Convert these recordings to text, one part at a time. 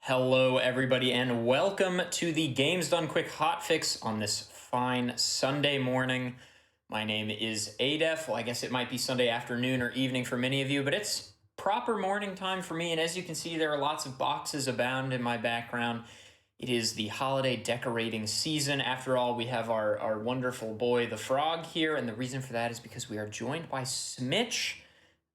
Hello, everybody, and welcome to the Games Done Quick hotfix on this fine Sunday morning. My name is Adef. Well, I guess it might be Sunday afternoon or evening for many of you, but it's proper morning time for me. And as you can see, there are lots of boxes abound in my background. It is the holiday decorating season. After all, we have our wonderful boy, the frog, here. And the reason for that is because we are joined by Smitch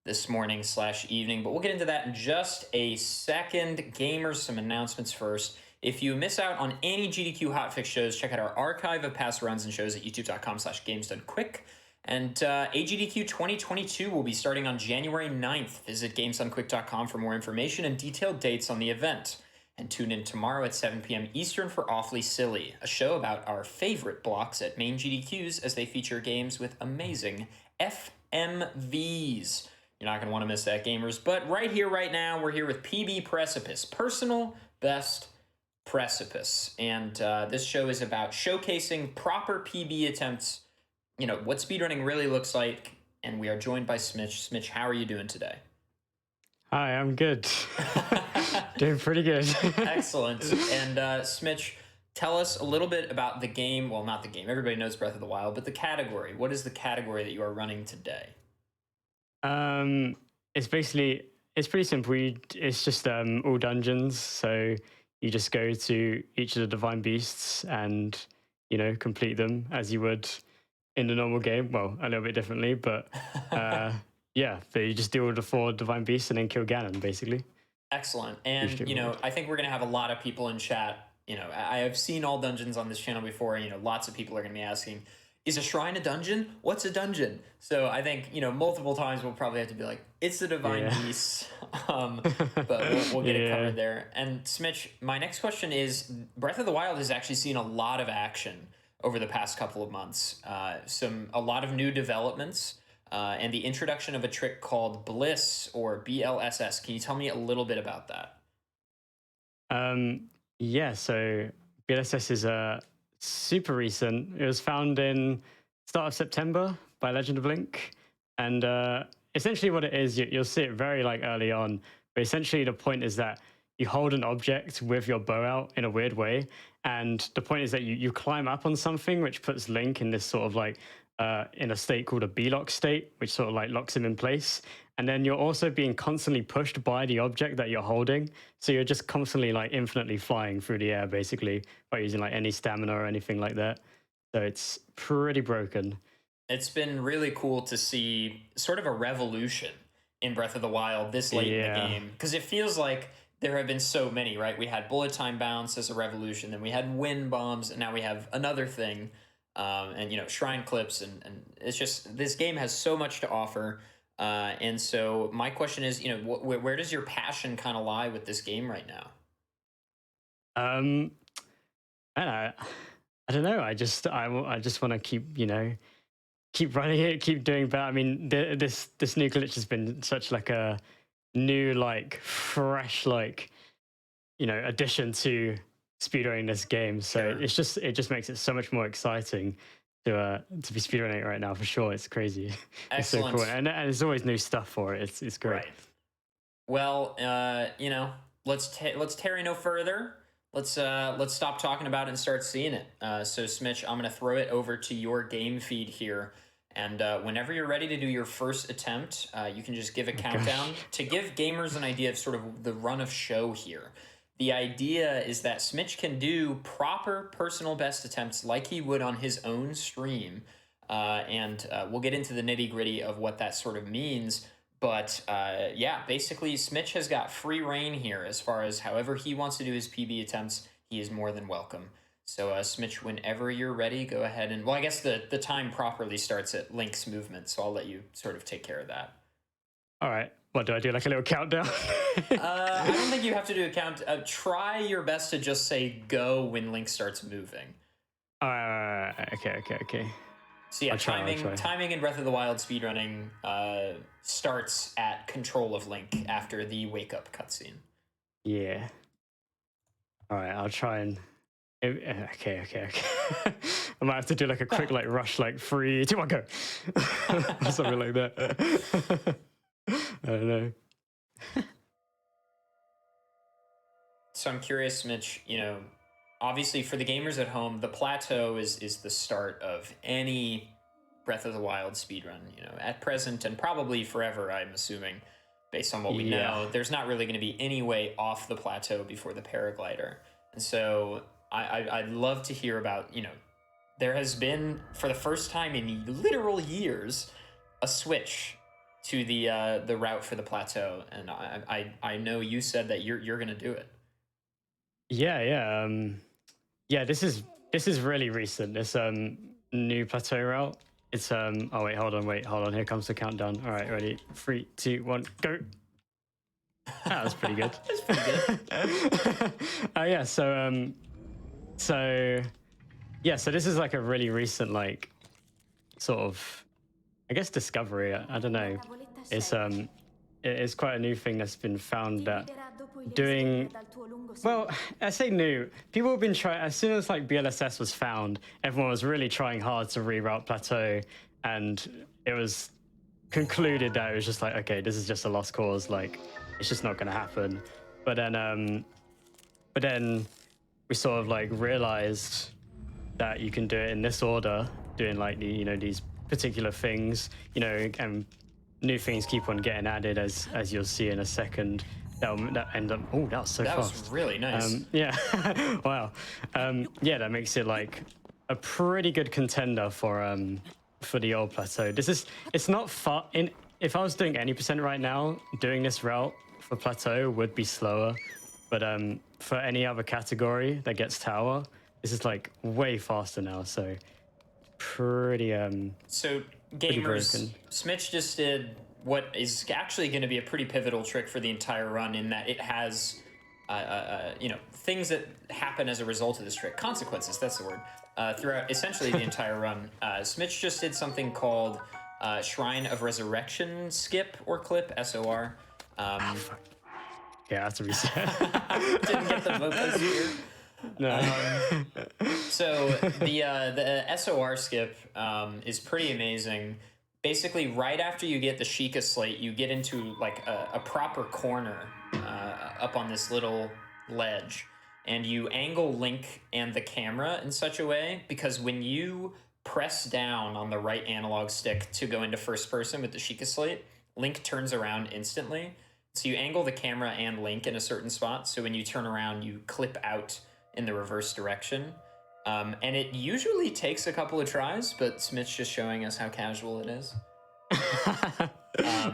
this morning slash evening, but we'll get into that in just a second. Gamers, some announcements first. If you miss out on any GDQ hotfix shows, check out our archive of past runs and shows at youtube.com/gamesdonequick. And AGDQ 2022 will be starting on January 9th. Visit gamesdonequick.com for more information and detailed dates on the event. And tune in tomorrow at 7 p.m. Eastern for Awfully Silly, a show about our favorite blocks at main GDQs as they feature games with amazing FMVs. You're not going to want to miss that, gamers. But right here, right now, we're here with PB Precipice, Personal Best Precipice. And this show is about showcasing proper PB attempts, what speedrunning really looks like. And we are joined by Smitch. Smitch, how are you doing today? Hi, I'm good. Doing pretty good. Excellent. And Smitch, tell us a little bit about the game. Well, not the game. Everybody knows Breath of the Wild, but the category. What is the category that you are running today? It's pretty simple. It's just all dungeons. So you just go to each of the divine beasts and complete them as you would in the normal game. Well, a little bit differently, but yeah. But you just deal with the 4 divine beasts and then kill Ganon, basically. Excellent. And I think we're gonna have a lot of people in chat. I have seen all dungeons on this channel before. Lots of people are gonna be asking, is a shrine a dungeon? What's a dungeon? So I think, multiple times we'll probably have to be like, it's the divine beast. But we'll get it covered there. And Smitch, my next question is, Breath of the Wild has actually seen a lot of action over the past couple of months. A lot of new developments and the introduction of a trick called Bliss, or BLSS. Can you tell me a little bit about that? So BLSS is super recent. It was found in start of September by Legend of Link, and essentially what it is, you'll see it very early on. But essentially the point is that you hold an object with your bow out in a weird way, and the point is that you climb up on something, which puts Link in this sort of in a state called a B-lock state, which sort of locks him in place. And then you're also being constantly pushed by the object that you're holding. So you're just constantly infinitely flying through the air, basically, by using any stamina or anything like that. So it's pretty broken. It's been really cool to see sort of a revolution in Breath of the Wild this late in the game, because it feels like there have been so many, right? We had bullet time bounce as a revolution, then we had wind bombs, and now we have another thing. And shrine clips, and it's just, this game has so much to offer. And so my question is, where does your passion kind of lie with this game right now? I don't know. I just want to keep running it, keep doing better. I mean, this new glitch has been such a new fresh addition to speedrunning this game. So sure. it just makes it so much more exciting to be speedrunning it right now, for sure. It's crazy. Excellent. It's so cool, and there's always new stuff for it. It's great. Right. Well, let's tarry no further. Let's stop talking about it and start seeing it. So Smitch, I'm gonna throw it over to your game feed here, and whenever you're ready to do your first attempt, you can just give a countdown to give gamers an idea of sort of the run of show here. The idea is that Smitch can do proper personal best attempts like he would on his own stream. And we'll get into the nitty gritty of what that sort of means. But basically Smitch has got free reign here as far as however he wants to do his PB attempts. He is more than welcome. So Smitch, whenever you're ready, go ahead and, well, I guess the time properly starts at Link's movement. So I'll let you sort of take care of that. All right. What do I do? A little countdown? I don't think you have to do a count. Try your best to just say go when Link starts moving. Okay. So yeah, timing in Breath of the Wild speedrunning starts at control of Link after the wake up cutscene. Yeah. All right, I'll try and. Okay. I might have to do a quick rush, 3, 2, 1, go. Something like that. I don't know. So I'm curious, Mitch, obviously for the gamers at home, the plateau is the start of any Breath of the Wild speedrun, at present and probably forever, I'm assuming, based on what we know. There's not really going to be any way off the plateau before the paraglider. And so I'd love to hear about, there has been, for the first time in literal years, a switch to the route for the plateau. And I know you said that you're going to do it. Yeah. This is really recent. This new plateau route. It's oh wait, hold on. Here comes the countdown. All right, ready? 3, 2, 1, go. That was pretty good. That's pretty good. Yeah. So this is like a really recent, like, sort of, I guess, discovery. I don't know. It's quite a new thing that's been found that doing, well, I say new. People have been trying, as soon as like BLSS was found, everyone was really trying hard to reroute plateau, and it was concluded that it was just like, okay, this is just a lost cause, like it's just not going to happen. But then we sort of like realized that you can do it in this order, doing like these particular things, and new things keep on getting added as you'll see in a second. That end up. Oh, that was so fast. That was really nice. Yeah. Wow. Yeah, that makes it like a pretty good contender for the old plateau. It's not far. If I was doing any percent right now, doing this route for plateau would be slower. But for any other category that gets tower, this is like way faster now. So pretty. So pretty gamers, broken. Smitch just did what is actually going to be a pretty pivotal trick for the entire run, in that it has, things that happen as a result of this trick, consequences. That's the word. Throughout essentially the entire run, Smitch just did something called Shrine of Resurrection skip or clip, SOR. Yeah, that's a reset. Didn't get the vocals here. No. So the SOR skip is pretty amazing. Basically, right after you get the Sheikah slate, you get into like a proper corner up on this little ledge, and you angle Link and the camera in such a way, because when you press down on the right analog stick to go into first person with the Sheikah slate, Link turns around instantly. So you angle the camera and Link in a certain spot, so when you turn around, you clip out in the reverse direction. And it usually takes a couple of tries, but Smith's just showing us how casual it is.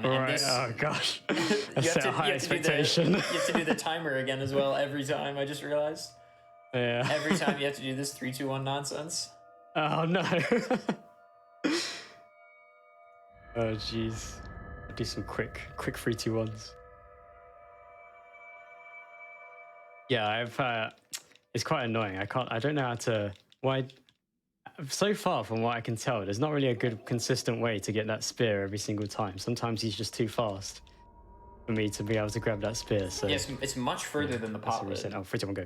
Right. Oh gosh, that's a high you expectation. You have to do the timer again as well every time. I just realized. Yeah. Every time you have to do this 3, 2, 1 nonsense. Oh no. Oh jeez. I'll do some quick 3, 2, 1s. Yeah, it's quite annoying. I don't know how to. Why? So far, from what I can tell, there's not really a good, consistent way to get that spear every single time. Sometimes he's just too fast for me to be able to grab that spear. So yes, it's much further than the pop lid. Oh, 3, 2, 1, go.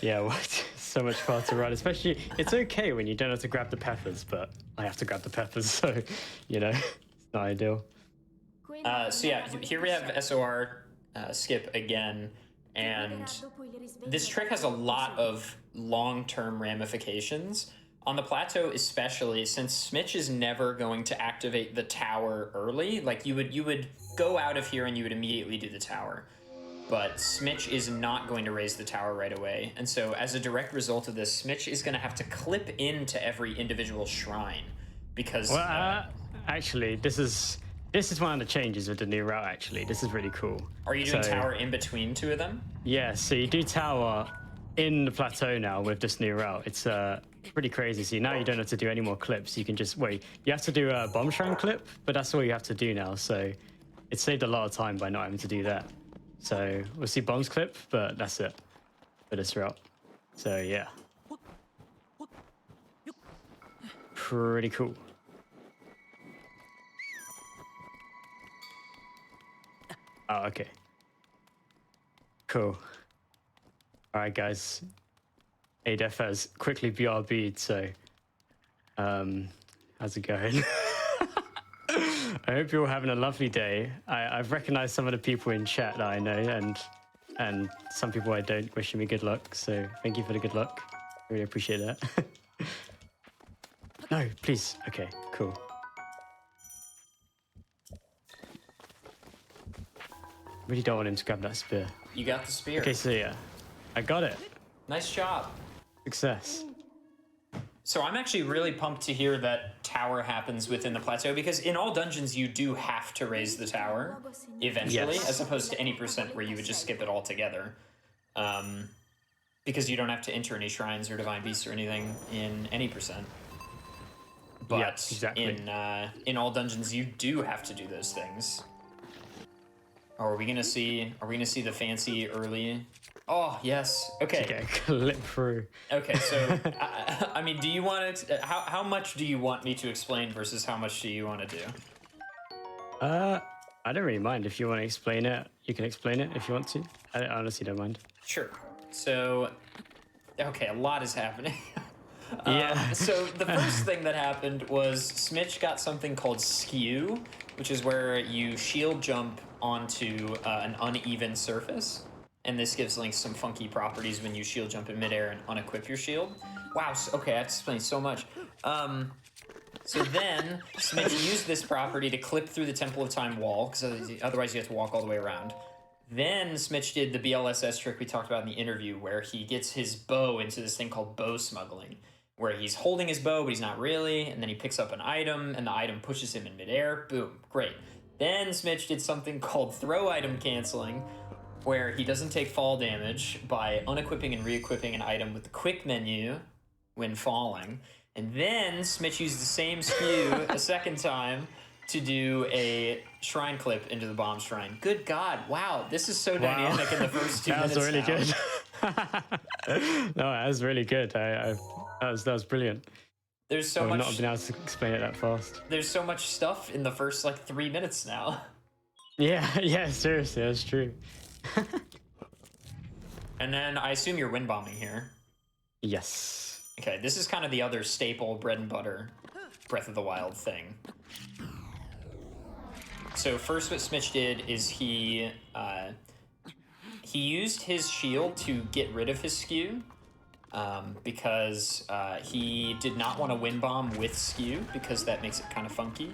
Yeah. What? So much faster to run. Especially, it's okay when you don't have to grab the peppers, but I have to grab the peppers, so it's not ideal. So yeah, here we have SOR skip again, and this trick has a lot of long-term ramifications on the plateau, especially since Smitch is never going to activate the tower early. Like you would go out of here and you would immediately do the tower, but Smitch is not going to raise the tower right away. And so as a direct result of this, Smitch is going to have to clip into every individual shrine, because actually this is one of the changes with the new route. Actually, this is really cool. Are you doing tower in between two of them? Yeah, so you do tower in the plateau now with this new route. It's pretty crazy. So now you don't have to do any more clips. You can just wait. You have to do a bomb shrine clip, but that's all you have to do now. So it saved a lot of time by not having to do that. So we'll see bombs clip, but that's it for this route. So yeah, pretty cool. Oh, okay. Cool. All right, guys. ADEF has quickly BRB'd, so how's it going? I hope you're all having a lovely day. I've recognized some of the people in chat that I know, and some people I don't, wishing me good luck. So thank you for the good luck. Really appreciate that. No, please. Okay, cool. Really don't want him to grab that spear. You got the spear. Okay, so yeah, I got it. Nice job. Success. So I'm actually really pumped to hear that tower happens within the plateau, because in all dungeons you do have to raise the tower eventually, Yes. as opposed to any percent where you would just skip it altogether. Because you don't have to enter any shrines or divine beasts or anything in any percent. But Yeah, exactly. in all dungeons you do have to do those things. Oh, are we gonna see the fancy early? Oh yes. Okay. Okay, clip through. Okay, so I mean, do you want to? How much do you want me to explain versus how much do you want to do? I don't really mind. If you want to explain it, you can explain it if you want to. I honestly don't mind. Sure. So, okay, a lot is happening. Yeah. So the first thing that happened was Smitch got something called skew, which is where you shield jump onto an uneven surface. And this gives Link some funky properties when you shield jump in midair and unequip your shield. Wow, okay, I have to explain so much. So then, Smitch used this property to clip through the Temple of Time wall, because otherwise you have to walk all the way around. Then Smitch did the BLSS trick we talked about in the interview, where he gets his bow into this thing called bow smuggling, where he's holding his bow, but he's not really, and then he picks up an item, and the item pushes him in midair. Boom, great. Then Smitch did something called throw item canceling, where he doesn't take fall damage by unequipping and re-equipping an item with the quick menu when falling. And then Smitch used the same skew a second time to do a shrine clip into the bomb shrine. Good God, wow, this is so dynamic in the first 2 minutes. That was really now. good. No, that was really good. That was brilliant. There's so I would much. not have been able to explain it that fast. There's so much stuff in the first like 3 minutes now. Yeah, seriously, that's true. And then I assume you're wind bombing here. Yes. Okay, this is kind of the other staple bread and butter Breath of the Wild thing. So first what Smitch did is he used his shield to get rid of his skew, because he did not want to wind bomb with skew, because that makes it kind of funky.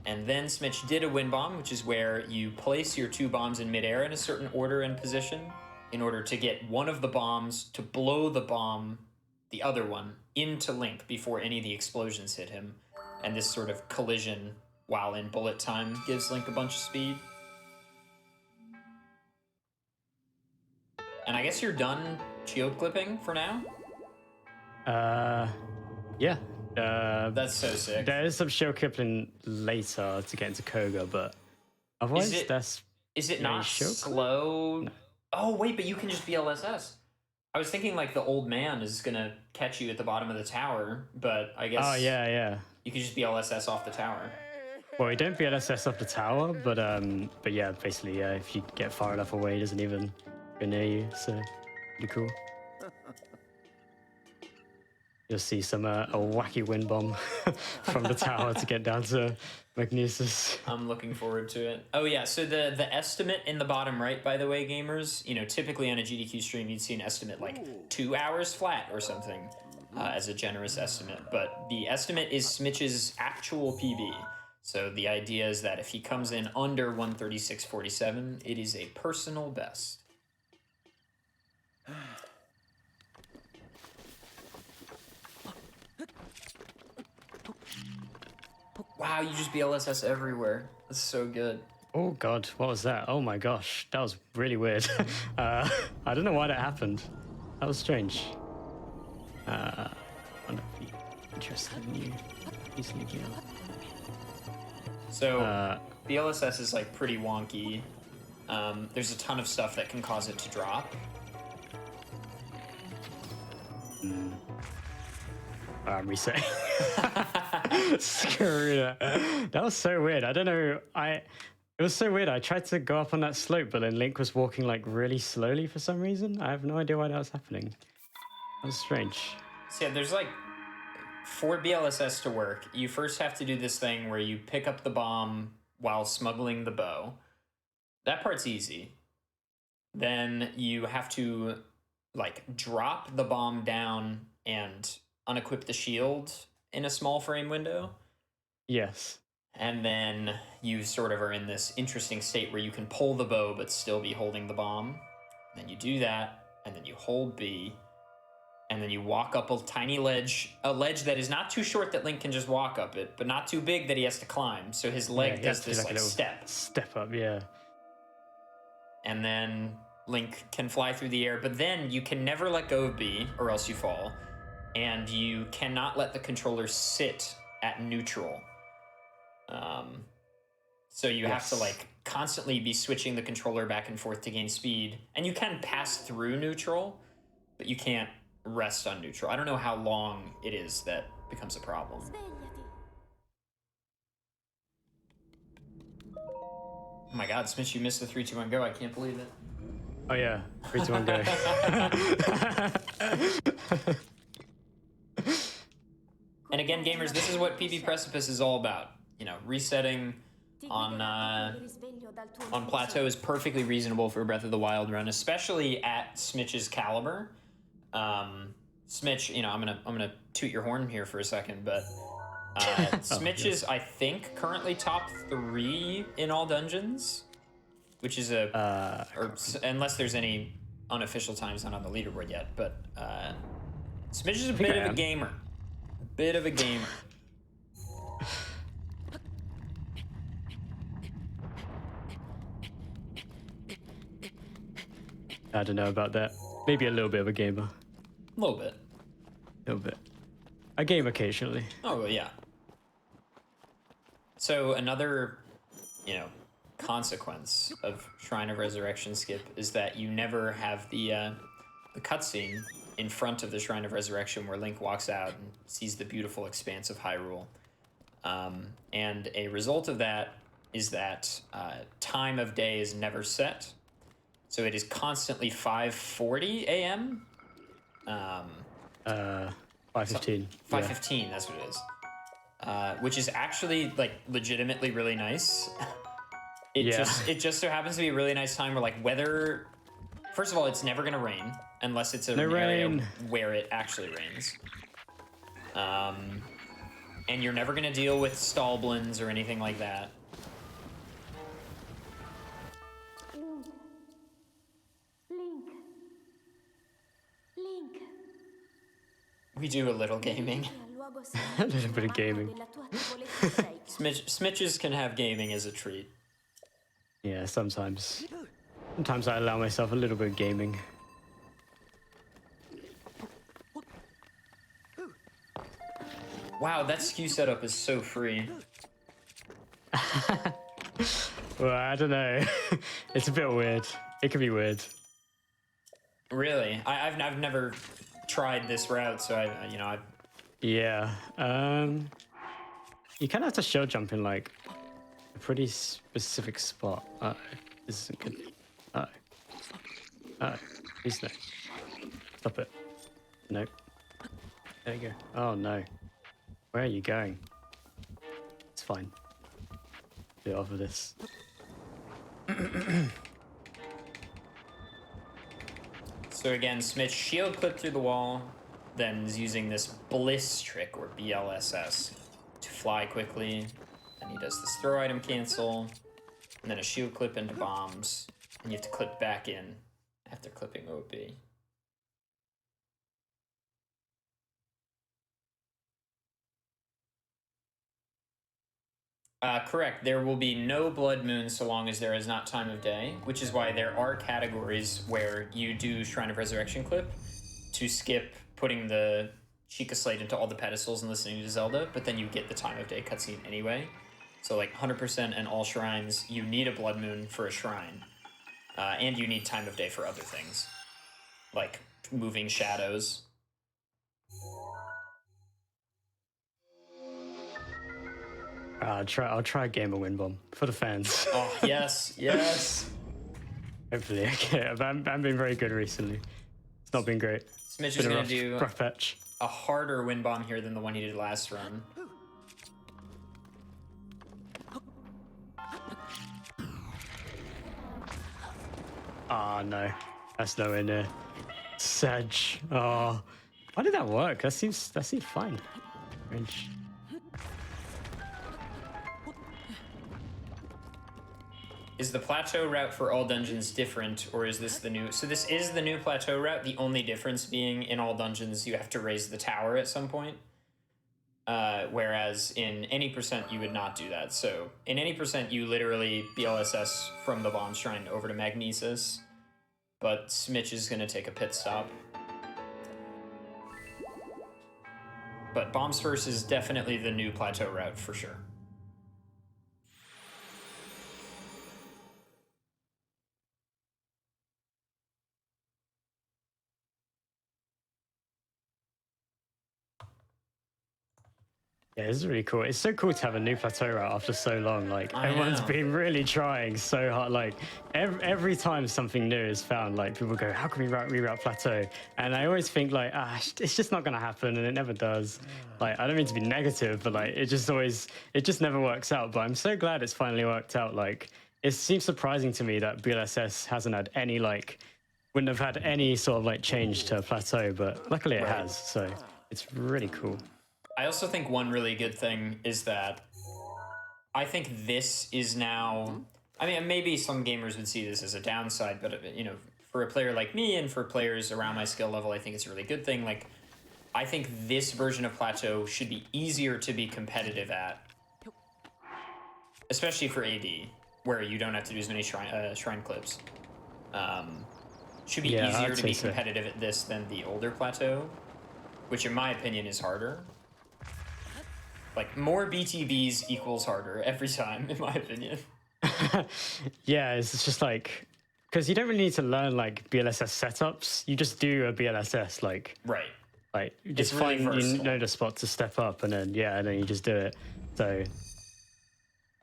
And then Smitch did a wind bomb, which is where you place your 2 bombs in midair in a certain order and position in order to get one of the bombs to blow the other one, into Link before any of the explosions hit him. And this sort of collision while in bullet time gives Link a bunch of speed. And I guess you're done shield clipping for now? Yeah. That's so sick. There is some shield clipping later to get into Koga, but otherwise, Is it really not shield slow? No. Oh, wait, but you can just BLSS. I was thinking like the old man is going to catch you at the bottom of the tower, but I guess... Oh, yeah. You can just BLSS off the tower. Well, we don't BLSS off the tower, but yeah, basically, yeah, if you get far enough away, it doesn't even go near you, so pretty cool. You'll see some a wacky wind bomb from the tower to get down to Magnesis. I'm looking forward to it. Oh yeah, so the estimate in the bottom right, by the way, gamers, typically on a GDQ stream you'd see an estimate like 2 hours flat or something as a generous estimate, but the estimate is Smitch's actual PB. So the idea is that if he comes in under 136.47, it is a personal best. Wow, you just BLSS everywhere. That's so good. Oh god, what was that? Oh my gosh, that was really weird. I don't know why that happened. That was strange. I wonder if you're interested in you. Easily deal. So BLSS is like pretty wonky. There's a ton of stuff that can cause it to drop. I'm resetting. Screw that. That was so weird. I don't know. It was so weird. I tried to go up on that slope, but then Link was walking like really slowly for some reason. I have no idea why that was happening. That was strange. So yeah, there's like for BLSS to work, you first have to do this thing where you pick up the bomb while smuggling the bow. That part's easy. Then you have to like drop the bomb down and unequip the shield in a small frame window. Yes. And then you sort of are in this interesting state where you can pull the bow but still be holding the bomb. Then you do that, and then you hold B, and then you walk up a tiny ledge, a ledge that is not too short that Link can just walk up it, but not too big that he has to climb. So his leg does this like step. Step up, yeah. And then Link can fly through the air, but then you can never let go of B or else you fall. And you cannot let the controller sit at neutral. So you have to like constantly be switching the controller back and forth to gain speed. And you can pass through neutral, but you can't rest on neutral. I don't know how long it is that becomes a problem. Oh my god, Smith, you missed the 3, 2, 1, go. I can't believe it. Oh yeah, 3, 2, 1, go. And again, gamers, this is what PB Precipice is all about. You know, resetting on plateau is perfectly reasonable for a Breath of the Wild run, especially at Smitch's caliber. Smitch, you know, I'm gonna toot your horn here for a second, but Smitch is, I think, currently top 3 in all dungeons, which is unless there's any unofficial times not on the leaderboard yet. But Smitch is a bit of a gamer. Bit of a gamer. I don't know about that. Maybe a little bit of a gamer. A little bit. A little bit. I game occasionally. Oh, well, yeah. So another, you know, consequence of Shrine of Resurrection skip is that you never have the cutscene in front of the Shrine of Resurrection where Link walks out and sees the beautiful expanse of Hyrule. And a result of that is that time of day is never set. So it is constantly 5:40 a.m. 5:15. 5:15, that's what it is. Which is actually like legitimately really nice. It just so happens to be a really nice time where like weather. First of all, it's never gonna rain unless it's an area where it actually rains. And you're never gonna deal with stallblins or anything like that. We do a little gaming. A little bit of gaming. Smitches can have gaming as a treat. Yeah, sometimes. Sometimes I allow myself a little bit of gaming. Wow, that SKU setup is so free. Well, I don't know. It's a bit weird. It can be weird. Really? I've never tried this route, so I. Yeah. You kind of have to show jump in like a pretty specific spot. This isn't good. Please no. Stop it. Nope. There you go. Oh no. Where are you going? It's fine. Get off of this. So again, Smith shield clip through the wall, then is using this bliss trick, or BLSS, to fly quickly. Then he does this throw item cancel, and then a shield clip into bombs, and you have to clip back in after clipping OB. Correct. There will be no blood moon so long as there is not time of day, which is why there are categories where you do Shrine of Resurrection clip to skip putting the Sheikah Slate into all the pedestals and listening to Zelda, but then you get the time of day cutscene anyway. So like 100% and all shrines, you need a blood moon for a shrine. And you need time of day for other things, like moving shadows. I'll try a game of Wind Bomb for the fans. Oh, yes, yes. Hopefully, okay. I haven't been very good recently. It's not been great. Smitch is going to do rough patch. a harder wind bomb here than the one he did last run. Ah, no. That's nowhere near. Sedge. Oh. Why did that work? That seems fine. Range. Is the plateau route for all dungeons different, or is this the new... So this is the new plateau route, the only difference being in all dungeons you have to raise the tower at some point. Whereas in any percent you would not do that. So in any percent you literally BLSS from the bomb shrine over to Magnesis, but Smitch is going to take a pit stop. But Bombs First is definitely the new plateau route for sure. Yeah, this is really cool. It's so cool to have a new plateau route after so long. Like, everyone's been really trying so hard. Like, every time something new is found, like, people go, how can we reroute plateau? And I always think, like, it's just not going to happen, and it never does. Like, I don't mean to be negative, but, like, it just never works out. But I'm so glad it's finally worked out. Like, it seems surprising to me that BLSS hasn't had any, like, wouldn't have had any sort of, like, change to plateau, but luckily it has. So it's really cool. I also think one really good thing is that I think this is now... I mean, maybe some gamers would see this as a downside, but, you know, for a player like me and for players around my skill level, I think it's a really good thing. Like, I think this version of Plateau should be easier to be competitive at, especially for AD, where you don't have to do as many shrine clips. Should be easier to be competitive at this than the older Plateau, which in my opinion is harder. Like, more BTBs equals harder every time, in my opinion. Yeah, it's just like... Because you don't really need to learn, like, BLSS setups. You just do a BLSS, like... Right. Like, you just find, you know, the spot to step up, and then, yeah, and then you just do it. So,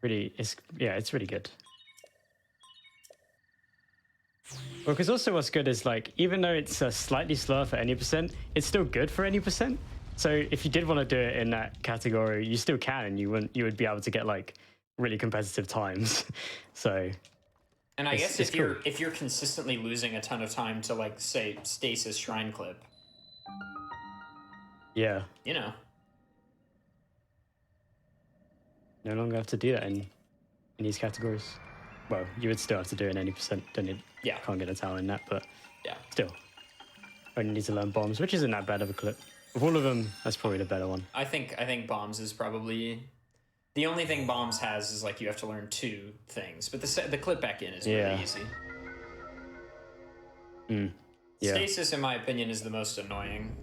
really, it's really good. Well, because also what's good is, like, even though it's slightly slower for any percent, it's still good for any percent. So if you did want to do it in that category, you still can, and you would be able to get like really competitive times. So, and I guess if you're consistently losing a ton of time to, like, say, Stasis Shrine Clip, yeah, you know, no longer have to do that in these categories. Well, you would still have to do it in any percent, then you can't get a tower in that, but still, only need to learn bombs, which isn't that bad of a clip. Of all of them, that's probably the better one. I think Bombs is probably... The only thing Bombs has is, like, you have to learn 2 things, but the clip back in is really easy. Yeah. Stasis, in my opinion, is the most annoying.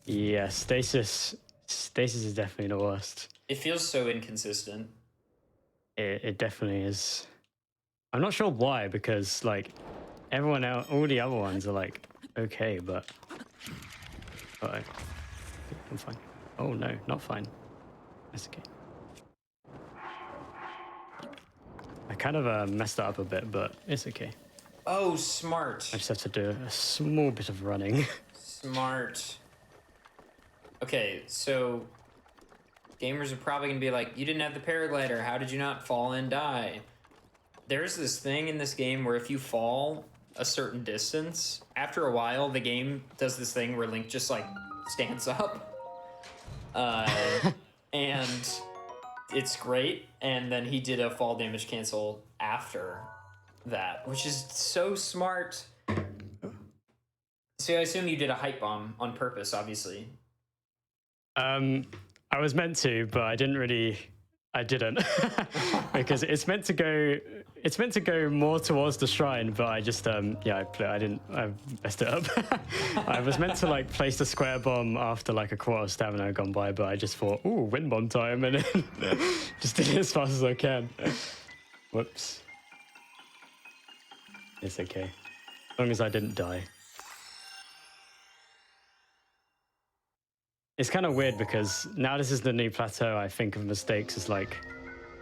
Yeah, Stasis is definitely the worst. It feels so inconsistent. It definitely is. I'm not sure why, because, like, everyone else, all the other ones are, like, okay, but... Uh-oh. I'm fine. Oh, no, not fine. That's okay. I kind of messed that up a bit, but it's okay. Oh, smart. I just have to do a small bit of running. Smart. Okay, so gamers are probably going to be like, you didn't have the paraglider. How did you not fall and die? There's this thing in this game where if you fall a certain distance, after a while, the game does this thing where Link just, like, stands up. And it's great. And then he did a fall damage cancel after that, which is so smart. So I assume you did a hype bomb on purpose, obviously. I was meant to, but I didn't because it's meant to go more towards the shrine, but I just I messed it up. I was meant to, like, place the square bomb after, like, a quarter of stamina had gone by, but I just thought, ooh, wind bomb time, and then just did it as fast as I can. Whoops. It's okay, as long as I didn't die. It's kind of weird because now this is the new plateau. I think of mistakes as, like,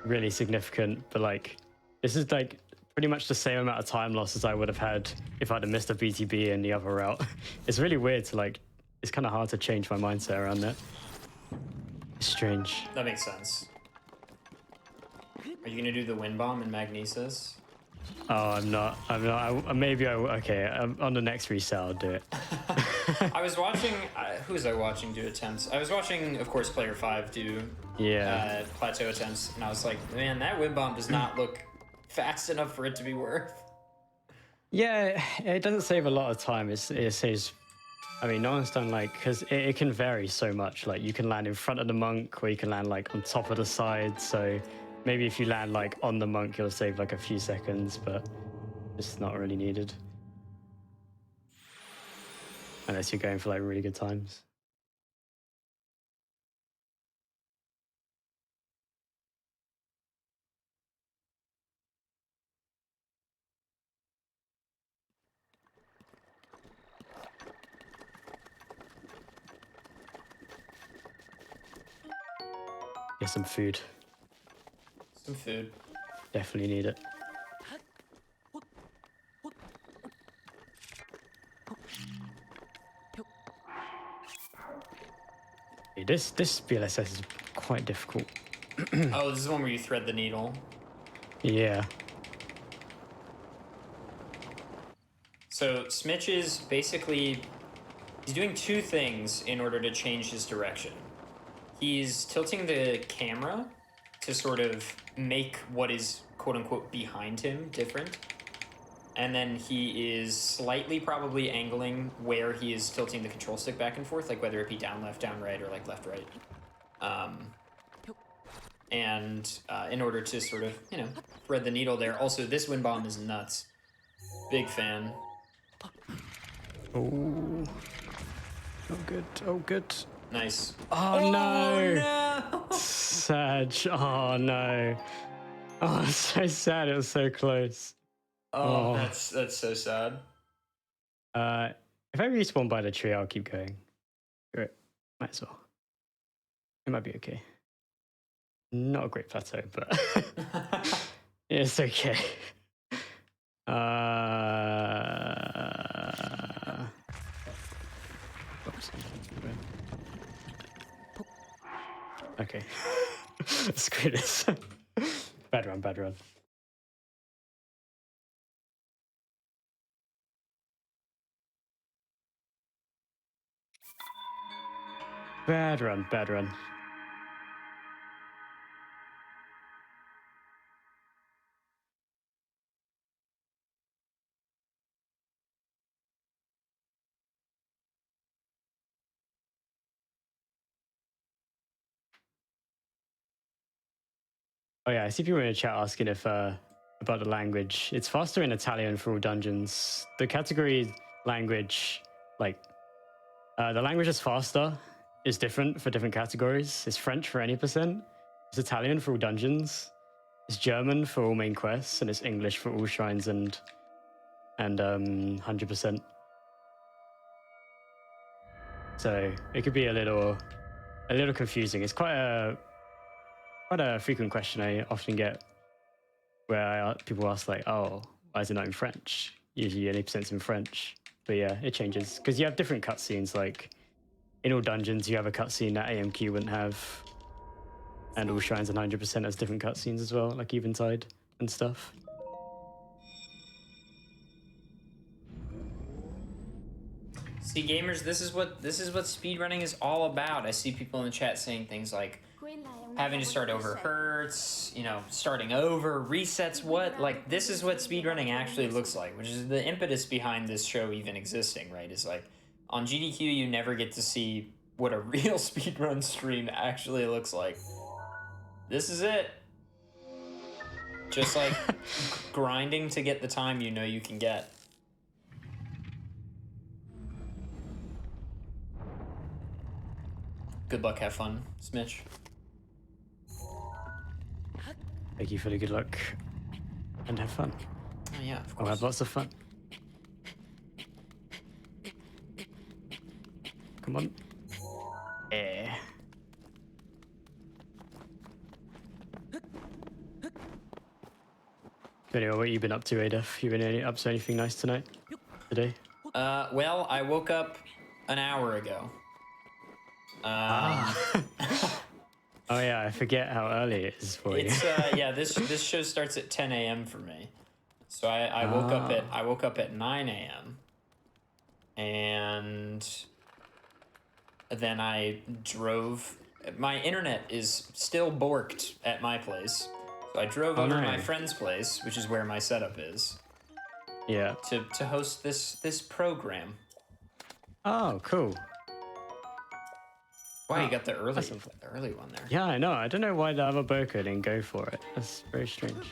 really significant, but, like, this is, like, pretty much the same amount of time loss as I would have had if I'd have missed a BTB in the other route. It's really weird to like, it's kind of hard to change my mindset around that. It's strange. That makes sense. Are you gonna do the wind bomb in Magnesis? Oh, I'm not. Maybe I. Okay, on the next reset, I'll do it. I was watching. Who was I watching do attempts? I was watching, of course, Player 5 do plateau attempts, and I was like, man, that wind bomb does not look fast enough for it to be worth. Yeah, it doesn't save a lot of time. It saves. I mean, no one's done like, because it can vary so much. Like, you can land in front of the monk, or you can land like on top of the side. So maybe if you land like on the monk, you'll save like a few seconds, but it's not really needed. Unless you're going for like really good times. Get some food. Some food. Definitely need it. This BLSS is quite difficult. Oh, this is the one where you thread the needle. Yeah. So Smitch is basically, he's doing two things in order to change his direction. He's tilting the camera to sort of make what is quote unquote behind him different. And then he is slightly probably angling where he is tilting the control stick back and forth, like whether it be down, left, down, right, or like left, right. In order to sort of, you know, thread the needle there. Also, this wind bomb is nuts. Big fan. Oh. Oh, good. Oh, good. Nice. Oh, no. No! Sad. Oh, no. Oh, it's so sad. It was so close. Oh, that's so sad. If I respawn by the tree, I'll keep going. Great. Might as well. It might be okay. Not a great plateau, but it's okay. Oops. Okay. Screw this. Bad run, bad run. Bad run, bad run. Oh yeah, I see people in the chat asking if about the language. It's faster in Italian for all dungeons. The category language, like the language is faster, is different for different categories. It's French for any percent. It's Italian for all dungeons. It's German for all main quests, and it's English for all shrines and 100%. So it could be a little confusing. It's quite a frequent question I often get, where people ask like, "Oh, why is it not in French?" Usually 80% in French, but yeah, it changes because you have different cutscenes. Like in all dungeons, you have a cutscene that AMQ wouldn't have, and all shrines and 100% has different cutscenes as well, like Eventide and stuff. See, gamers, this is what speedrunning is all about. I see people in the chat saying things like having to start over hurts, you know, starting over, resets, what? Like, this is what speedrunning actually looks like, which is the impetus behind this show even existing, right? Is like, on GDQ, you never get to see what a real speedrun stream actually looks like. This is it. Just like grinding to get the time you know you can get. Good luck, have fun, Smitch. Thank you for the good luck, and have fun. Oh yeah, of course. I'll have lots of fun. Come on. Yeah. Anyway, what you been up to, Adef? You been up to anything nice tonight? Today? Well, I woke up an hour ago. Oh yeah, I forget how early it is for you. It's yeah. This show starts at 10 a.m. for me, so I woke up at 9 a.m. and then I drove. My internet is still borked at my place, so I drove over to my friend's place, which is where my setup is. Yeah. To host this program. Oh, cool. Wow, you got the early one there. Yeah, I know. I don't know why the other Boca didn't go for it. That's very strange.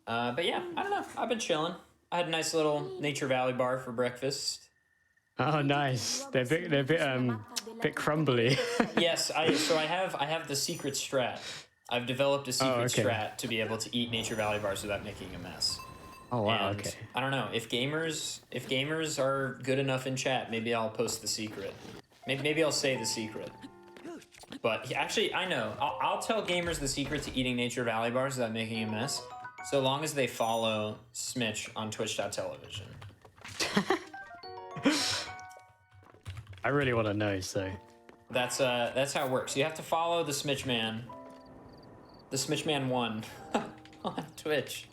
But yeah, I don't know. I've been chilling. I had a nice little Nature Valley bar for breakfast. Oh, nice. They're a bit crumbly. Yes, I have the secret strat. I've developed a secret strat to be able to eat Nature Valley bars without making a mess. Oh wow, and okay. I don't know if gamers are good enough in chat. Maybe I'll post the secret. Maybe I'll say the secret. But actually, I know. I'll tell gamers the secret to eating Nature Valley bars without making a mess, so long as they follow Smitch on Twitch.television. I really want to know. So that's how it works. You have to follow the Smitch Man. The Smitch Man 1 on Twitch.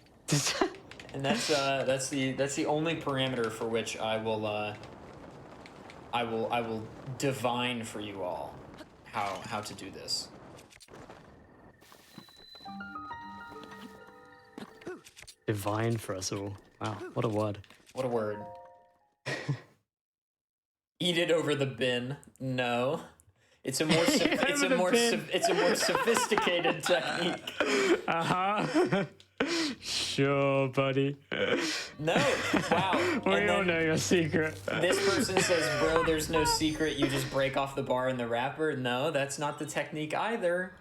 And that's the only parameter for which I will divine for you all how to do this. Divine for us all. Wow, what a word. What a word. Eat it over the bin. No. It's a more sophisticated technique. Uh-huh. Sure, buddy. No. Wow. We all know your secret. This person says, bro, there's no secret. You just break off the bar in the wrapper. No, that's not the technique either.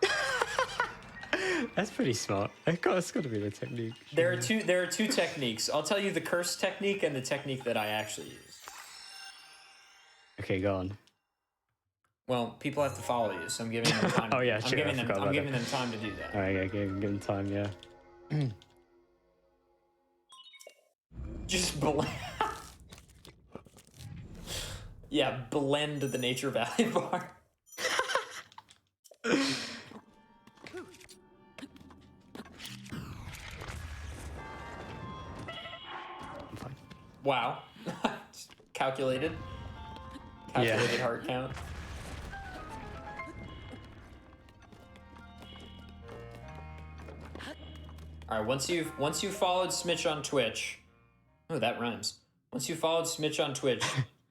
That's pretty smart. That's got to be the technique. There are two techniques. I'll tell you the curse technique and the technique that I actually use. Okay, go on. Well, people have to follow you, so I'm giving them time. Oh yeah, sure. I'm giving them time to do that. All right, yeah, give them time, yeah. Just blend. Yeah, blend the Nature Valley bar. I'm fine. Wow. Calculated heart count. All right, once you've followed Smitch on Twitch, oh, that rhymes. Once you followed Smitch on Twitch,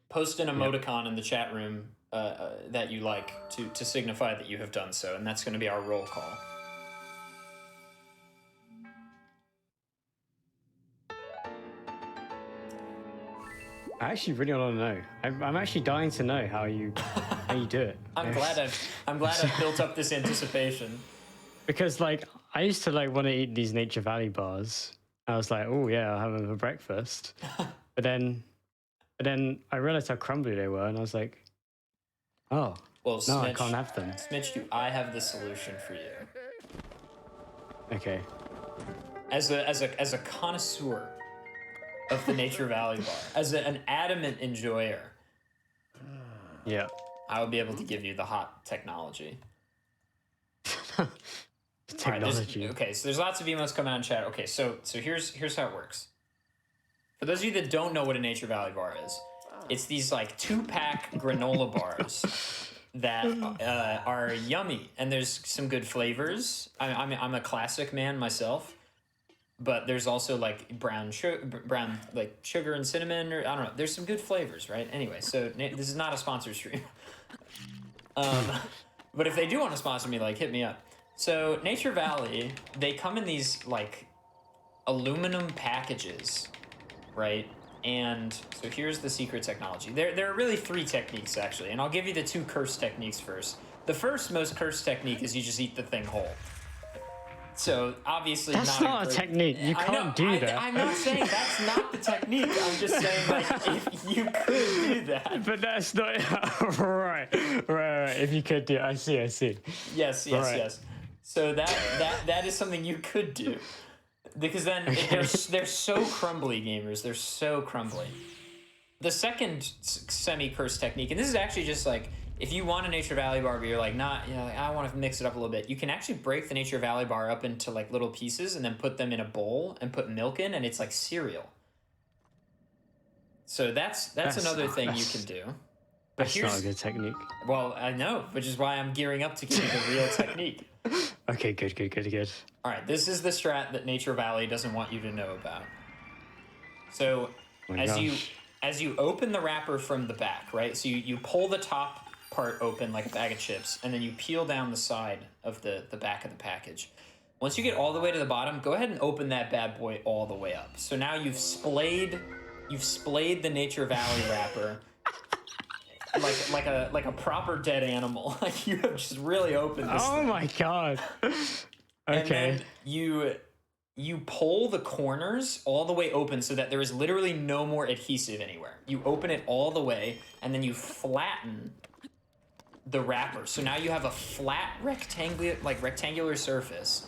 post an emoticon in the chat room that you like to signify that you have done so, and that's going to be our roll call. I actually really want to know. I'm actually dying to know how you do it. I'm glad I've built up this anticipation. Because like I used to like want to eat these Nature Valley bars. I was like, oh yeah, I'll have them for breakfast. but then I realized how crumbly they were, and I was like, oh, well, no, I can't have them. Smitch, I have the solution for you. Okay. As a connoisseur of the Nature Valley bar, as an adamant enjoyer, Yeah. I will be able to give you the hot technology. Technology. Right, okay, so there's lots of emails coming out in chat. Okay, so here's how it works. For those of you that don't know what a Nature Valley bar is, it's these like 2-pack granola bars that are yummy, and there's some good flavors. I'm a classic man myself, but there's also like brown like sugar and cinnamon, or I don't know. There's some good flavors, right? Anyway, so this is not a sponsor stream. But if they do want to sponsor me, like hit me up. So Nature Valley, they come in these like aluminum packages, right? And so here's the secret technology. There are really 3 techniques actually, and I'll give you the 2 curse techniques first. The first most cursed technique is you just eat the thing whole. So obviously That's not not a great- technique. You can't do that. I'm not saying that's not the technique. I'm just saying like if you could do that. But that's not right. If you could do it, I see. Yes. Right. So that is something you could do, because then they're so crumbly, gamers. They're so crumbly. The second semi-curse technique, and this is actually just like, if you want a Nature Valley bar, but you're like, I want to mix it up a little bit, you can actually break the Nature Valley bar up into like little pieces and then put them in a bowl and put milk in, and it's like cereal. So that's another thing you can do. But That's not a good technique. Well, I know, which is why I'm gearing up to give you the real technique. Okay, good. All right, this is the strat that Nature Valley doesn't want you to know about. So as you open the wrapper from the back, right? So you pull the top part open like a bag of chips, and then you peel down the side of the back of the package. Once you get all the way to the bottom, go ahead and open that bad boy all the way up. So now you've splayed the Nature Valley wrapper like a proper dead animal. Like, you have just really opened this thing. My god. And Okay. then you pull the corners all the way open so that there is literally no more adhesive anywhere. You open it all the way, and then you flatten the wrapper. So now you have a flat rectangular surface.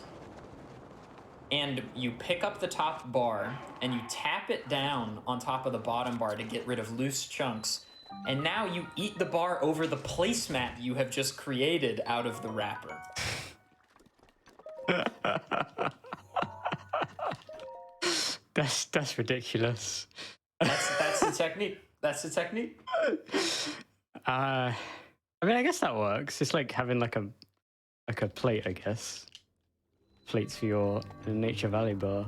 And you pick up the top bar and you tap it down on top of the bottom bar to get rid of loose chunks. And now you eat the bar over the placemat you have just created out of the wrapper. That's ridiculous. That's the technique. That's the technique. I mean, I guess that works. It's like having like a plate, I guess. Plates for your Nature Valley bar.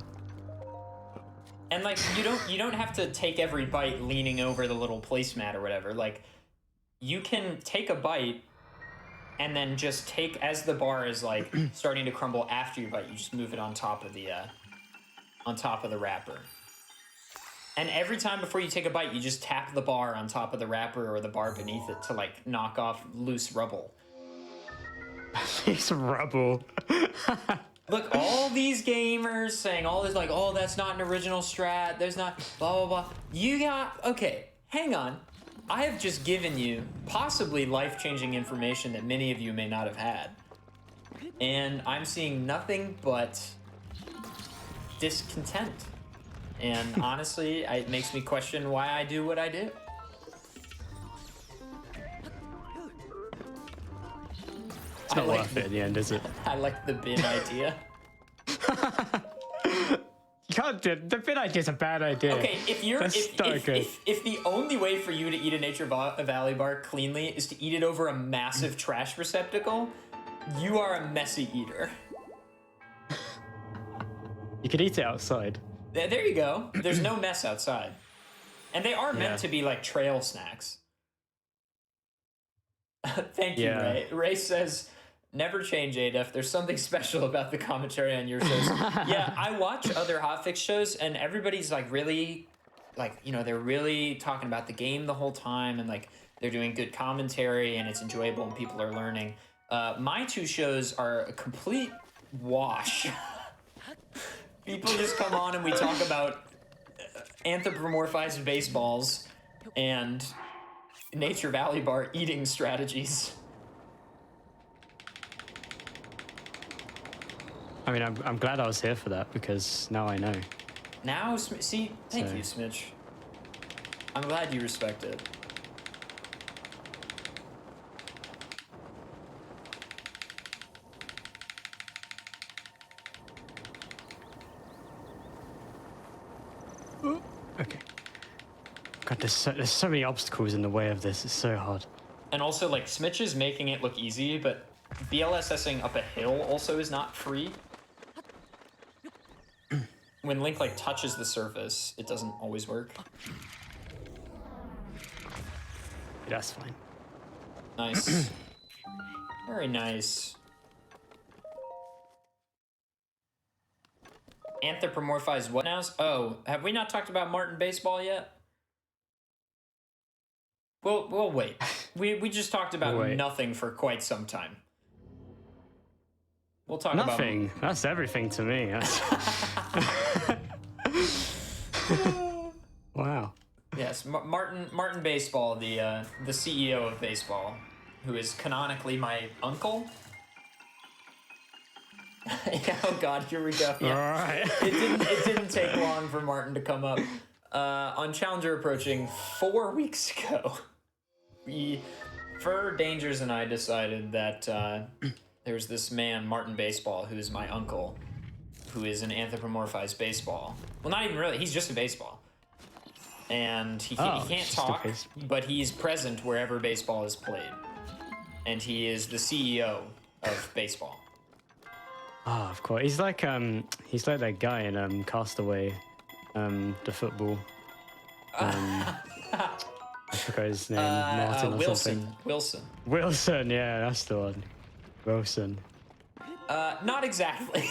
And like, you don't have to take every bite leaning over the little placemat or whatever. Like, you can take a bite and then just take, as the bar is like starting to crumble after you bite, you just move it on top of the wrapper. And every time before you take a bite, you just tap the bar on top of the wrapper or the bar beneath it to like knock off loose rubble. It's rubble. Look, all these gamers saying all this like, oh, that's not an original strat, there's not blah, blah, blah. Okay, hang on. I have just given you possibly life-changing information that many of you may not have had. And I'm seeing nothing but discontent. And honestly, it makes me question why I do what I do. It's not worth it in the end, is it? I like the bin idea. You can't do it. The bin idea is a bad idea. Okay, if the only way for you to eat a Nature Valley bar cleanly is to eat it over a massive trash receptacle, you are a messy eater. You could eat it outside. There you go. There's no mess outside. And they are meant to be like trail snacks. Thank you, Ray. Ray says, never change, Adef. There's something special about the commentary on your shows. Yeah, I watch other hotfix shows, and everybody's like really, like, you know, they're really talking about the game the whole time, and like they're doing good commentary, and it's enjoyable, and people are learning. My two shows are a complete wash. People just come on and we talk about anthropomorphized baseballs and Nature Valley bar eating strategies. I mean, I'm glad I was here for that, because now I know. Now, see, thank you, Smitch. I'm glad you respect it. Okay. God, there's so many obstacles in the way of this. It's so hard. And also, like, Smitch is making it look easy, but BLSSing up a hill also is not free. When Link, like, touches the surface, it doesn't always work. That's fine. Nice. Very nice. Anthropomorphized what now? Oh, have we not talked about Martin Baseball yet? We'll wait. We just talked about nothing for quite some time. We'll talk Nothing. That's everything to me. That's... Wow. Yes, Martin Baseball, the CEO of baseball, who is canonically my uncle. Oh God, here we go. Yeah. All right. It didn't take long for Martin to come up. On Challenger approaching 4 weeks ago, Fur Dangers and I decided that there's this man, Martin Baseball, who is my uncle, who is an anthropomorphized baseball. Well, not even really. He's just a baseball. And he can't talk, but he's present wherever baseball is played. And he is the CEO of baseball. Oh, of course. He's like that guy in Castaway, the football. I forgot his name. Martin or Wilson. something. Wilson, yeah, that's the one. Wilson. Not exactly.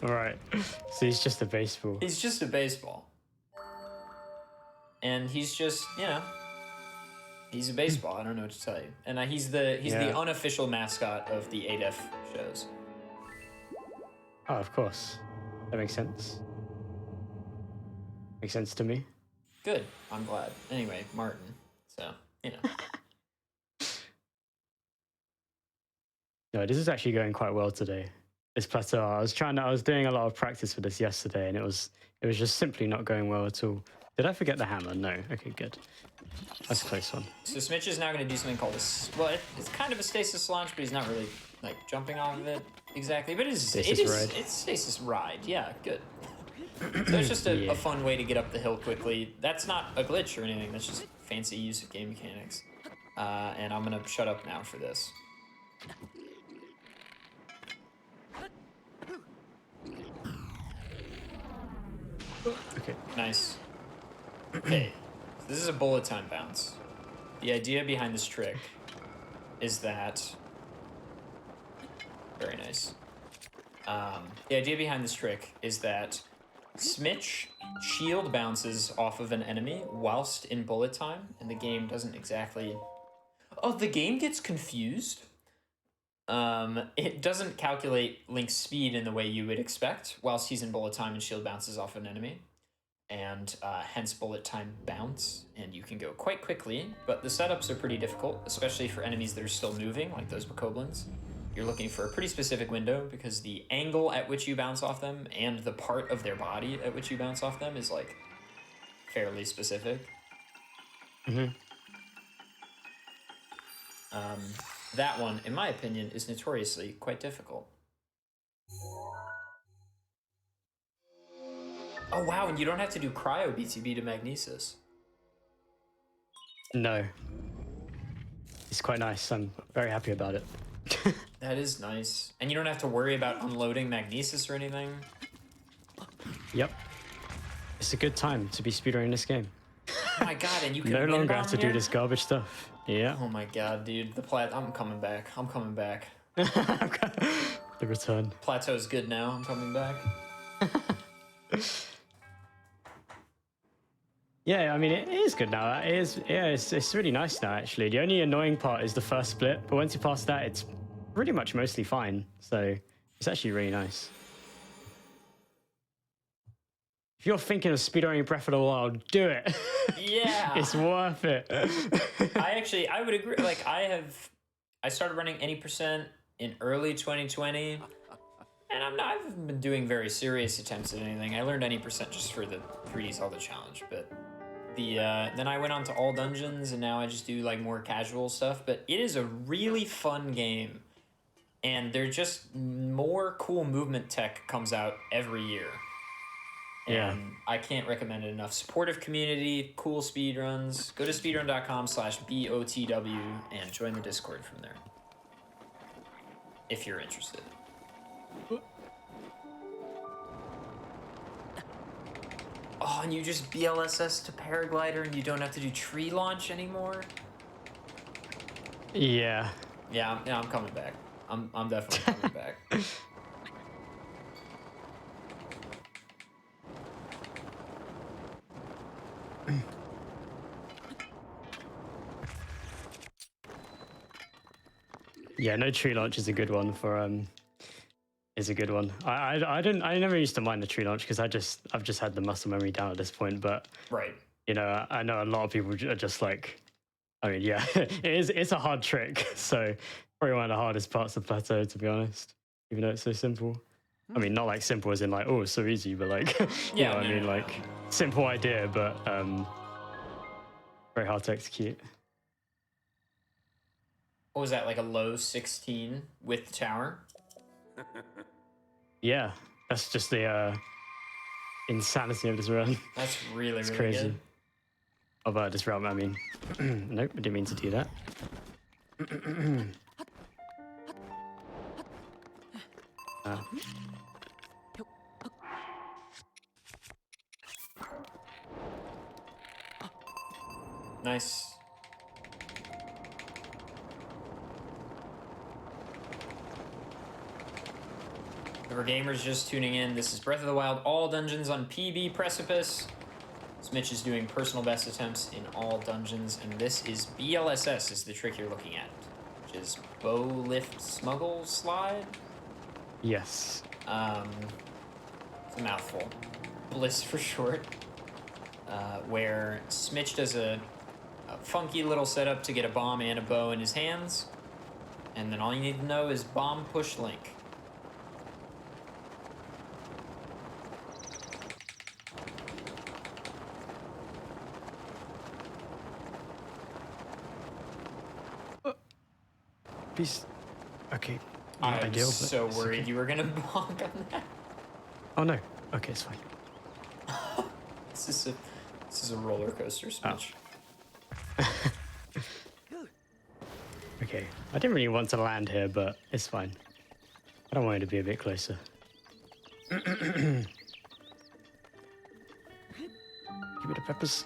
Right. So he's just a baseball. He's just a baseball. And he's just, he's a baseball. I don't know what to tell you. And he's the unofficial mascot of the ADEF shows. Oh, of course. That makes sense. Makes sense to me. Good. I'm glad. Anyway, Martin. So, No, this is actually going quite well today. This plateau. I was doing a lot of practice for this yesterday, and it was just simply not going well at all. Did I forget the hammer? No. Okay, good. That's a close one. So Smitch is now going to do something called it's kind of a stasis launch, but he's not really like jumping off of it exactly. But it is stasis ride. Yeah, good. So it's just a fun way to get up the hill quickly. That's not a glitch or anything. That's just fancy use of game mechanics. And I'm going to shut up now for this. Okay. Nice. Okay, so this is a bullet time bounce. The idea behind this trick is that... Very nice. The idea behind this trick is that Smitch shield bounces off of an enemy whilst in bullet time, and the game doesn't exactly... Oh, the game gets confused? It doesn't calculate Link's speed in the way you would expect whilst he's in bullet time and shield bounces off an enemy. And hence bullet time bounce, and you can go quite quickly, but the setups are pretty difficult, especially for enemies that are still moving, like those bokoblins. You're looking for a pretty specific window because the angle at which you bounce off them and the part of their body at which you bounce off them is like fairly specific. Mm-hmm. That one, in my opinion, is notoriously quite difficult. Oh wow, and you don't have to do cryo BTB to Magnesis. No. It's quite nice. I'm very happy about it. That is nice. And you don't have to worry about unloading Magnesis or anything. Yep. It's a good time to be speedrunning this game. Oh my god, and you can no longer have to do this garbage stuff. Yeah. Oh my god, dude. I'm coming back. I'm coming back. The return. Plateau's good now. I'm coming back. Yeah, I mean, it is good now. It is, yeah, it's really nice now, actually. The only annoying part is the first split, but once you pass that, it's pretty much mostly fine. So it's actually really nice. If you're thinking of speedrunning Breath of the Wild, do it. Yeah. It's worth it. I would agree. Like, I started running any percent in early 2020. And I haven't been doing very serious attempts at anything. I learned any percent just for the 3D Zelda challenge, but then I went on to all dungeons, and now I just do like more casual stuff. But it is a really fun game, and there's just more cool movement tech comes out every year. Yeah. And I can't recommend it enough. Supportive community, cool speedruns. Go to speedrun.com/BOTW and join the Discord from there if you're interested. Oh, and you just BLSS to paraglider and you don't have to do tree launch anymore? Yeah. Yeah, I'm coming back. I'm definitely coming back. Yeah, no tree launch is a good one for is a good one. I never used to mind the tree launch because I've just had the muscle memory down at this point. But Right. you know, I know a lot of people are just like, I mean, yeah, it's a hard trick. So probably one of the hardest parts of the plateau, to be honest. Even though it's so simple. I mean, not like simple as in like, oh, it's so easy, but like, you Yeah, know what I mean? no. Like simple idea, but very hard to execute. What was that, like a low 16 with the tower? Yeah, that's just the insanity of this run. That's really, It's really crazy. good. Of this realm, I mean. Nope, I didn't mean to do that. Nice. For gamers just tuning in, this is Breath of the Wild all dungeons on PB Precipice. Smitch is doing personal best attempts in all dungeons, and this is BLSS is the trick you're looking at, which is Bow Lift Smuggle Slide. Yes. It's a mouthful. Bliss for short. Where Smitch does a funky little setup to get a bomb and a bow in his hands, and then all you need to know is bomb push Link. Please. Okay. I ideal, was but so it's worried okay. you were gonna bonk on that. Oh no. Okay, it's fine. This is a roller coaster, Smitch. Okay. I didn't really want to land here, but it's fine. I don't want it to be a bit closer. Give me the peppers.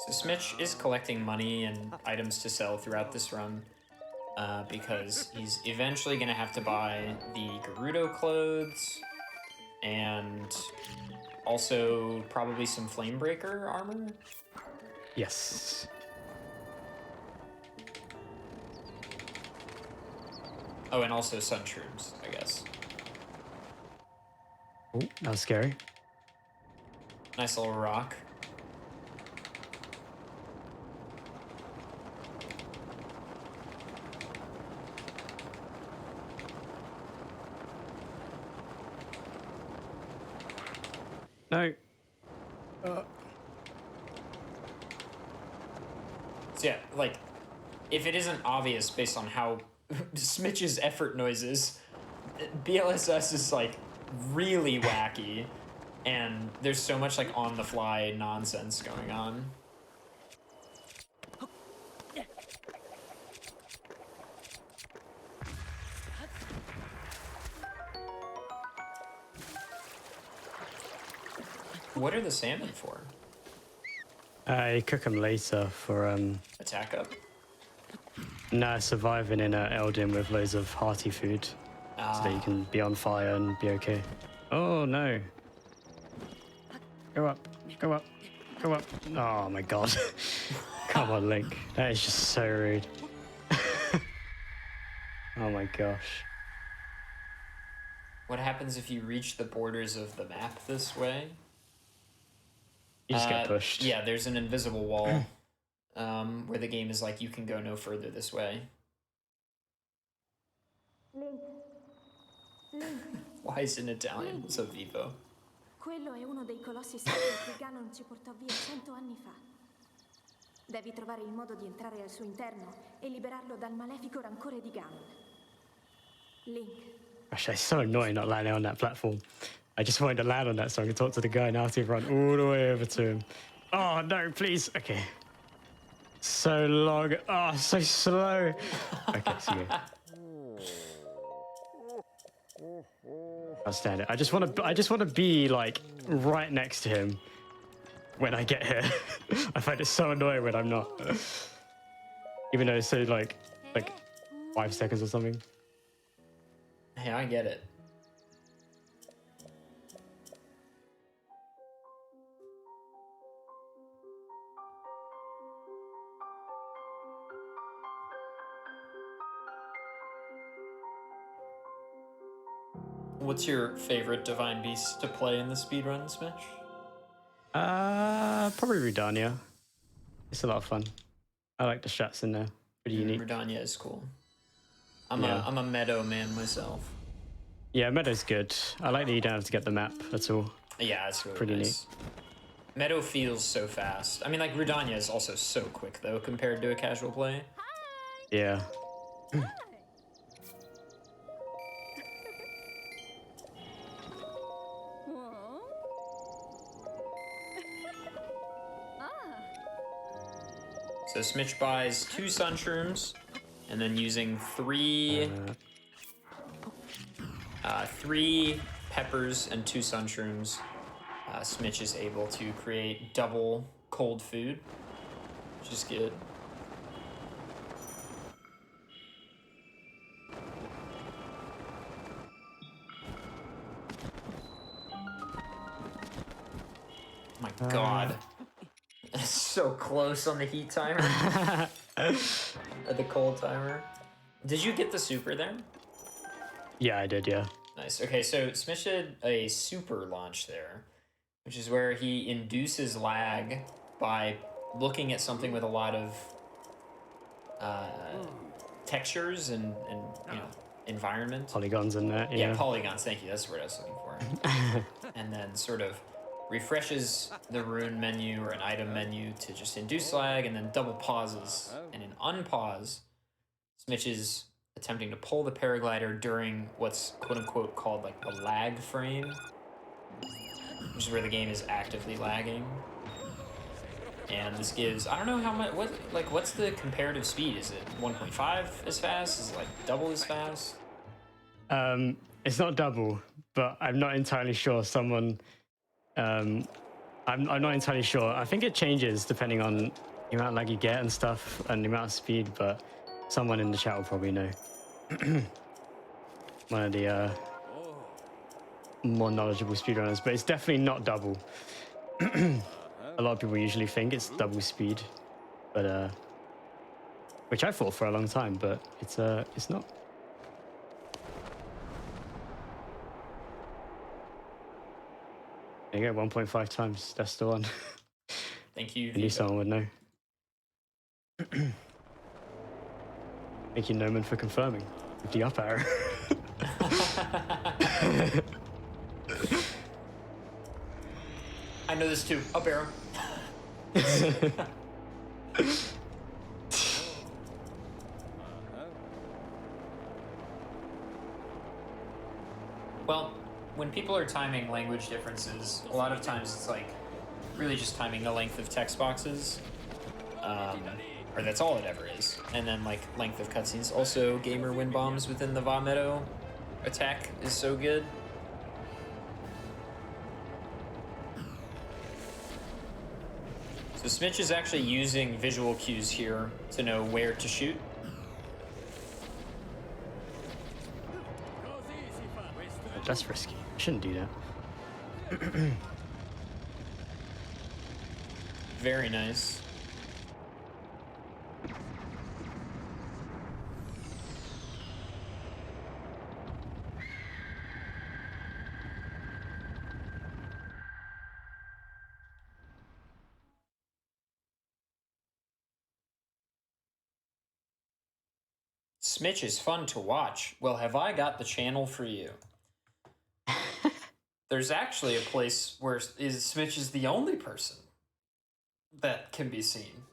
So Smitch is collecting money and items to sell throughout this run because he's eventually going to have to buy the Gerudo clothes and also probably some Flamebreaker armor. Yes. Oh, and also sun shrooms, I guess. Oh, that was scary. Nice little rock. No. So yeah, like, if it isn't obvious based on how Smitch's effort noises, BLSS is like really wacky, and there's so much like on the fly nonsense going on. What are the salmon for? I cook them later for Attack up? surviving in Eldin with loads of hearty food, so that you can be on fire and be okay. Oh no! Go up! Go up! Go up! Oh my god! Come on, Link. That is just so rude. Oh my gosh. What happens if you reach the borders of the map this way? You just get pushed. Yeah, there's an invisible wall where the game is like, you can go no further this way. Link. Link. Why is it in Italian? So vivo. Quello è uno dei colossi sacri che Ganon ci portò via 100 anni fa. Devi trovare il modo di entrare al suo interno e liberarlo dal malefico rancore di Ganon. Link. Gosh, it's so annoying not landing on that platform. I just wanted to land on that so I could talk to the guy. Now I have to run all the way over to him. Oh no, please. Okay. So long. Oh, so slow. Okay, so yeah. I'll stand it. I just want to be like right next to him when I get here. I find it so annoying when I'm not. Even though it's so like 5 seconds or something. Hey, I get it. What's your favorite Divine Beast to play in the speedrun, Smash? Probably Rudania. It's a lot of fun. I like the shots in there. Pretty unique. Redania is cool. Yeah. I'm a Meadow man myself. Yeah, Meadow's good. I like that you don't have to get the map at all. Yeah, it's really Pretty nice. Meadow feels so fast. I mean, like, Rudania is also so quick, though, compared to a casual play. Yeah. So Smitch buys 2 Sunshrooms, and then using 3 peppers and 2 Sunshrooms, Smitch is able to create double cold food, which is good. Oh my god. It's so close on the heat timer. The cold timer. Did you get the super there? Yeah, I did, yeah. Nice. Okay, so Smitch did a super launch there, which is where he induces lag by looking at something with a lot of textures and you know, environment. Polygons in there, Yeah, polygons, thank you. That's the word I was looking for. And then sort of refreshes the rune menu or an item menu to just induce lag, and then double pauses. And in unpause, Smitch is attempting to pull the paraglider during what's quote-unquote called like the lag frame, which is where the game is actively lagging. And this gives, I don't know how much, what's the comparative speed? Is it 1.5 as fast? Is it like double as fast? It's not double, but I'm not entirely sure. I'm not entirely sure. I think it changes depending on the amount of lag you get and stuff and the amount of speed, but someone in the chat will probably know. One of the more knowledgeable speedrunners, but it's definitely not double. A lot of people usually think it's double speed, but which I thought for a long time, but it's not. There you go, 1.5 times. That's the one. Thank you. I knew someone would know. Thank you, Noman, for confirming with the up arrow. I know this too. Up arrow. Well, when people are timing language differences, a lot of times it's like really just timing the length of text boxes. Or that's all it ever is. And then like length of cutscenes. Also, gamer win bombs within the Va Meadow attack is so good. So Smitch is actually using visual cues here to know where to shoot. That's risky. I shouldn't do that. Very nice. Smitch is fun to watch. Well, have I got the channel for you? There's actually a place where Smitch is the only person that can be seen.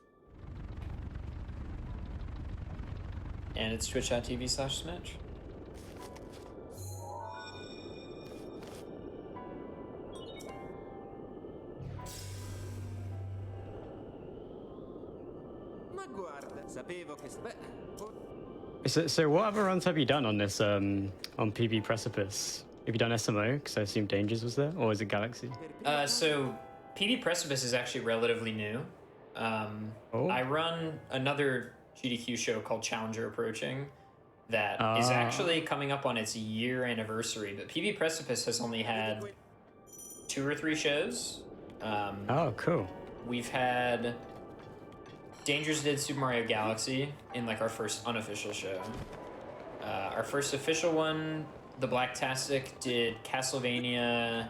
And it's twitch.tv/Smitch. So what other runs have you done on this, on PB Precipice? Have you done SMO? Because I assume Dangers was there, or is it Galaxy? So PB Precipice is actually relatively new. I run another GDQ show called Challenger Approaching that is actually coming up on its year anniversary, but PB Precipice has only had 2 or 3 shows. Oh, cool. We've had Dangers did Super Mario Galaxy in like our first unofficial show. Our first official one the Blacktastic did Castlevania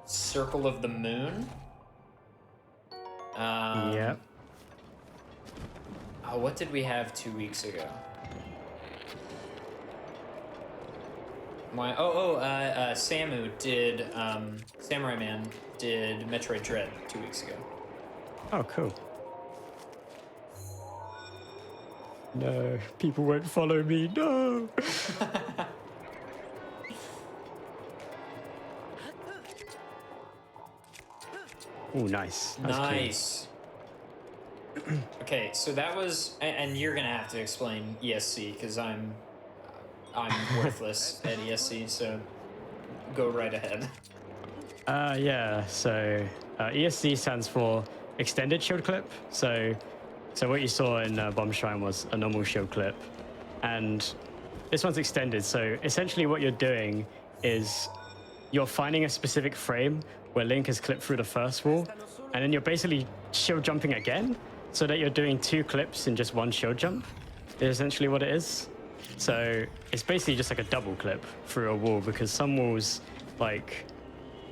Circle of the Moon. Yep. Oh, what did we have 2 weeks ago? Samu did, Samurai Man did Metroid Dread 2 weeks ago. Oh, cool. No, people won't follow me. No. Oh, nice. That was clean. Nice. Okay, so that was, and you're gonna have to explain ESC because I'm worthless at ESC. So go right ahead. Yeah. So ESC stands for Extended Shield Clip. So what you saw in Bomb Shrine was a normal shield clip, and this one's extended. So essentially, what you're doing is you're finding a specific frame where Link has clipped through the first wall, and then you're basically shield jumping again, so that you're doing 2 clips in just one shield jump. Is essentially what it is. So it's basically just like a double clip through a wall, because some walls, like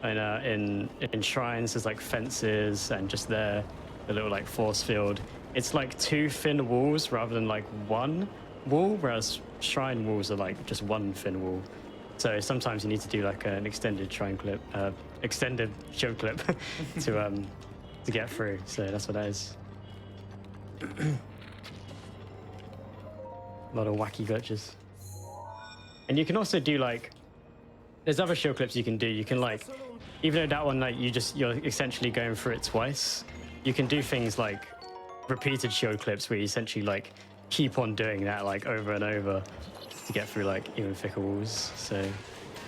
in shrines, there's like fences and just there a little like force field. It's like 2 thin walls rather than like 1 wall, whereas shrine walls are like just 1 thin wall. So sometimes you need to do like an extended shrine clip, extended shield clip to get through. So that's what that is. A lot of wacky glitches. And you can also do like, there's other shield clips you can do. You can like, even though that one like you're essentially going through it twice, you can do things like repeated shield clips where you essentially like keep on doing that like over and over to get through like even thicker walls. So,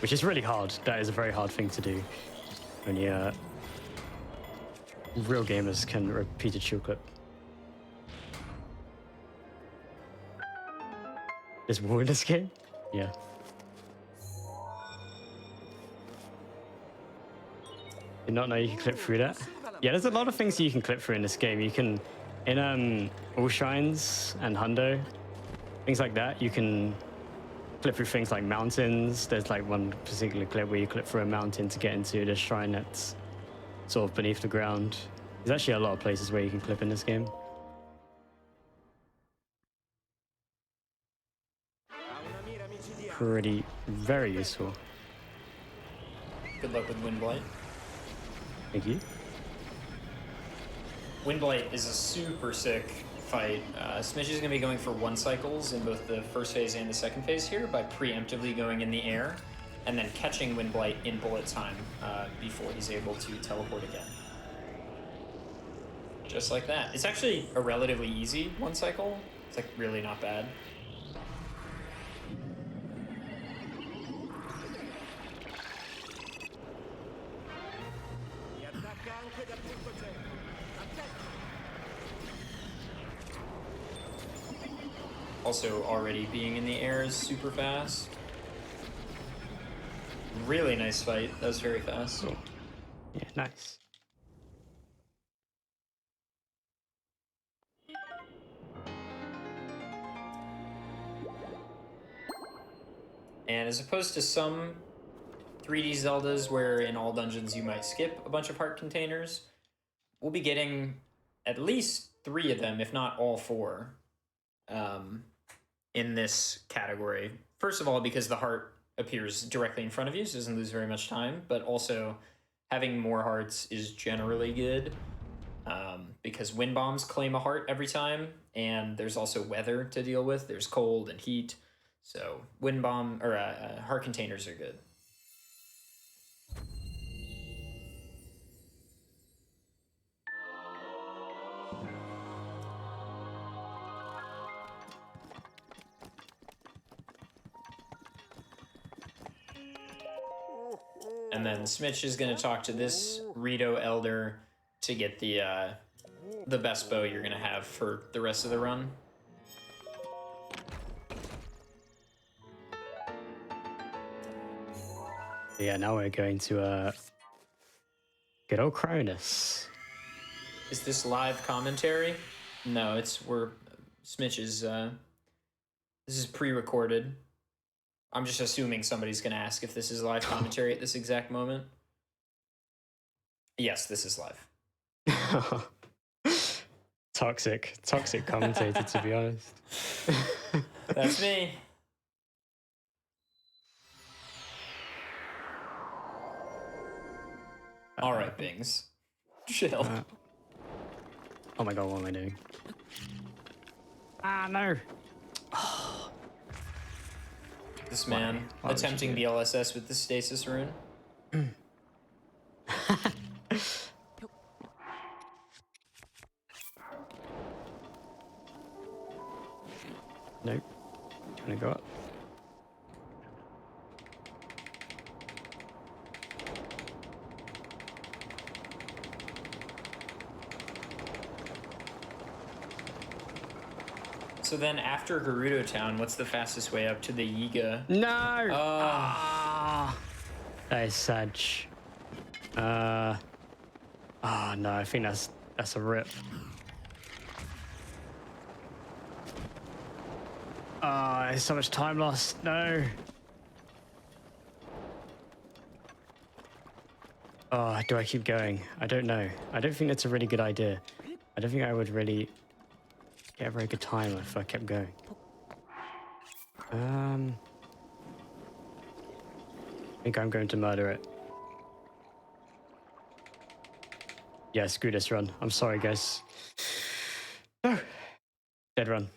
which is really hard. That is a very hard thing to do. Only real gamers can repeated shield clip. There's war in this game? Yeah. Did not know you can clip through that. Yeah, there's a lot of things you can clip through in this game. You can, in all shrines and hundo, things like that, you can clip through things like mountains. There's like one particular clip where you clip through a mountain to get into the shrine that's sort of beneath the ground. There's actually a lot of places where you can clip in this game. Very useful. Good luck with Windblight. Thank you. Windblight is a super sick fight. Smitch is going to be going for 1 cycles in both the first phase and the second phase here by preemptively going in the air and then catching Windblight in bullet time before he's able to teleport again. Just like that. It's actually a relatively easy 1 cycle. It's like really not bad. Also, already being in the air is super fast. Really nice fight. That was very fast. Cool. Yeah, nice. And as opposed to some 3D Zeldas where in all dungeons you might skip a bunch of heart containers, we'll be getting at least 3 of them, if not all 4, in this category. First of all, because the heart appears directly in front of you, so it doesn't lose very much time, but also having more hearts is generally good, because wind bombs claim a heart every time, and there's also weather to deal with. There's cold and heat, so wind bomb or heart containers are good. And then Smitch is going to talk to this Rito Elder to get the best bow you're going to have for the rest of the run. Yeah, now we're going to good old Cronus. Is this live commentary? No, Smitch is this is pre-recorded. I'm just assuming somebody's going to ask if this is live commentary at this exact moment. Yes, this is live. Toxic commentator, to be honest. That's me. All right, Bings. Chill. Oh my god, what am I doing? Ah, no. This man attempting BLSS with the stasis rune. Nope. Gonna go up. So then after Gerudo Town, what's the fastest way up to the Yiga? No! That is sad. Oh no, I think that's a rip. There's so much time lost. No. Oh, do I keep going? I don't know. I don't think that's a really good idea. I don't think I would really get a very good time if I kept going. I think I'm going to murder it. Yeah, screw this run. I'm sorry, guys. No. Dead run.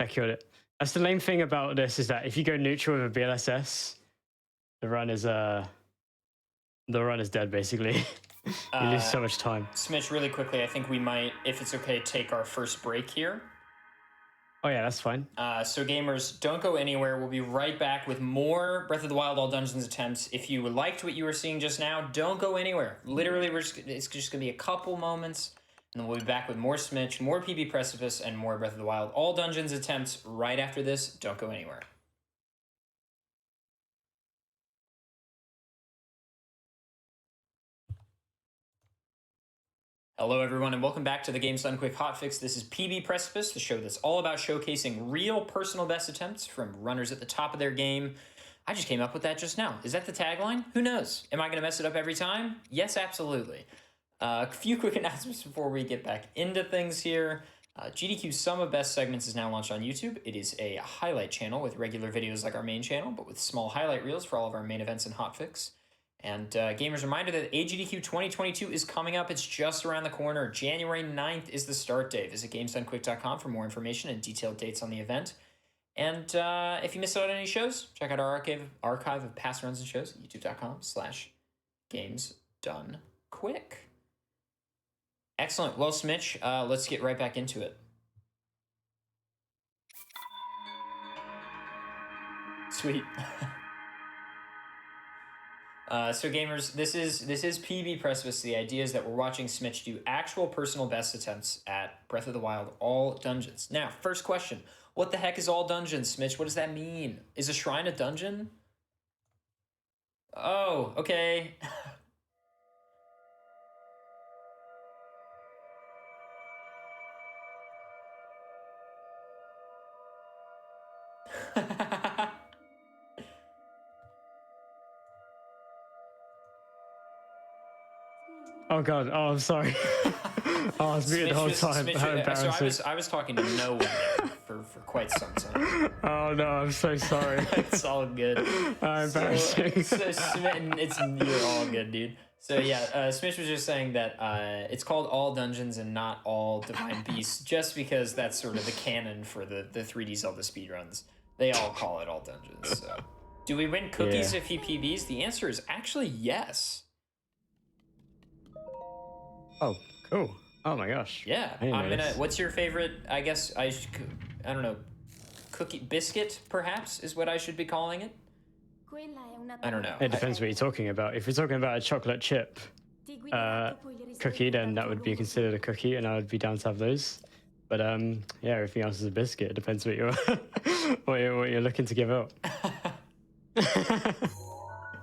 I killed it. That's the lame thing about this, is that if you go neutral with a BLSS, the run is dead, basically. You lose so much time. Smitch, really quickly, I think we might, if it's okay, take our first break here. Oh yeah, that's fine. So gamers, don't go anywhere. We'll be right back with more Breath of the Wild All Dungeons attempts. If you liked what you were seeing just now, don't go anywhere. Literally, it's just going to be a couple moments, and then we'll be back with more Smitch, more PB Precipice, and more Breath of the Wild All Dungeons attempts right after this. Don't go anywhere. Hello, everyone, and welcome back to the Games Done Quick Hotfix. This is PB Precipice, the show that's all about showcasing real personal best attempts from runners at the top of their game. I just came up with that just now. Is that the tagline? Who knows? Am I going to mess it up every time? Yes, absolutely. A few quick announcements before we get back into things here. GDQ's Sum of Best segments is now launched on YouTube. It is a highlight channel with regular videos like our main channel, but with small highlight reels for all of our main events and hotfix. And gamers, reminder that AGDQ 2022 is coming up. It's just around the corner. January 9th is the start date. Visit GamesDoneQuick.com for more information and detailed dates on the event. And if you missed out on any shows, check out our archive of past runs and shows at youtube.com/GamesDoneQuick. Excellent. Well, Smitch, let's get right back into it. Sweet. So gamers, this is PB Precipice. The idea is that we're watching Smitch do actual personal best attempts at Breath of the Wild All Dungeons. Now, first question. What the heck is All Dungeons, Smitch? What does that mean? Is a shrine a dungeon? Oh, okay. Oh god, oh I'm sorry. I was muted the whole time. How embarrassing. So I was talking to no one there for quite some time. Oh no, I'm so sorry. It's all good. Embarrassing. You're all good, dude. So yeah, Smitch was just saying that it's called All Dungeons and not All Divine Beasts, just because that's sort of the canon for the 3D Zelda speedruns. They all call it All Dungeons. So, do we win cookies if he PBs? The answer is actually yes. Oh, cool. Oh my gosh. Yeah, I'm gonna. What's your favorite? I guess I don't know. Cookie biscuit, perhaps, is what I should be calling it. I don't know. It depends what you're talking about. If you're talking about a chocolate chip cookie, then that would be considered a cookie, and I would be down to have those. But yeah, everything else is a biscuit. It depends what you're what you're looking to give up.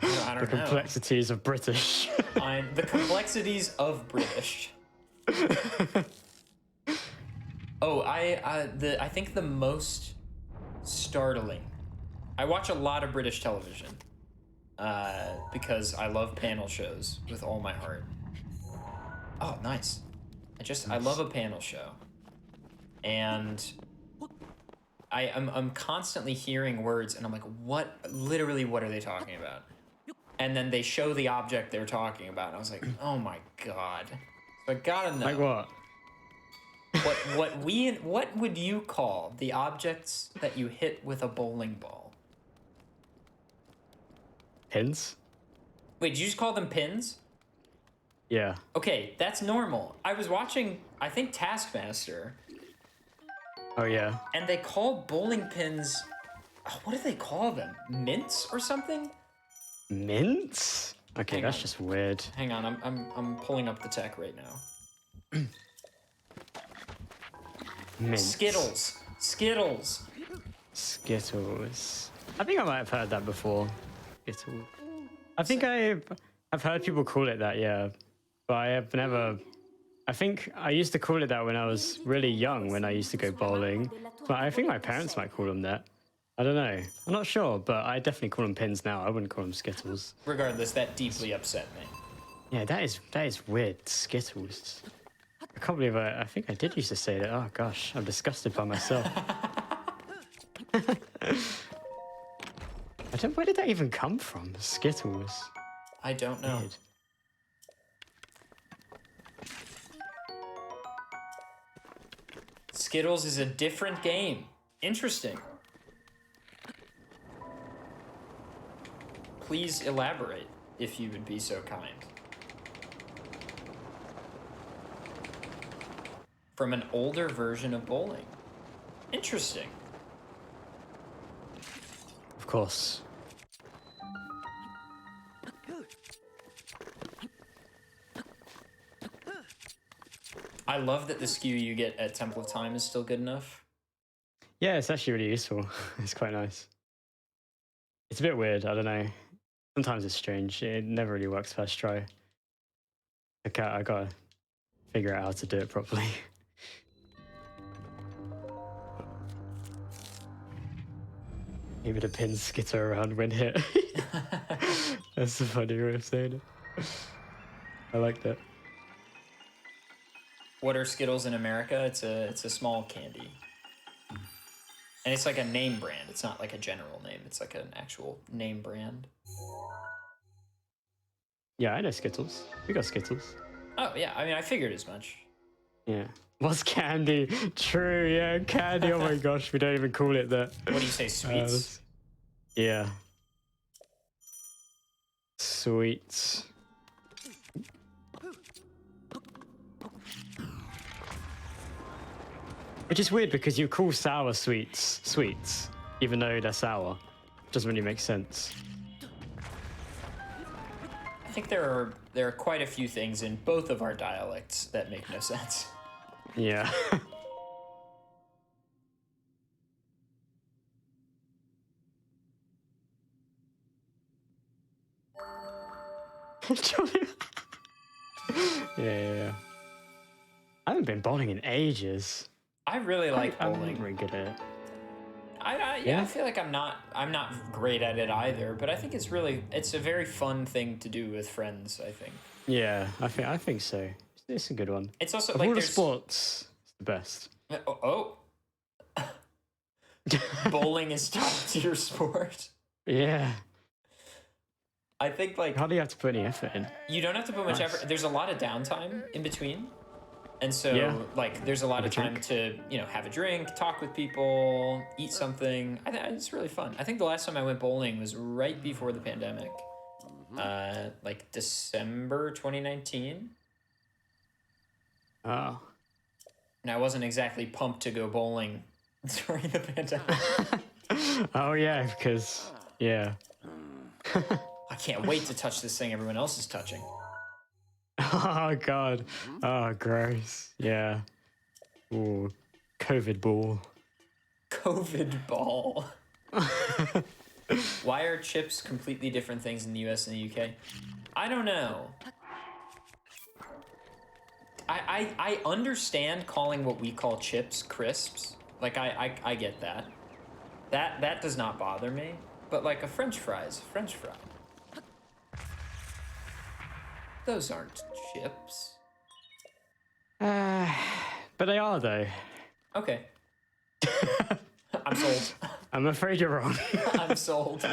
I don't know. Complexities of British. The complexities of British. Oh, I think the most startling. I watch a lot of British television because I love panel shows with all my heart. Oh, nice. I love a panel show. And I'm constantly hearing words and I'm like, what are they talking about? And then they show the object they're talking about. And I was like, oh my God. So I gotta know. Like what? What would you call the objects that you hit with a bowling ball? Pins? Wait, did you just call them pins? Yeah. Okay, that's normal. I was watching, I think, Taskmaster, Oh yeah. and they call bowling pins, what do they call them? Mints or something? Mints? Okay, Hang that's on. just weird. Hang on, I'm pulling up the tech right now. Mints. Skittles. Skittles. Skittles. I think I might have heard that before. Skittles. I think I've heard people call it that, yeah. But I have never... I think I used to call it that when I was really young, when I used to go bowling. But I think my parents might call them that. I don't know. I'm not sure, but I definitely call them pins now. I wouldn't call them Skittles. Regardless, that deeply upset me. Yeah, that is weird. Skittles. I can't believe I think I did used to say that. Oh gosh, I'm disgusted by myself. Where did that even come from? Skittles. I don't know. Weird. Skittles is a different game. Interesting. Please elaborate, if you would be so kind. From an older version of bowling. Interesting. Of course. I love that the skew you get at Temple of Time is still good enough. Yeah, it's actually really useful. It's quite nice. It's a bit weird. I don't know. Sometimes it's strange. It never really works first try. I gotta figure out how to do it properly. Maybe the pins skitter around when hit. That's a funny way of saying it. I like that. What are Skittles in America? It's a small candy. And it's like a name brand. It's not like a general name. It's like an actual name brand. Yeah, I know Skittles. We got Skittles. Oh, yeah. I mean, I figured as much. Yeah. What's candy? True, yeah, candy. Oh my gosh, we don't even call it that. What do you say, sweets? Yeah. Sweets. Which is weird because you call sour sweets, even though they're sour. Doesn't really make sense. I think there are quite a few things in both of our dialects that make no sense. Yeah. Yeah. I haven't been bowling in ages. I really like I'm bowling. very good at it. I feel like I'm not great at it either, but I think it's a very fun thing to do with friends, I think. Yeah, I think so. It's a good one. It's also Of like all the there's sports, it's the best. Oh. Bowling is top tier sport. Yeah. I think like Hardly have to put any effort in. you don't have to put much Nice. effort. There's a lot of downtime in between. And so Yeah. like there's a lot Have of a time drink. to, have a drink, talk with people, eat something. It's really fun. I think the last time I went bowling was right before the pandemic. Like December 2019. Oh. And I wasn't exactly pumped to go bowling during the pandemic. Oh yeah, because yeah. I can't wait to touch this thing everyone else is touching. Oh god. Oh gross. Yeah. Ooh. COVID ball. COVID ball. Why are chips completely different things in the US and the UK? I don't know. I understand calling what we call chips crisps. Like I get that. That does not bother me. but like a French fry is a French fry. Those aren't chips. But they are, though. Okay. I'm sold. I'm afraid you're wrong. I'm sold.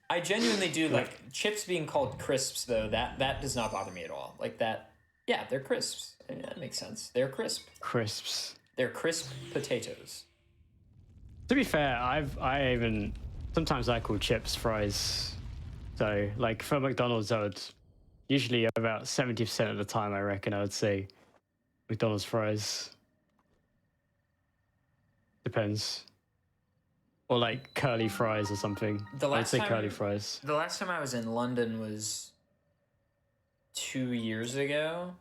I genuinely do like chips being called crisps, though. That does not bother me at all. Like that. Yeah, they're crisps. I mean, that makes sense. They're crisp. Crisps. They're crisp potatoes. To be fair, I even sometimes I call chips fries. So like for McDonald's, I would usually about 70% of the time, I reckon, I would say McDonald's fries. Depends. Or like curly fries or something. I'd say curly fries. The last time I was in London was 2 years ago.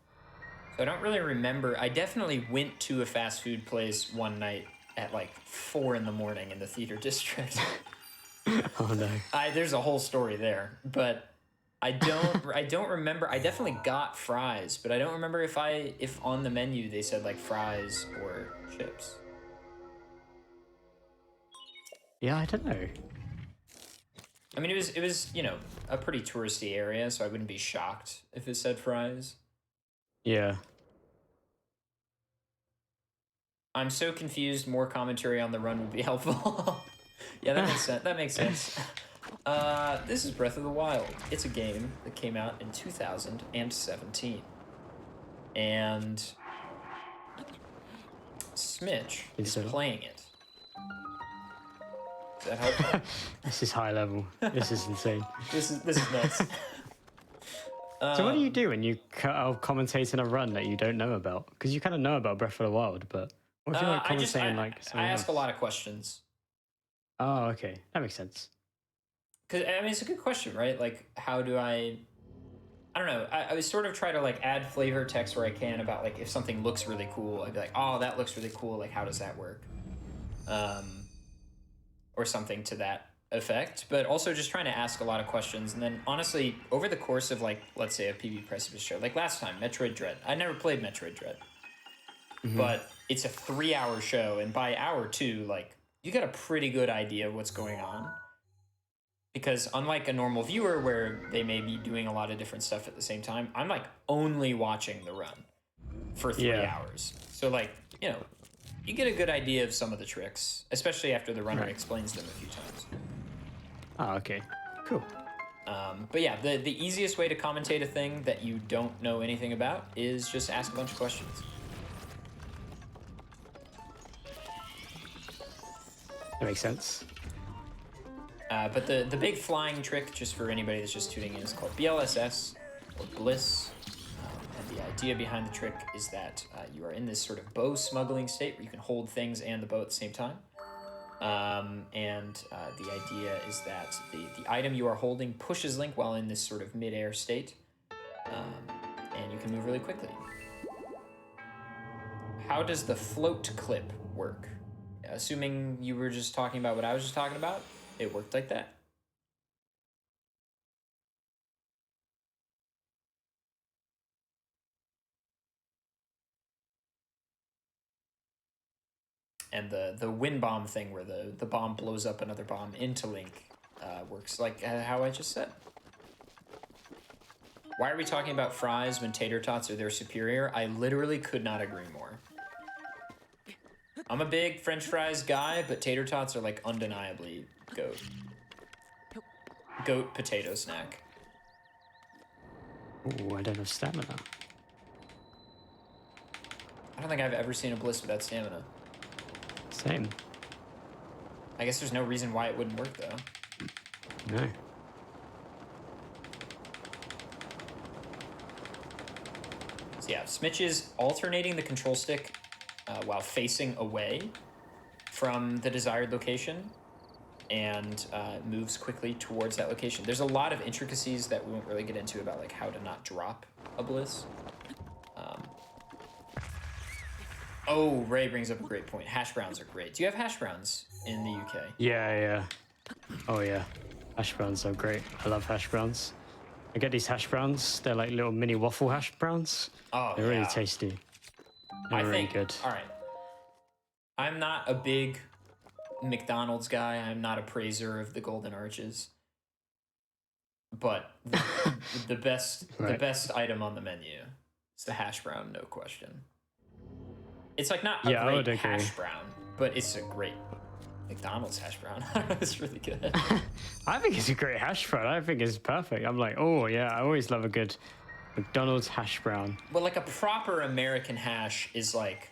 So I don't really remember. I definitely went to a fast food place one night at like 4 in the morning in the theater district. Oh no. There's a whole story there, but I don't remember. I definitely got fries, but I don't remember if on the menu they said like fries or chips. Yeah, I don't know. I mean, it was a pretty touristy area, so I wouldn't be shocked if it said fries. Yeah. I'm so confused. More commentary on the run would be helpful. Yeah, that makes sense. That makes sense. This is Breath of the Wild. It's a game that came out in 2017, and Smitch is playing it. Is that helpful? This is high level. This is insane. This is nuts. So what do you do when you commentate in a run that you don't know about? Because you kind of know about Breath of the Wild, but what if you're like commentating like something I ask else? a lot of questions. Oh, okay. That makes sense. Because, I mean, it's a good question, right? Like, how do I don't know. I was sort of try to, like, add flavor text where I can about, like, if something looks really cool, I'd be like, oh, that looks really cool. Like, how does that work? Or something to that effect. But also just trying to ask a lot of questions. And then, honestly, over the course of, like, let's say a PB Precipice show, like last time, Metroid Dread. I never played Metroid Dread. Mm-hmm. But it's a 3-hour show. And by hour 2, like, you got a pretty good idea of what's going on. Because unlike a normal viewer where they may be doing a lot of different stuff at the same time, I'm like only watching the run for 3 hours. So like, you get a good idea of some of the tricks, especially after the runner explains them a few times. Oh, okay. Cool. But yeah, the easiest way to commentate a thing that you don't know anything about is just ask a bunch of questions. That makes sense. But the big flying trick, just for anybody that's just tuning in, is called BLSS, or Bliss. And the idea behind the trick is that you are in this sort of bow smuggling state where you can hold things and the bow at the same time. And the idea is that the item you are holding pushes Link while in this sort of mid-air state. And you can move really quickly. How does the float clip work? Assuming you were just talking about what I was just talking about, it worked like that. And the wind bomb thing where the bomb blows up another bomb into Link works like how I just said. Why are we talking about fries when tater tots are their superior? I literally could not agree more. I'm a big French fries guy, but tater tots are like undeniably goat. Goat potato snack. Oh, I don't have stamina. I don't think I've ever seen a Bliss without stamina. Same. I guess there's no reason why it wouldn't work, though. No. So yeah, Smitch is alternating the control stick while facing away from the desired location and moves quickly towards that location. There's a lot of intricacies that we won't really get into about like how to not drop a Bliss. Oh, Ray brings up a great point. Hash browns are great. Do you have hash browns in the UK? Yeah. Oh, yeah. Hash browns are great. I love hash browns. I get these hash browns. They're like little mini waffle hash browns. Oh, They're really tasty. They're really good. All right. I'm not a big McDonald's guy. I'm not a praiser of the Golden Arches. But the best Right. the best item on the menu is the hash brown, no question. It's like not a Yeah, I would great agree. hash brown, but it's a great McDonald's hash brown. It's really good. I think it's a great hash brown. I think it's perfect. I'm like, oh yeah, I always love a good McDonald's hash brown. But like a proper American hash is like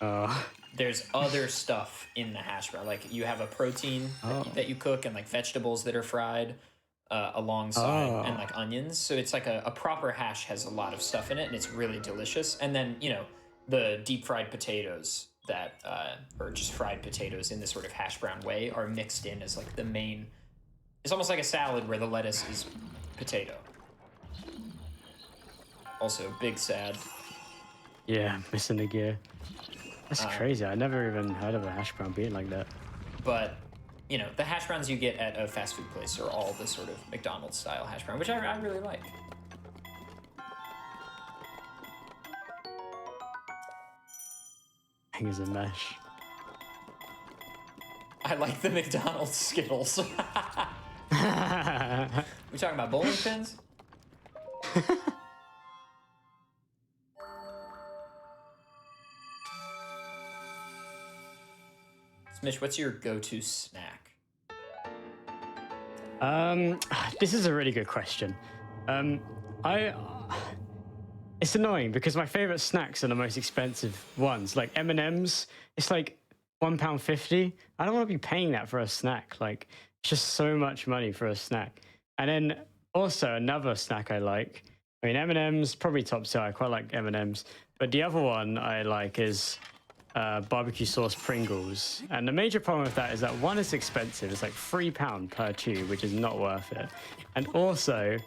Oh, there's other stuff in the hash brown. Like you have a protein that you cook and like vegetables that are fried alongside and like onions. So it's like a proper hash has a lot of stuff in it and it's really delicious. And then, you know, the deep fried potatoes that, or just fried potatoes in this sort of hash brown way are mixed in as like the main, it's almost like a salad where the lettuce is potato. Also, big sad. yeah, missing the gear. That's crazy. I never even heard of a hash brown being like that. But, you know, the hash browns you get at a fast food place are all the sort of McDonald's style hash brown, which I really like. I think it's a mesh. I like the McDonald's Skittles. We talking about bowling pins? Mitch, what's your go-to snack? This is a really good question. It's annoying because my favorite snacks are the most expensive ones. Like M&Ms, it's like £1.50. I don't want to be paying that for a snack. Like, it's just so much money for a snack. And then also another snack I like. I mean, M&Ms probably top tier. I quite like M&Ms, but the other one I like is barbecue sauce Pringles. And the major problem with that is that one, is expensive. It's like £3 per tube, which is not worth it. And also,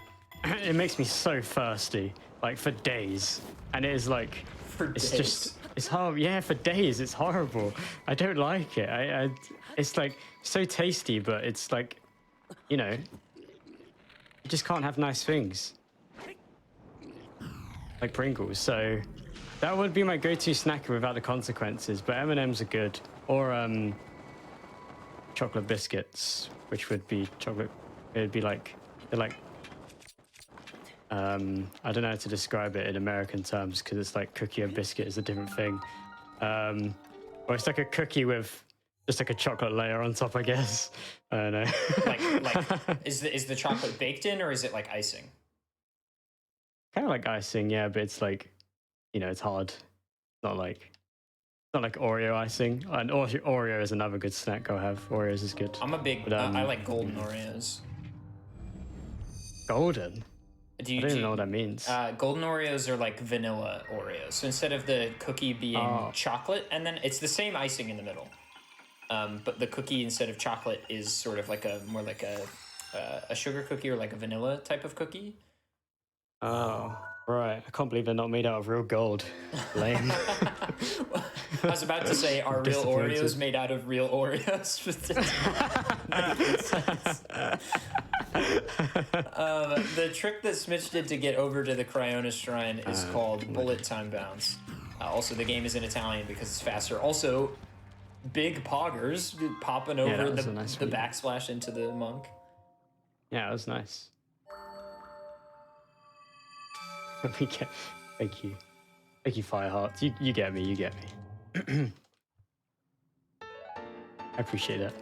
it makes me so thirsty, like for days. And it is like, it's hard. Yeah, for days, it's horrible. I don't like it. It's like so tasty, but it's like, you know, you just can't have nice things like Pringles. So that would be my go-to snack without the consequences. But M&Ms are good, or chocolate biscuits, which would be chocolate. It would be like they're like I don't know how to describe it in American terms because it's like cookie and biscuit is a different thing. Or it's like a cookie with just like a chocolate layer on top, I guess. I don't know. like is the chocolate baked in or is it like icing? Kind of like icing, yeah, but it's like, you know, it's hard. It's not like Oreo icing. And Oreo is another good snack I'll have. Oreos is good. I'm a big. But, I like golden Oreos. Golden? I don't even know what that means. Golden Oreos are like vanilla Oreos. So instead of the cookie being chocolate, and then it's the same icing in the middle, but the cookie instead of chocolate is sort of like more like a sugar cookie or like a vanilla type of cookie. Oh, right. I can't believe they're not made out of real gold. Lame. I was about to say, are real Oreos made out of real Oreos? The trick that Smitch did to get over to the Cryona Shrine is called bullet time bounce. Also, the game is in Italian because it's faster. Also, big poggers popping over the backsplash into the monk. Yeah, that was nice. Thank you, Fireheart. You get me. I appreciate that.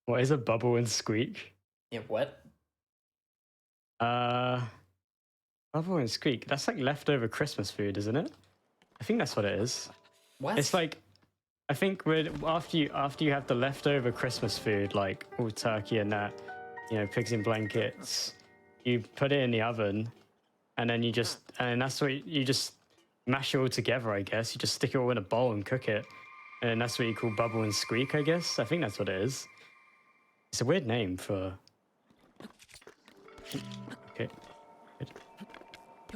What is a bubble and squeak? Yeah, what? Bubble and squeak. That's like leftover Christmas food, isn't it? I think that's what it is. What? It's like, I think after you have the leftover Christmas food, like all turkey and that, you know, pigs in blankets, you put it in the oven, and then that's what you just mash it all together, I guess. You just stick it all in a bowl and cook it, and that's what you call bubble and squeak, I guess. I think that's what it is. It's a weird name for. Okay.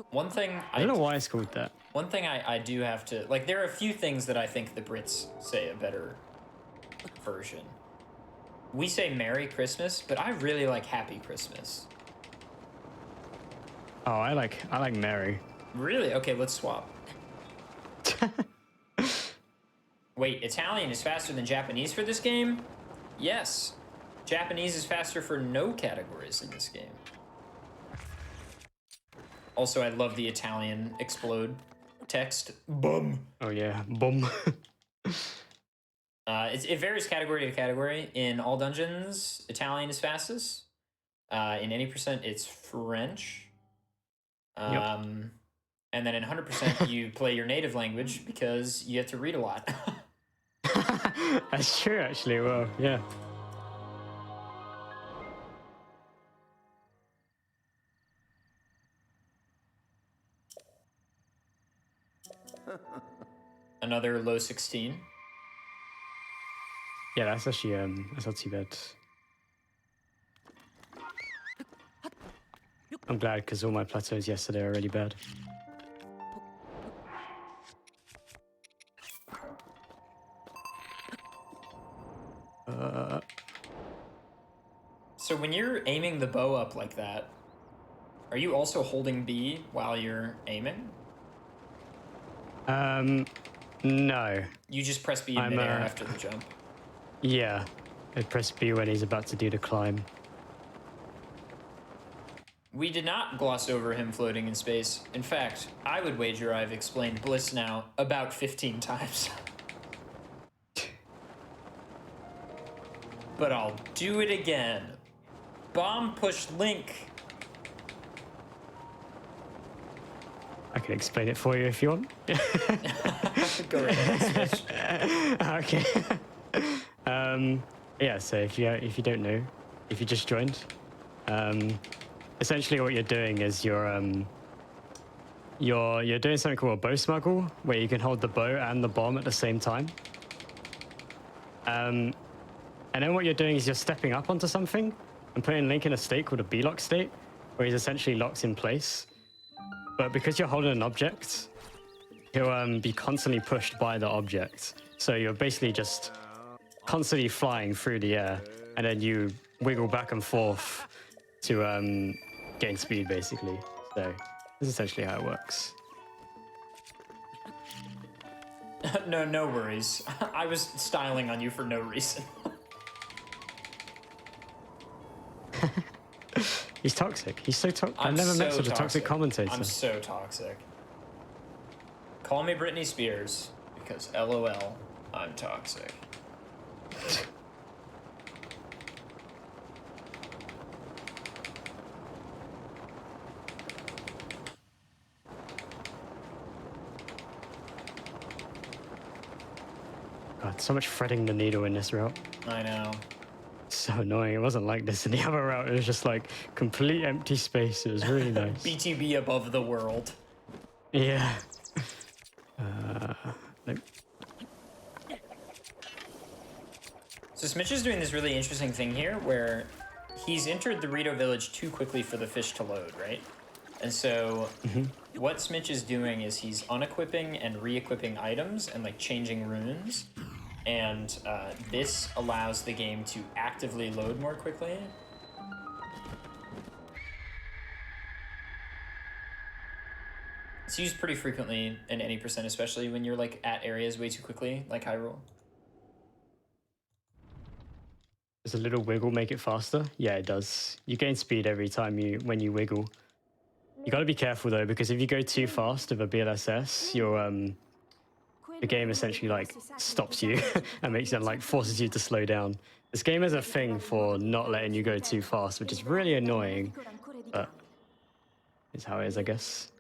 One thing I don't know why it's called that. One thing I do have to like. There are a few things that I think the Brits say a better version. We say Merry Christmas, but I really like Happy Christmas. Oh, I like Mary. Really? Okay, let's swap. Wait, Italian is faster than Japanese for this game? Yes. Japanese is faster for no categories in this game. Also, I love the Italian explode text. Bum. Oh yeah, boom. It varies category to category. In all dungeons, Italian is fastest. In any percent, it's French. Yep. And then in 100%, you play your native language because you have to read a lot. That's true, actually. Well, yeah. Another low 16. Yeah, that's actually that's not too bad. I'm glad because all my plateaus yesterday are really bad. So when you're aiming the bow up like that, are you also holding B while you're aiming? No. You just press B in I'm, midair after the jump. Yeah, I press B when he's about to do the climb. We did not gloss over him floating in space. In fact, I would wager I've explained Bliss now about 15 times. But I'll do it again. Bomb push link. I can explain it for you if you want. Go right ahead, Switch. Okay. Yeah. So if you don't know, if you just joined, essentially what you're doing is you're doing something called a bow smuggle, where you can hold the bow and the bomb at the same time. And then what you're doing is you're stepping up onto something and putting Link in a state called a B-lock state, where he's essentially locked in place. But because you're holding an object, he'll be constantly pushed by the object. So you're basically just constantly flying through the air, and then you wiggle back and forth to gain speed, basically. So this is essentially how it works. No worries. I was styling on you for no reason. He's toxic. He's so toxic. I've never so met such a toxic commentator. I'm so toxic. Call me Britney Spears, because LOL, I'm toxic. God, so much threading the needle in this route. I know. So annoying. It wasn't like this in the other route. It was just like complete empty space. It was really nice. BTB above the world. Yeah. Nope. So Smitch is doing this really interesting thing here where he's entered the Rito village too quickly for the fish to load, right? And so what Smitch is doing is he's unequipping and re-equipping items and like changing runes. And this allows the game to actively load more quickly. It's used pretty frequently in any percent, especially when you're like at areas way too quickly, like Hyrule. Does a little wiggle make it faster? Yeah, it does. You gain speed every time when you wiggle. You got to be careful though, because if you go too fast with a BLSS, the game essentially like stops you and makes it like forces you to slow down. This game has a thing for not letting you go too fast, which is really annoying, but it's how it is, I guess.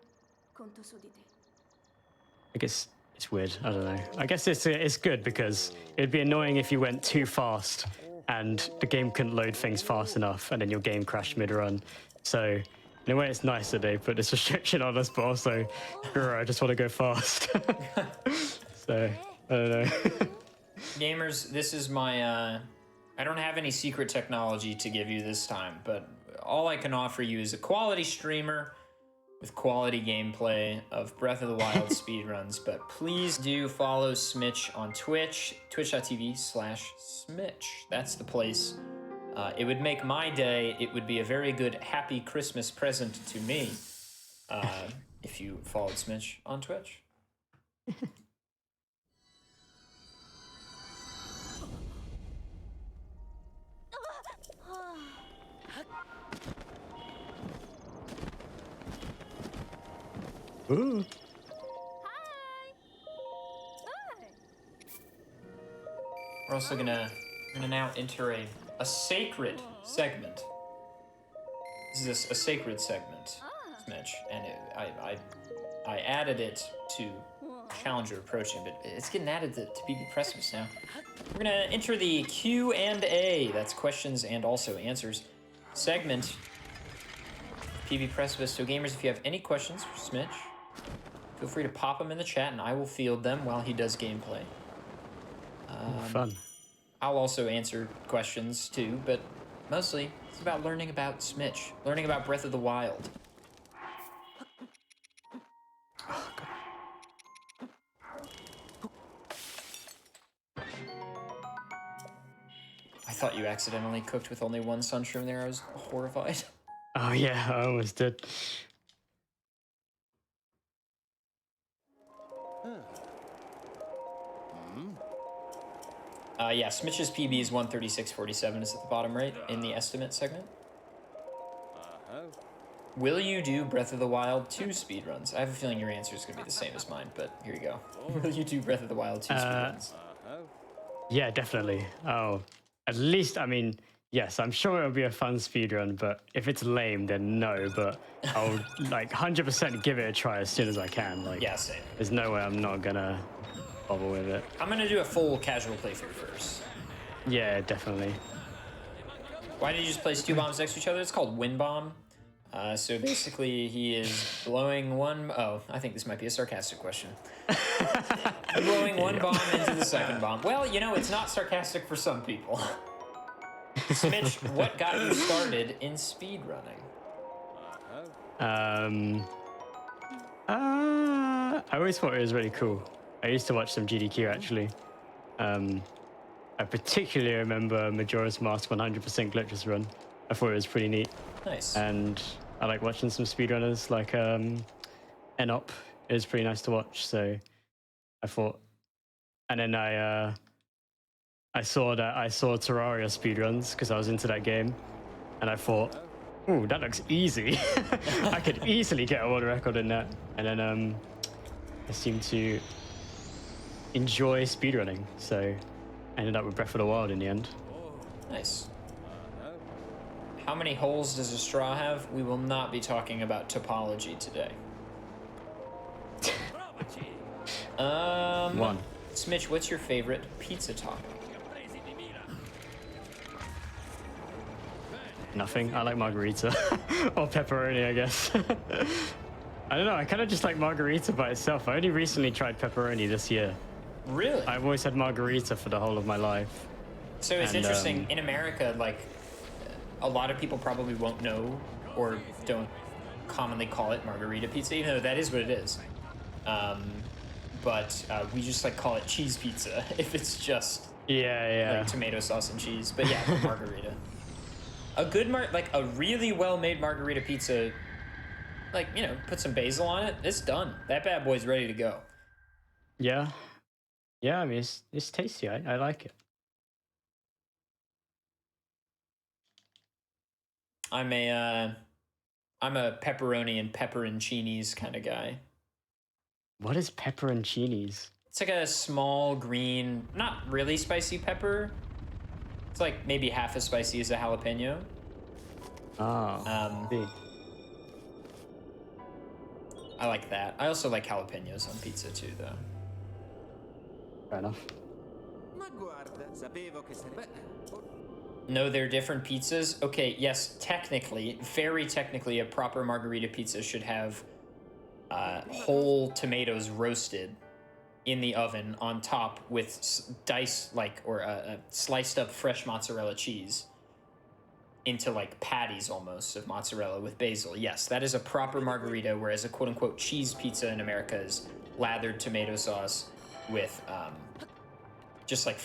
I guess it's weird. I don't know. I guess it's good because it'd be annoying if you went too fast and the game couldn't load things fast enough and then your game crashed mid-run. So in a way, it's nice that they put this restriction on us, but also, I just want to go fast. So, I don't know. Gamers, this is my, I don't have any secret technology to give you this time, but all I can offer you is a quality streamer with quality gameplay of Breath of the Wild speedruns. But please do follow Smitch on Twitch, twitch.tv/Smitch. That's the place. It would make my day. It would be a very good happy Christmas present to me if you followed Smitch on Twitch. Ooh. We're also gonna now enter a sacred segment. This is a sacred segment, Smitch, and I added it to Challenger approaching, but it's getting added to PB Precipice now. We're gonna enter the Q&A. That's questions and also answers segment. PB Precipice. So gamers, if you have any questions for Smitch, feel free to pop them in the chat, and I will field them while he does gameplay. Fun. I'll also answer questions too, but mostly it's about learning about Smitch, learning about Breath of the Wild. I thought you accidentally cooked with only one sunshroom there. I was horrified. Oh yeah, I almost did. Yeah, Smitch's PB is 136.47 is at the bottom right in the estimate segment. Will you do Breath of the Wild 2 speedruns? I have a feeling your answer is going to be the same as mine, but here you go. Will you do Breath of the Wild 2 speedruns? Yeah, definitely. Oh, at least, I mean, yes, I'm sure it'll be a fun speedrun, but if it's lame, then no, but I'll like 100% give it a try as soon as I can. Like, Yeah, same. there's no way I'm not gonna bother with it. I'm going to do a full casual playthrough first. Yeah, definitely. Why did you just place two bombs next to each other? It's called Wind Bomb. So basically, he is blowing one... Oh, I think this might be a sarcastic question. Blowing one bomb into the second bomb. Well, you know, it's not sarcastic for some people. Smitch, what got you started in speedrunning? I always thought it was really cool. I used to watch some GDQ, actually. I particularly remember Majora's Mask 100% glitches run. I thought it was pretty neat. Nice. And I like watching some speedrunners like Enop. It was pretty nice to watch, so I thought. And then I saw Terraria speedruns because I was into that game, and I thought, ooh, that looks easy. I could easily get a world record in that. And then I seemed to enjoy speedrunning, so I ended up with Breath of the Wild in the end. Nice. How many holes does a straw have? We will not be talking about topology today. One. Smitch, what's your favorite pizza topping? Nothing. I like margarita. Or pepperoni, I guess. I don't know. I kind of just like margarita by itself. I only recently tried pepperoni this year. Really? I've always had margarita for the whole of my life. So it's interesting. In America, like, a lot of people probably won't know or don't commonly call it margarita pizza, even though that is what it is. But we just like call it cheese pizza if it's just like tomato sauce and cheese. But yeah, margarita. A good like a really well-made margarita pizza, like, you know, put some basil on it, it's done. That bad boy's ready to go. Yeah. Yeah, I mean, it's tasty. I like it. I'm a pepperoni and pepperoncinis kind of guy. What is pepperoncinis? It's like a small green, not really spicy pepper. It's like maybe half as spicy as a jalapeno. Oh. See. I like that. I also like jalapenos on pizza too, though. Fair enough. No, they're different pizzas. Okay, yes, technically, very technically, a proper margarita pizza should have whole tomatoes roasted in the oven on top with diced, like, or sliced up fresh mozzarella cheese. into like patties almost of mozzarella with basil. Yes, that is a proper margarita, whereas a quote unquote cheese pizza in America is lathered tomato sauce with just like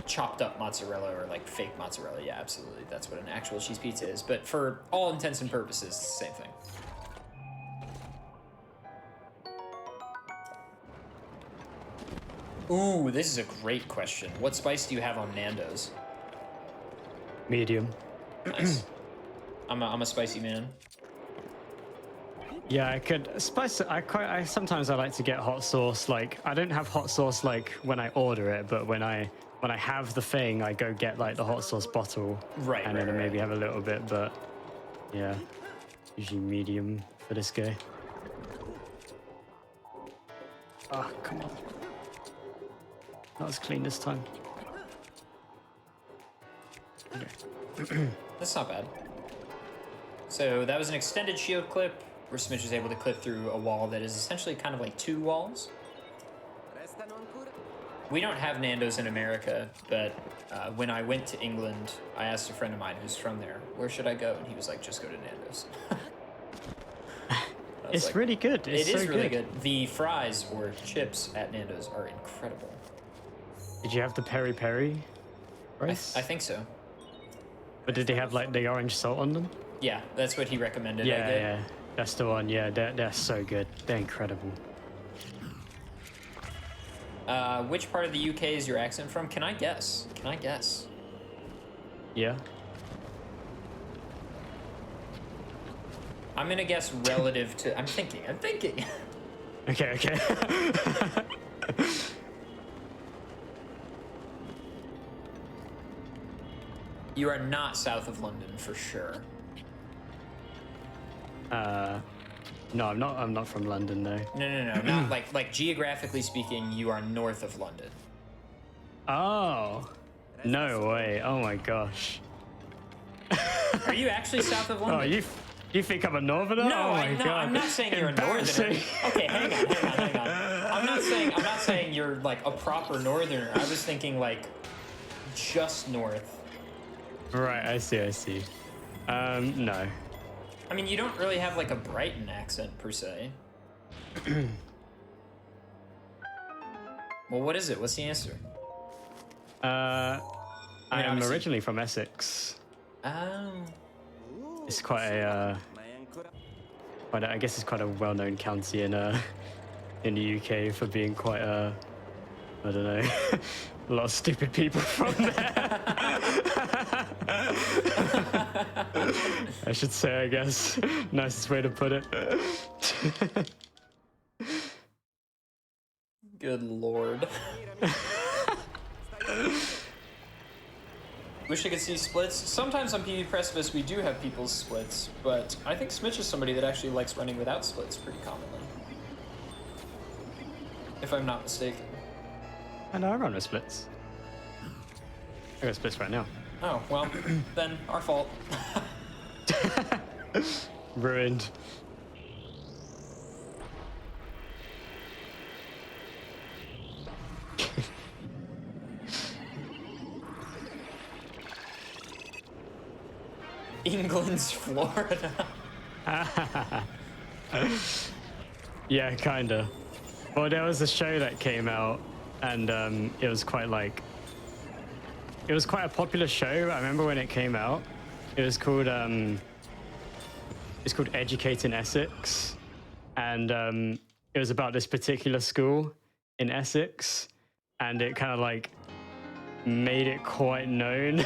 chopped up mozzarella or like fake mozzarella. Yeah, absolutely. That's what an actual cheese pizza is. But for all intents and purposes, it's the same thing. Ooh, this is a great question. What spice do you have on Nando's? Medium. Nice. I'm a spicy man. Yeah, I could spice. I sometimes I like to get hot sauce. Like I don't have hot sauce like when I order it, but when I have the thing, I go get like the hot sauce bottle. Right. And then maybe have a little bit, but yeah, usually medium for this guy. Ah, come on. Not as clean this time. Okay. That's not bad. So that was an extended shield clip where Smitch was able to clip through a wall that is essentially kind of like two walls. We don't have Nando's in America, but when I went to England, I asked a friend of mine who's from there, where should I go? And he was like, just go to Nando's. It's like, really good. It is really good. The fries or chips at Nando's are incredible. Did you have the peri peri rice? I think so. But did they have like the orange salt on them? Yeah, that's what he recommended. Yeah, yeah, that's the one. Yeah, they're so good. They're incredible. Which part of the UK is your accent from? Can I guess? Yeah. I'm gonna guess relative to. I'm thinking. Okay. You are not south of London for sure. No, I'm not. I'm not from London, though. No. Not like geographically speaking, you are north of London. Oh, no way! Oh my gosh. Are you actually south of London? Oh, you think I'm a northerner? No, oh my God. I'm not saying you're a northerner. Okay, hang on. I'm not saying you're like a proper northerner. I was thinking like just north. Right, I see. No. I mean, you don't really have like a Brighton accent per se. Well, what is it? What's the answer? I am originally from Essex. It's quite a, I guess it's quite a well-known county in the UK for being quite a, I don't know, a lot of stupid people from there. I should say, I guess. Nicest way to put it. Good Lord. Wish I could see splits. Sometimes on PvP Precipice we do have people's splits, but I think Smitch is somebody that actually likes running without splits pretty commonly. If I'm not mistaken. I know I run with splits. I got splits right now. Oh, well, then our fault. Ruined. England's Florida. Yeah, kinda. Well, there was a show that came out, and it was quite a popular show. I remember when it came out. It was called Educating Essex, and it was about this particular school in Essex, and it kind of like made it quite known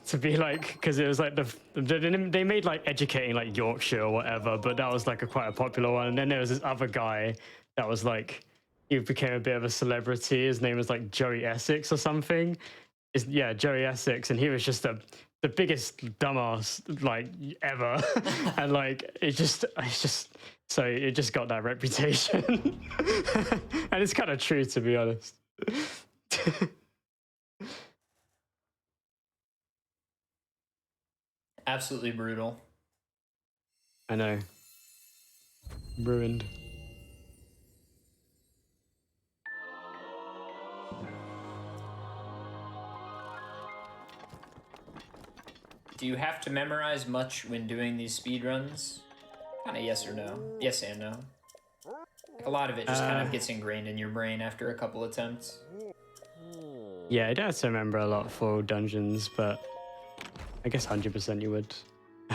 to be like, because it was like they made like Educating like Yorkshire or whatever, but that was like quite a popular one. And then there was this other guy that was like, he became a bit of a celebrity. His name was like Joey Essex or something. Yeah, Joey Essex, and he was just the biggest dumbass like ever. And like it just got that reputation. And it's kind of true, to be honest. Absolutely brutal. I know. Ruined. Do you have to memorize much when doing these speedruns? Kind of yes or no. Yes and no. Like a lot of it just kind of gets ingrained in your brain after a couple attempts. Yeah, I don't have to remember a lot for dungeons, but I guess 100% you would.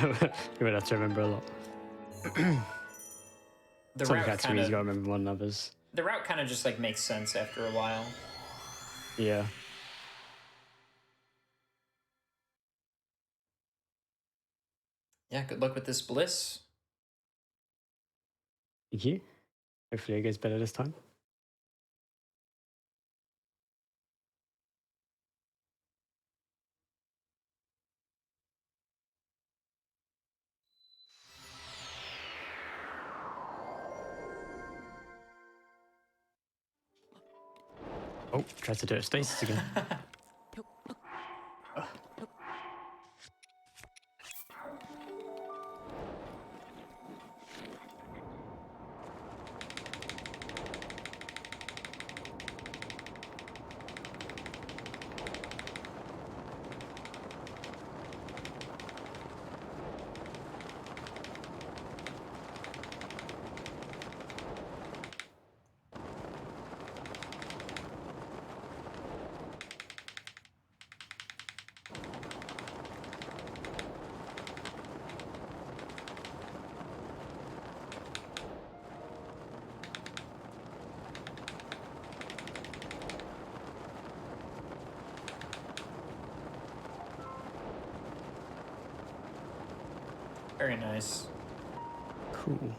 You would have to remember a lot. The Some route cats are kind easy to of remember more than others. the route kind of just like makes sense after a while. Yeah. Yeah, good luck with this bliss. Thank you. Hopefully it goes better this time. Oh, tried to do it stasis again. Very nice. Cool.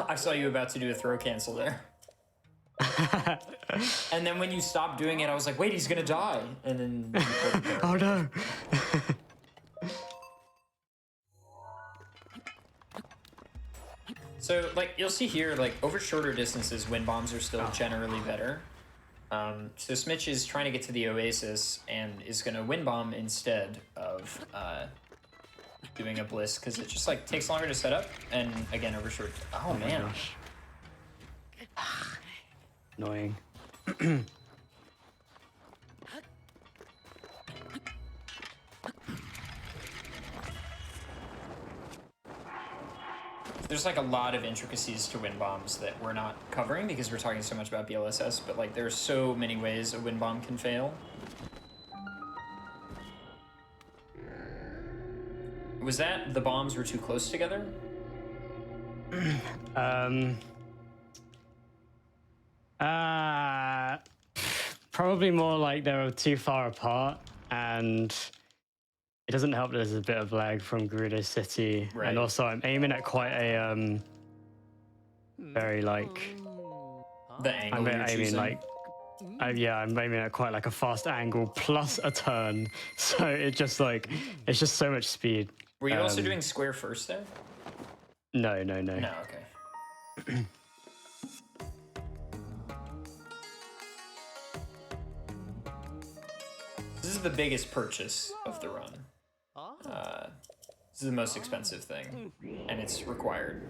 I saw you about to do a throw cancel there. And then when you stopped doing it, I was like, wait, he's gonna die. And then you pulled the barrel. Oh no! So, like, you'll see here, like, over shorter distances, wind bombs are still generally better. So Smitch is trying to get to the Oasis and is gonna wind bomb instead of doing a bliss, because it just, like, takes longer to set up, and, again, over short... Oh, man. Gosh. Annoying. There's like a lot of intricacies to wind bombs that we're not covering because we're talking so much about BLSS, but like there's so many ways a wind bomb can fail. Was that the bombs were too close together? Probably more like they were too far apart, and it doesn't help that there's a bit of lag from Gerudo City, Right. and also I'm aiming at quite a very like The angle you're aiming choosing? like yeah, I'm aiming at quite like a fast angle plus a turn, so it just like it's just so much speed. Were you also doing square first there? No. No, okay. This is the biggest purchase of the run. This is the most expensive thing, and it's required.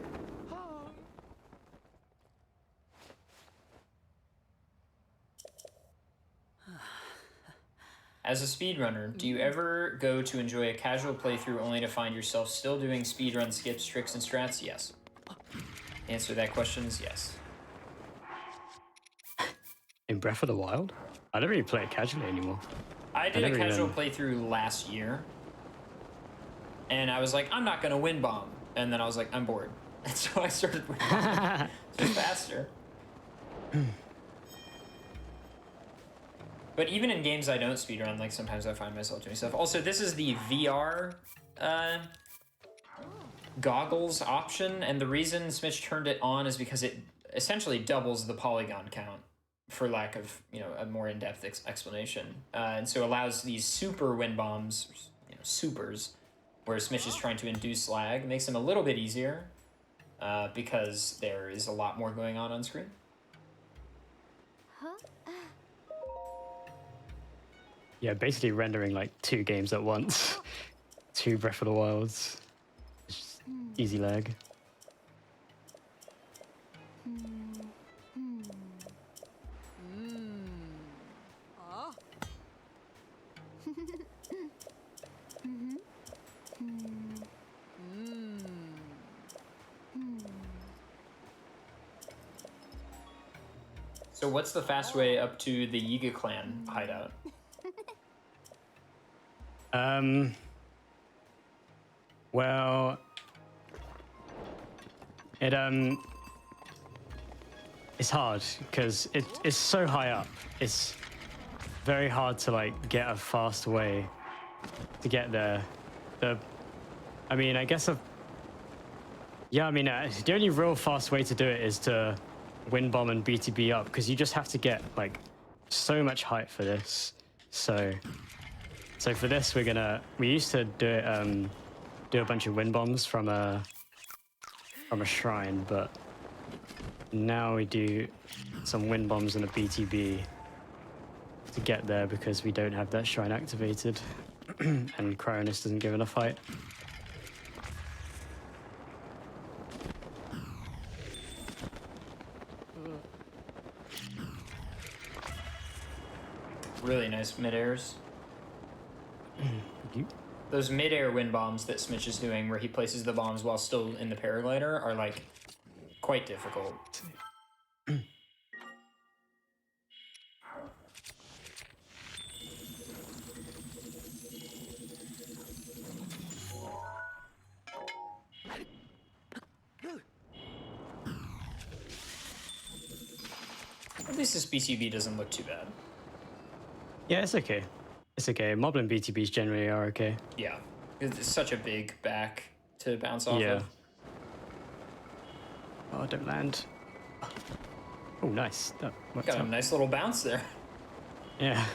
As a speedrunner, do you ever go to enjoy a casual playthrough only to find yourself still doing speedrun skips, tricks, and strats? Yes. Answer to that question is yes. In Breath of the Wild, I don't really play it casually anymore. I did a never casual even- playthrough last year, and I was like, I'm not gonna win bomb, and then I was like, I'm bored, and so I started win bomb. Just faster. But even in games I don't speedrun, like sometimes I find myself doing stuff. Also, this is the VR goggles option, and the reason Smitch turned it on is because it essentially doubles the polygon count, for lack of a more in-depth explanation, and so allows these super wind bombs, supers, where Smitch is trying to induce lag, makes them a little bit easier because there is a lot more going on screen. Yeah, basically rendering like 2 games at once. 2 Breath of the Wilds. It's just easy lag. So what's the fast way up to the Yiga clan hideout? Well, it's hard because it's so high up. It's very hard to like get a fast way to get there. I mean, I guess the only real fast way to do it is to wind bomb and BTB up, because you just have to get like so much height for this. So for this, we used to do it, do a bunch of wind bombs from a shrine, but now we do some wind bombs and a BTB to get there because we don't have that shrine activated, and Cryonis doesn't give enough height. Really nice mid-airs. Those mid-air wind bombs that Smitch is doing, where he places the bombs while still in the paraglider, are like quite difficult. At least this BTB doesn't look too bad. Yeah, it's okay. It's okay. Moblin BTBs generally are okay. Yeah, it's such a big back to bounce off Yeah. of. Oh, don't land. Oh, nice. That worked Got a out. nice little bounce there. Yeah.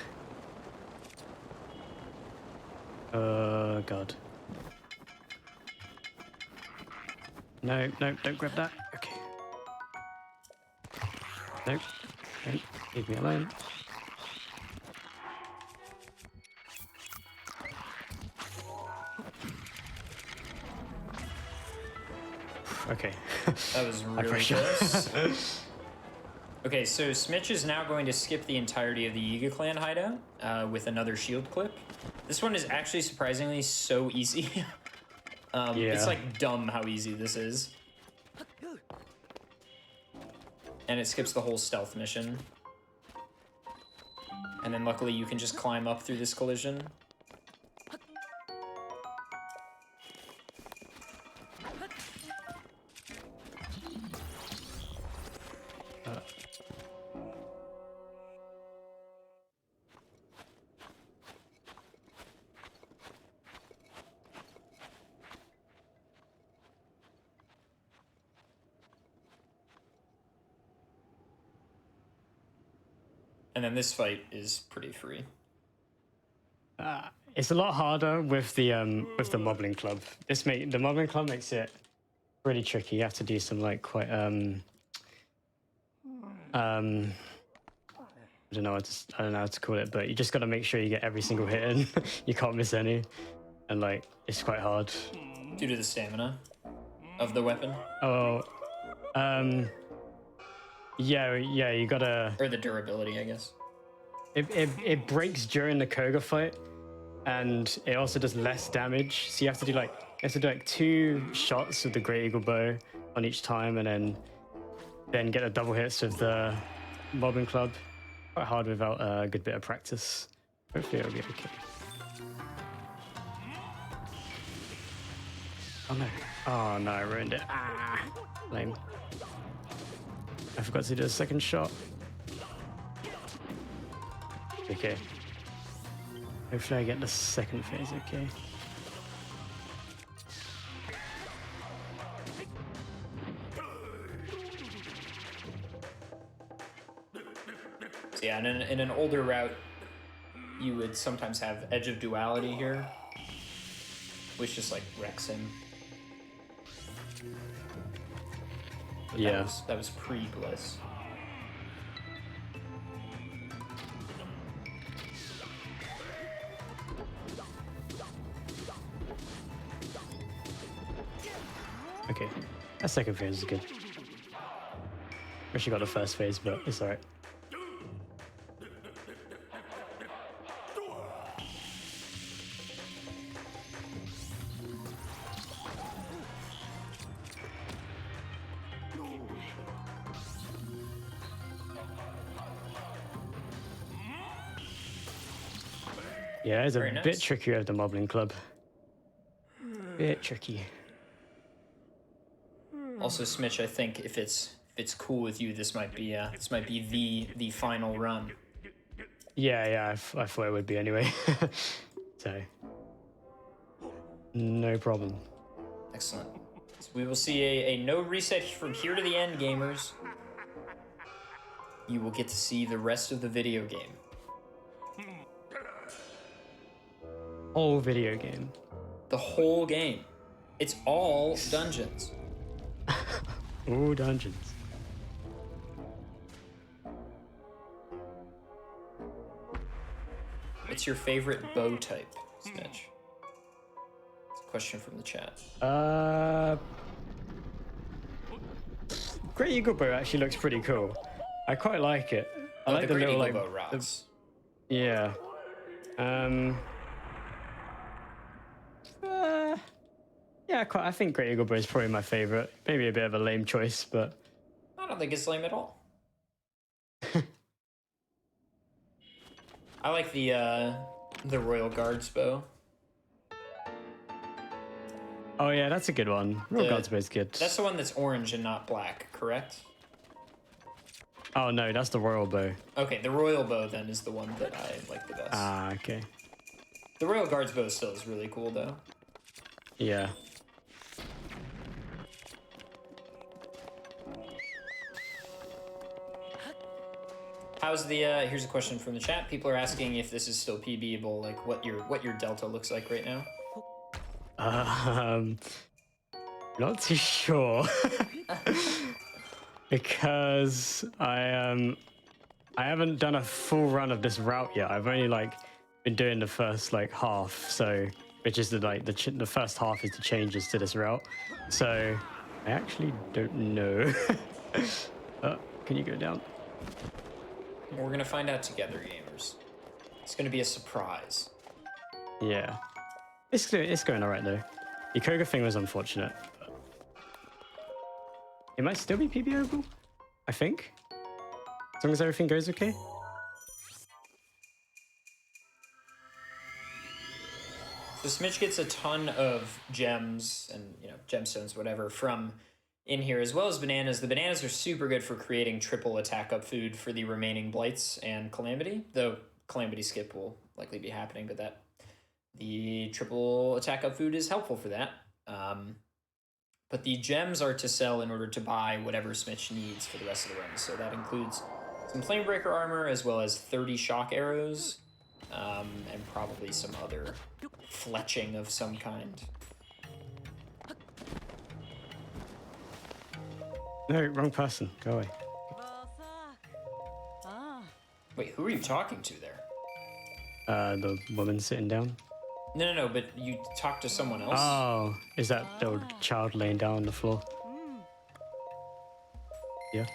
God. No, don't grab that. Okay. Nope. Don't leave me alone. Okay. That was really close. Okay, so Smitch is now going to skip the entirety of the Yiga clan hideout with another shield clip. This one is actually surprisingly so easy. Yeah. It's like dumb how easy this is. And it skips the whole stealth mission. And then luckily you can just climb up through this collision. And then this fight is pretty free. It's a lot harder with the moblin club. The moblin club makes it really tricky. You have to do some like quite I don't know how to call it, but you just got to make sure you get every single hit in. You can't miss any, and like it's quite hard Due to the stamina of the weapon. Oh, yeah, you gotta. Or the durability, I guess. It breaks during the Koga fight, and it also does less damage. So you have to do like 2 shots with the Great Eagle Bow on each time, and then get the double hits with the Mobbing Club. Quite hard without a good bit of practice. Hopefully it'll be okay. Oh no! Oh no! I ruined it. Ah, lame. I forgot to do a second shot. Okay. Hopefully I get the second phase okay. So yeah, in an older route, you would sometimes have Edge of Duality here, which just like wrecks him. But Yeah. That was pre-Bliss. Okay. That second phase is good. Wish you got the first phase, but it's alright. Yeah, it's a Very bit nice. trickier of the Moblin Club. Bit tricky. Also, Smitch, I think if it's cool with you, this might be the final run. Yeah, I thought it would be anyway. So, no problem. Excellent. So we will see a no reset from here to the end, gamers. You will get to see the rest of the video game. Whole video game. The whole game. It's all dungeons. All dungeons. What's your favorite bow type, Snitch? It's a question from the chat. Great Eagle Bow actually looks pretty cool. I quite like it. I like the the Great little Eagle like bow rocks. yeah. Yeah, I think Great Eagle Bow is probably my favorite. Maybe a bit of a lame choice, but I don't think it's lame at all. I like the Royal Guards bow. oh yeah, that's a good one. Royal Guards Bow is good. That's the one that's orange and not black, correct? Oh no, that's the Royal Bow. Okay, the Royal bow then is the one that I like the best. Ah, okay. The Royal Guards bow still is really cool though. Yeah. How's the here's a question from the chat. People are asking if this is still PBable, like what your delta looks like right now. Not too sure. Because I haven't done a full run of this route yet. I've only like been doing the first like half, so which is the first half is the changes to this route. So I actually don't know. Can you go down? We're gonna find out together, gamers. It's gonna be a surprise. Yeah, it's going all right though. The Koga thing was unfortunate. But it might still be PBOable, I think, as long as everything goes okay. So Smitch gets a ton of gems and gemstones, whatever, from in here, as well as bananas. The bananas are super good for creating triple attack up food for the remaining blights and calamity, though calamity skip will likely be happening, but the triple attack up food is helpful for that. But the gems are to sell in order to buy whatever Smitch needs for the rest of the run. So that includes some Flamebreaker armor, as well as 30 shock arrows, and probably some other fletching of some kind. No, wrong person. Go away. Wait, who are you talking to there? The woman sitting down. No, but you talked to someone else? Oh, is that the old child laying down on the floor? Yeah.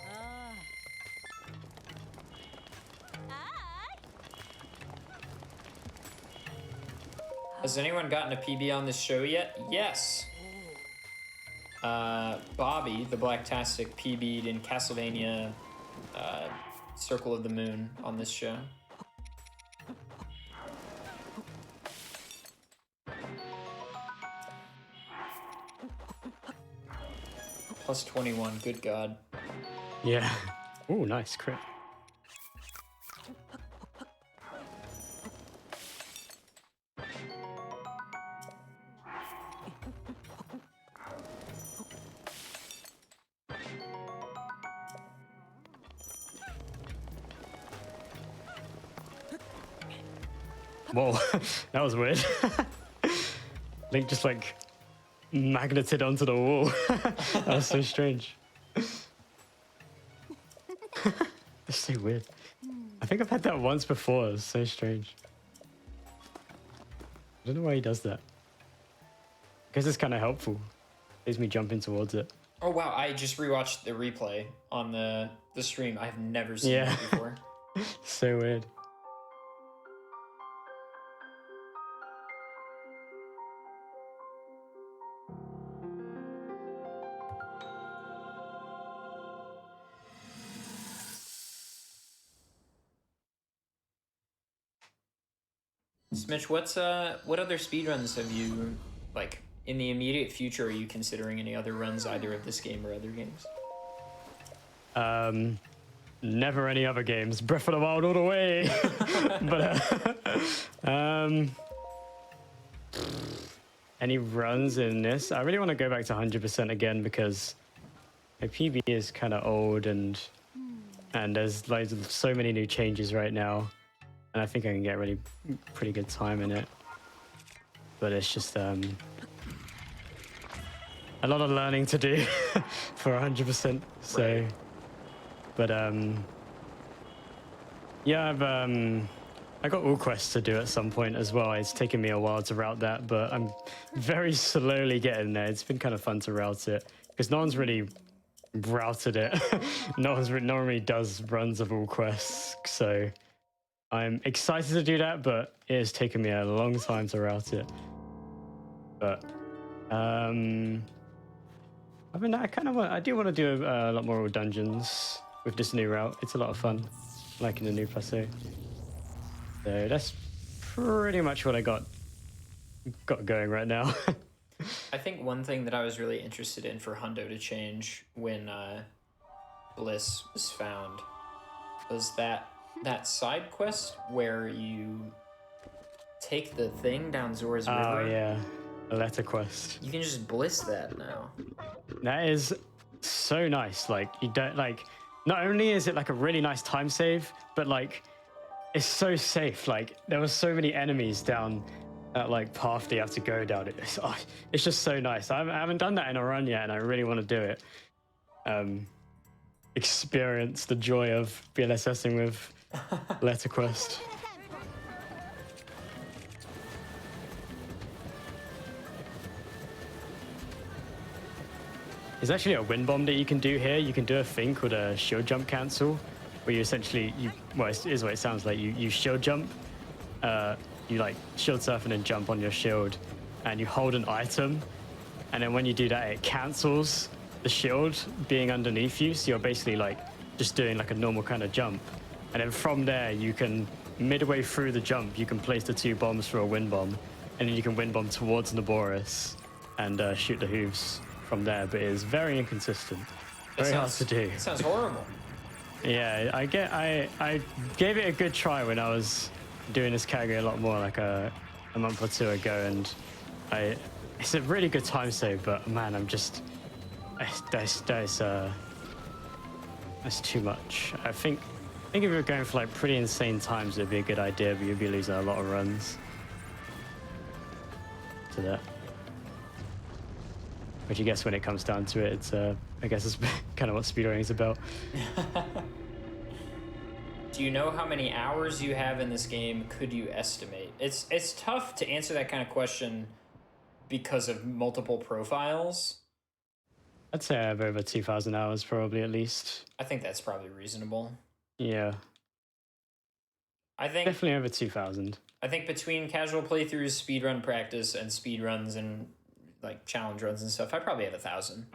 Has anyone gotten a PB on this show yet? Yes. Bobby, the Blacktastic, PB'd in Castlevania Circle of the Moon on this show. Plus 21, good God. Yeah. Oh, nice crit. Whoa, that was weird. Link just like magneted onto the wall. That was so strange. That's so weird. I think I've had that once before. It's so strange. I don't know why he does that. I guess it's kind of helpful. Saves me jumping towards it. Oh wow, I just rewatched the replay on the stream. I've never seen Yeah. that before. So weird. Smitch, what other speedruns have you, like, in the immediate future, are you considering any other runs either of this game or other games? Never any other games. Breath of the Wild all the way. But any runs in this? I really want to go back to 100% again because my PB is kind of old and there's like so many new changes right now, and I think I can get really pretty good time in it. But it's just a lot of learning to do for 100%. So. Right. But yeah, I got all quests to do at some point as well. It's taken me a while to route that, but I'm very slowly getting there. It's been kind of fun to route it because no one's really routed it. No one really does runs of all quests, so I'm excited to do that. But it has taken me a long time to route it. But I mean, I do want to do a lot more dungeons with this new route. It's a lot of fun, like in the new plateau. So that's pretty much what I got going right now. I think one thing that I was really interested in for Hundo to change when Bliss was found was that side quest where you take the thing down Zora's River. Oh yeah, the letter quest. You can just Bliss that now. That is so nice. Like, you don't like. Not only is it like a really nice time save, but like it's so safe. Like, there were so many enemies down that like path that you have to go down. It's just so nice. I haven't done that in a run yet, and I really want to do it. Experience the joy of BLSSing with letter quest. There's actually a wind bomb that you can do here. You can do a thing called a shield jump cancel, where you essentially, well, it is what it sounds like. You shield jump, you like shield surf and then jump on your shield, and you hold an item, and then when you do that, it cancels the shield being underneath you. So you're basically like just doing like a normal kind of jump, and then from there you can, midway through the jump, you can place the 2 bombs for a wind bomb, and then you can wind bomb towards Naboris and shoot the hooves from there, but it is very inconsistent. Very hard to do. It sounds horrible. Yeah, I gave it a good try when I was doing this category a lot more, like a month or two ago, and it's a really good time save, but man, that's too much. I think if you were going for like pretty insane times, it'd be a good idea, but you'd be losing a lot of runs to that. Which I guess when it comes down to it, it's I guess it's kind of what speedrunning is about. Do you know how many hours you have in this game? Could you estimate? It's tough to answer that kind of question because of multiple profiles. I'd say I have over 2,000 hours, probably, at least. I think that's probably reasonable. Yeah. I think definitely over 2,000. I think between casual playthroughs, speedrun practice, and speedruns and like challenge runs and stuff, I probably have 1,000.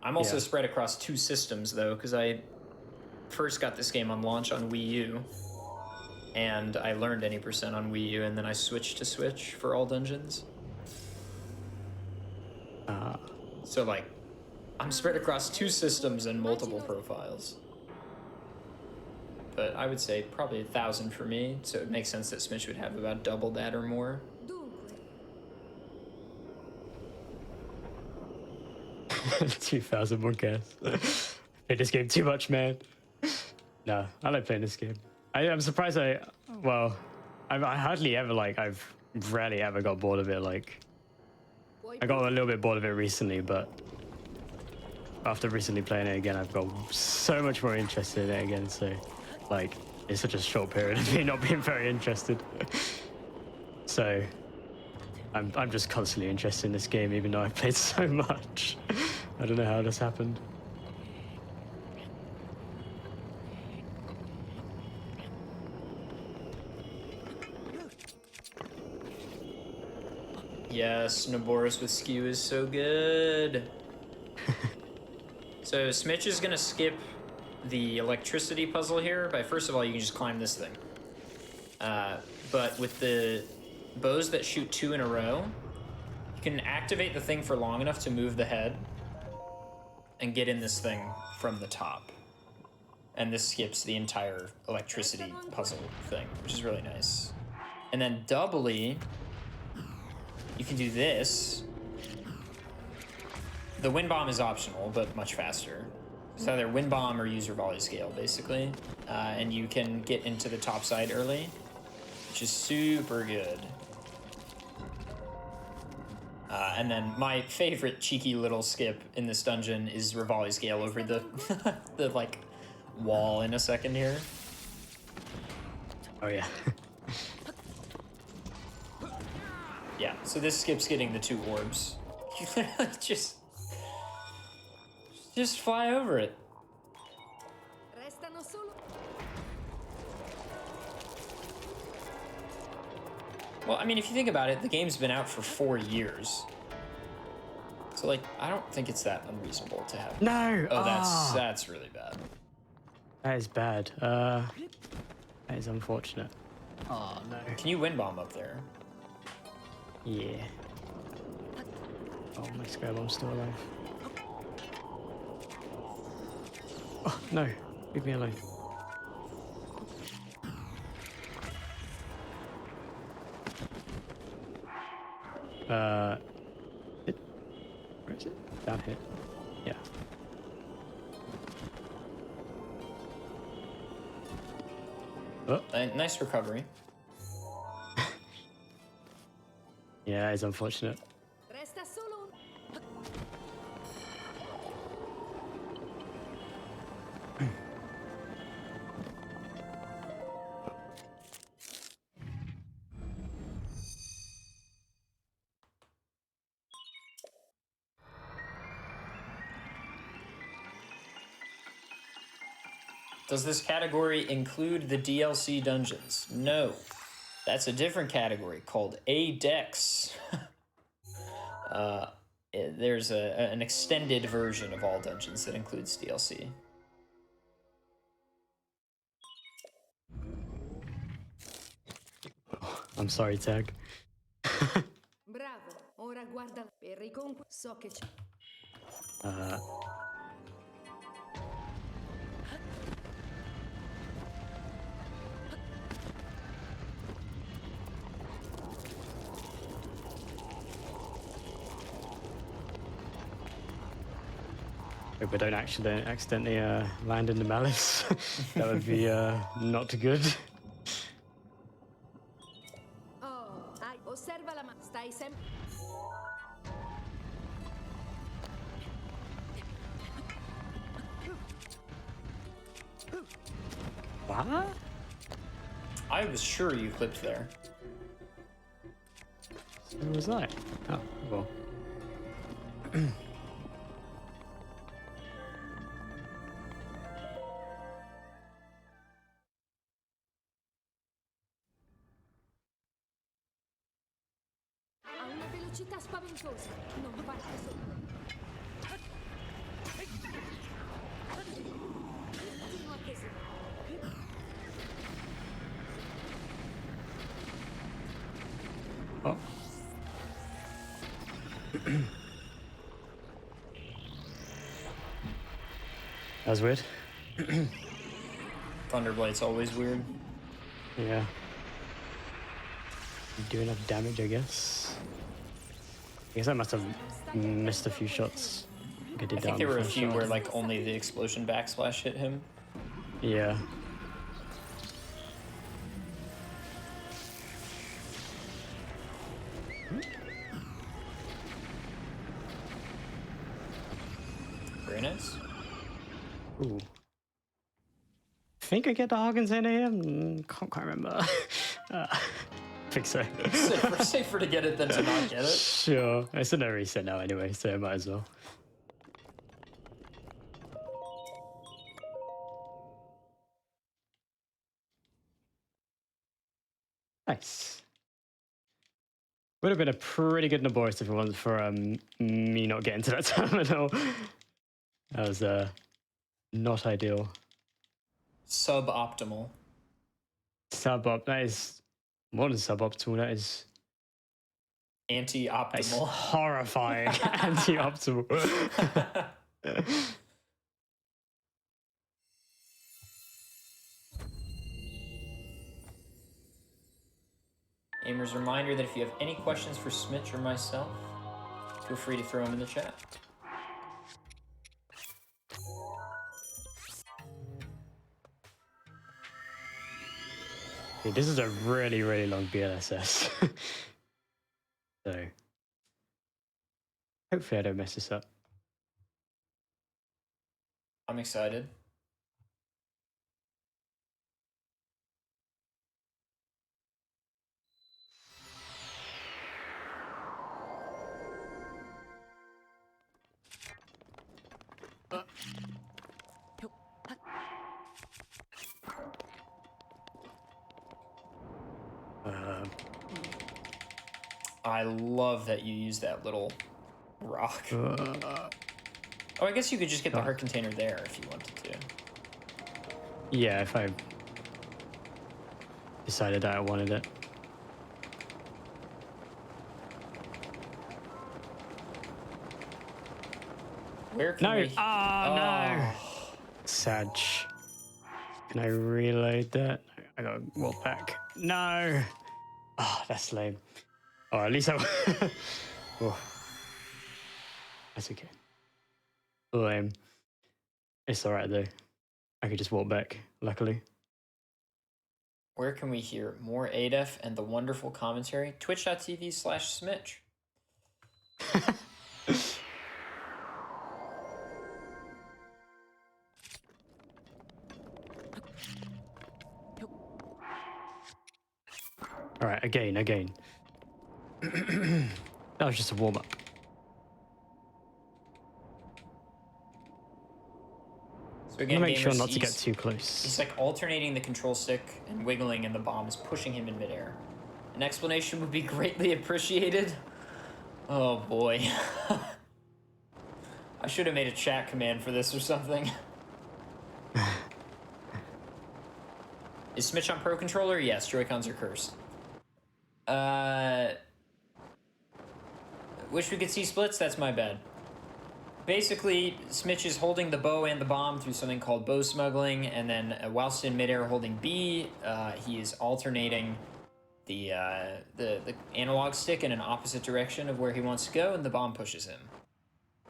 I'm also spread across 2 systems though, because I first got this game on launch on Wii U, and I learned any percent on Wii U, and then I switched to Switch for all dungeons. So like, I'm spread across 2 systems and multiple profiles. But I would say probably 1,000 for me, so it makes sense that Smitch would have about double that or more. 2,000 more guess. Play this game too much, man. No, I like playing this game. I'm surprised I hardly ever, like, I've rarely ever got bored of it. Like, I got a little bit bored of it recently, but after recently playing it again, I've got so much more interested in it again. So, like, it's such a short period of me not being very interested. So, I'm just constantly interested in this game, even though I've played so much. I don't know how this happened. Yes, Naboris with skew is so good. So Smitch is gonna skip the electricity puzzle here, but first of all, you can just climb this thing. But with the bows that shoot 2 in a row, you can activate the thing for long enough to move the head and get in this thing from the top. And this skips the entire electricity puzzle thing, which is really nice. And then doubly, you can do this. The wind bomb is optional, but much faster. It's either wind bomb or use your volley scale, basically. And you can get into the top side early, which is super good. And then my favorite cheeky little skip in this dungeon is Rivali scale over the the like wall in a second here. Oh yeah. Yeah, so this skips getting the 2 orbs. You literally just fly over it. Well, I mean, if you think about it, the game's been out for 4 years. So, like, I don't think it's that unreasonable to have. No! Oh, that's really bad. That is bad. That is unfortunate. Oh, no. Can you wind bomb up there? Yeah. Oh, my scare bomb's still alive. Oh, no. Leave me alone. Where is it? Down here. Yeah. Oh. Nice recovery. Yeah, it's unfortunate. Does this category include the DLC dungeons? No. That's a different category called A-Dex. There's an extended version of all dungeons that includes DLC. Oh, I'm sorry, Tag. Bravo, ora guarda per so che c'è. Hope I don't accidentally land in the malice. That would be not good. Oh, osserva la stai sempre. What? I was sure you clipped there. So was I? Oh, well. Ha una velocità spaventosa. Non parte sotto. Continua così. Oh. That was weird. Thunderblight's always weird. Yeah. Do enough damage, I guess. I guess I must have missed a few shots. I think there were a few where like only the explosion backslash hit him. Yeah. Very nice. Ooh. I think I get the Hoggins in here. Can't quite remember. I think so. Safer to get it than to not get it. Sure. It's a no reset now anyway, so I might as well. Nice. Would have been a pretty good Naboris if it wasn't for me not getting to that terminal. That was not ideal. Suboptimal. Sub-op. That is more than suboptimal. That is Anti-optimal. horrifying. Anti-optimal. Gamers, reminder that if you have any questions for Smitch or myself, feel free to throw them in the chat. Dude, this is a really, really long BLSS. So hopefully I don't mess this up. I'm excited. I love that you use that little rock. Oh, I guess you could just get the heart container there if you wanted to. Yeah, if I decided that I wanted it. Where can we... Oh, no! Sag. Can I reload that? I gotta walk back. No! Oh, that's lame. Oh, at least I... Oh. That's okay. Lame. It's alright though. I could just walk back, luckily. Where can we hear more ADEF and the wonderful commentary? Twitch.tv/Smitch. Alright, again. That was just a warm-up. So again, make sure gamers, not to get too close. He's like alternating the control stick and wiggling, and the bomb is pushing him in midair. An explanation would be greatly appreciated. Oh boy. I should have made a chat command for this or something. Is Smitch on Pro Controller? Yes, Joy-Cons are cursed. Wish we could see splits? That's my bad. Basically, Smitch is holding the bow and the bomb through something called bow smuggling, and then whilst in midair holding B, he is alternating the analog stick in an opposite direction of where he wants to go, and the bomb pushes him.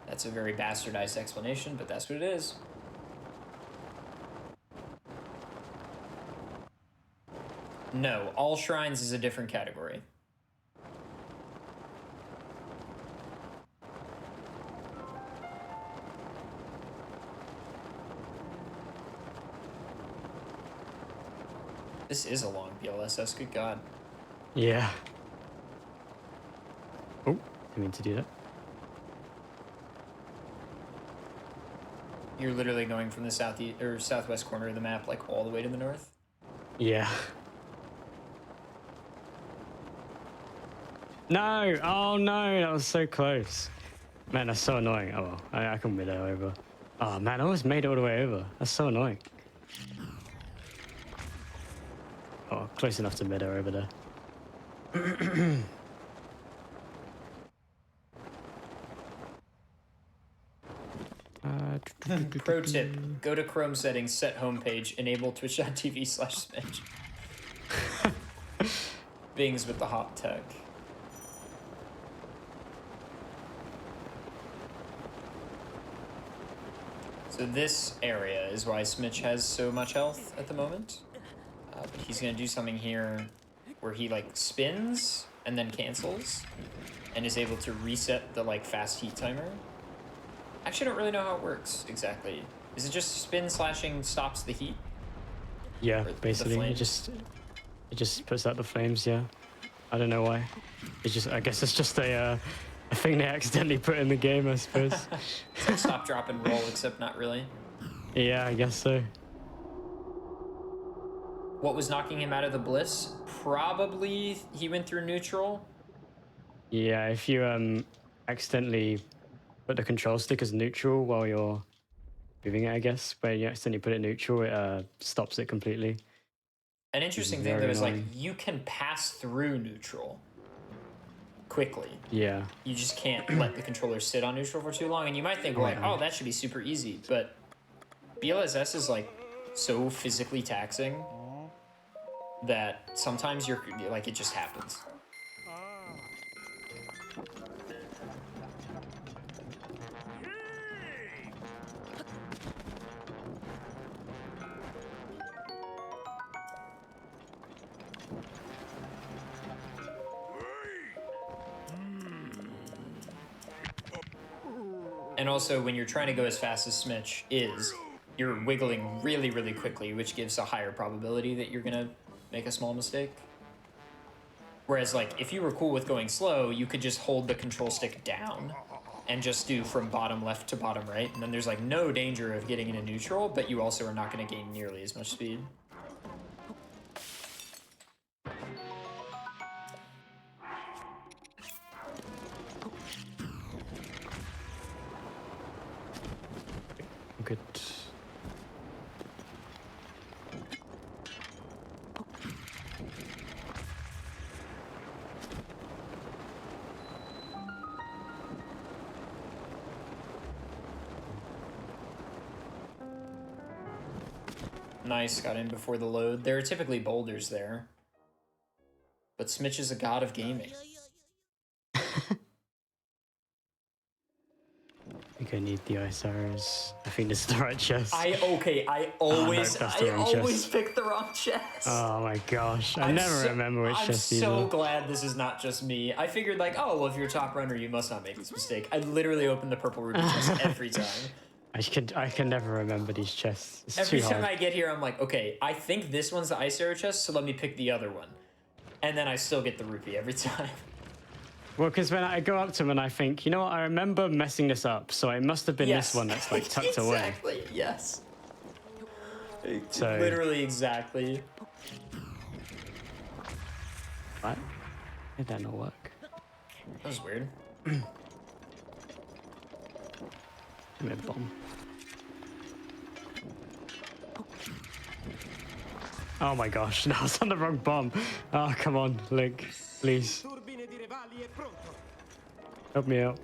That's a very bastardized explanation, but that's what it is. No, all shrines is a different category. This is a long BLSS, good God. Yeah. Oh, didn't mean to do that. You're literally going from the southeast or southwest corner of the map, like all the way to the north? Yeah. No! Oh no, that was so close. Man, that's so annoying. Oh, well, I can mid over. Oh man, I almost made it all the way over. That's so annoying. Oh, close enough to mid over there. Pro tip, go to Chrome settings, set homepage, enable twitch.tv/Smitch. Bings with the hot tech. So this area is why Smitch has so much health at the moment. But he's gonna do something here where he like spins and then cancels and is able to reset the like fast heat timer. Actually, I don't really know how it works exactly. Is it just spin slashing stops the heat? Yeah, basically it just puts out the flames. Yeah, I don't know why. It's just, I guess it's just a thing they accidentally put in the game, I suppose. It's like stop, drop, and roll, except not really. Yeah, I guess so. What was knocking him out of the bliss? Probably he went through neutral. Yeah, if you accidentally put the control stick as neutral while you're moving it, I guess, where you accidentally put it neutral, it stops it completely. An interesting thing, though, is like you can pass through neutral quickly. Yeah. You just can't let the controller sit on neutral for too long. And you might think, like, oh, that should be super easy. But BLSS is like so physically taxing that sometimes you're like, it just happens. And also, when you're trying to go as fast as Smitch is, you're wiggling really, really quickly, which gives a higher probability that you're gonna make a small mistake. Whereas, like, if you were cool with going slow, you could just hold the control stick down and just do from bottom left to bottom right, and then there's, like, no danger of getting into neutral, but you also are not gonna gain nearly as much speed. Good. Nice, got in before the load. There are typically boulders there. But Smitch is a god of gaming. I think I need the ice arrows. I think this is the right chest. I always chest. pick the wrong chest. Oh my gosh. I never remember which chest either. I'm so glad this is not just me. I figured like, oh, well, if you're a top runner, you must not make this mistake. I literally open the purple ruby chest every time. I can never remember these chests. It's every too time hard. I get here, I'm like, okay, I think this one's the ice arrow chest, so let me pick the other one. And then I still get the rupee every time. Well, because when I go up to them and I think, you know what, I remember messing this up, so it must have been this one that's like tucked away. Exactly, yes. So, literally exactly. What? Did that not work? That was weird. Give me a bomb. Oh my gosh, no, I was on the wrong bomb. Oh, come on, Link, please. Help me out.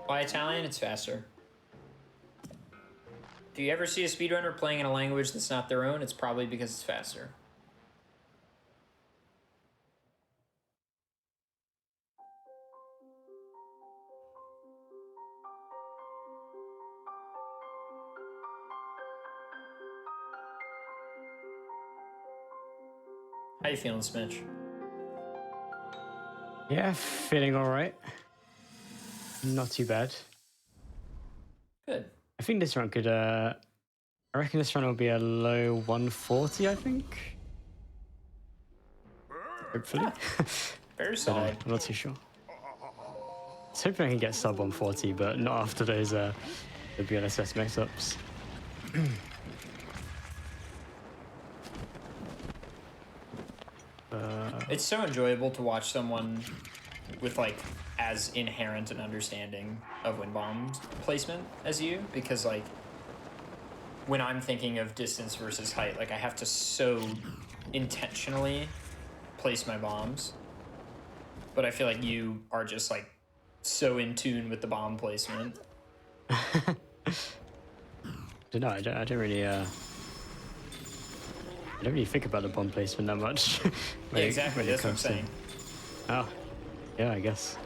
By Italian, it's faster. If you ever see a speedrunner playing in a language that's not their own, it's probably because it's faster. How you feeling, Smitch? Yeah, feeling all right. Not too bad. Good. I think this run could, I reckon this run will be a low 140, I think. Hopefully. Very solid. I'm not too sure. I was hoping I can get sub 140, but not after those the BLSS mix-ups. It's so enjoyable to watch someone with like as inherent an understanding of wind bomb placement as you, because like when I'm thinking of distance versus height, like I have to so intentionally place my bombs, but I feel like you are just like so in tune with the bomb placement. I don't really think about the bomb placement that much. Yeah, exactly, that's what I'm saying. Oh, yeah, I guess.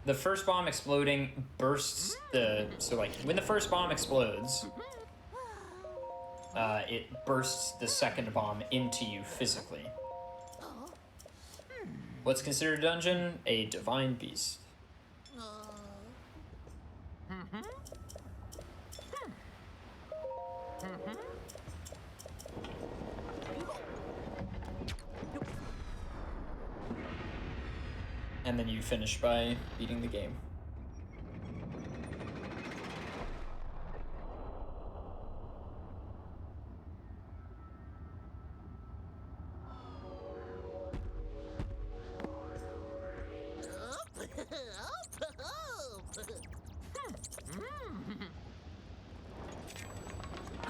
The first bomb exploding bursts the... So, like, when the first bomb explodes, it bursts the second bomb into you physically. What's considered a dungeon? A divine beast. And then you finish by beating the game.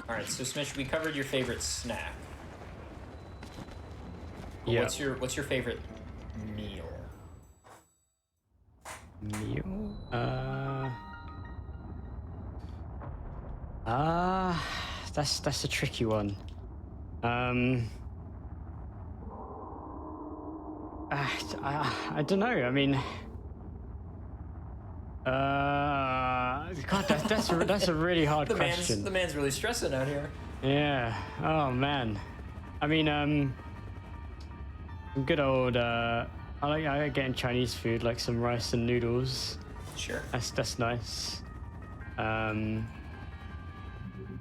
All right, so Smish, we covered your favorite snack. But Yeah. What's your favorite meal? Meal? That's a tricky one. I don't know. I mean, God, that's a really hard question. The man's really stressing out here. Yeah. Oh man. I mean, good old. I like getting Chinese food, like some rice and noodles. Sure. That's nice.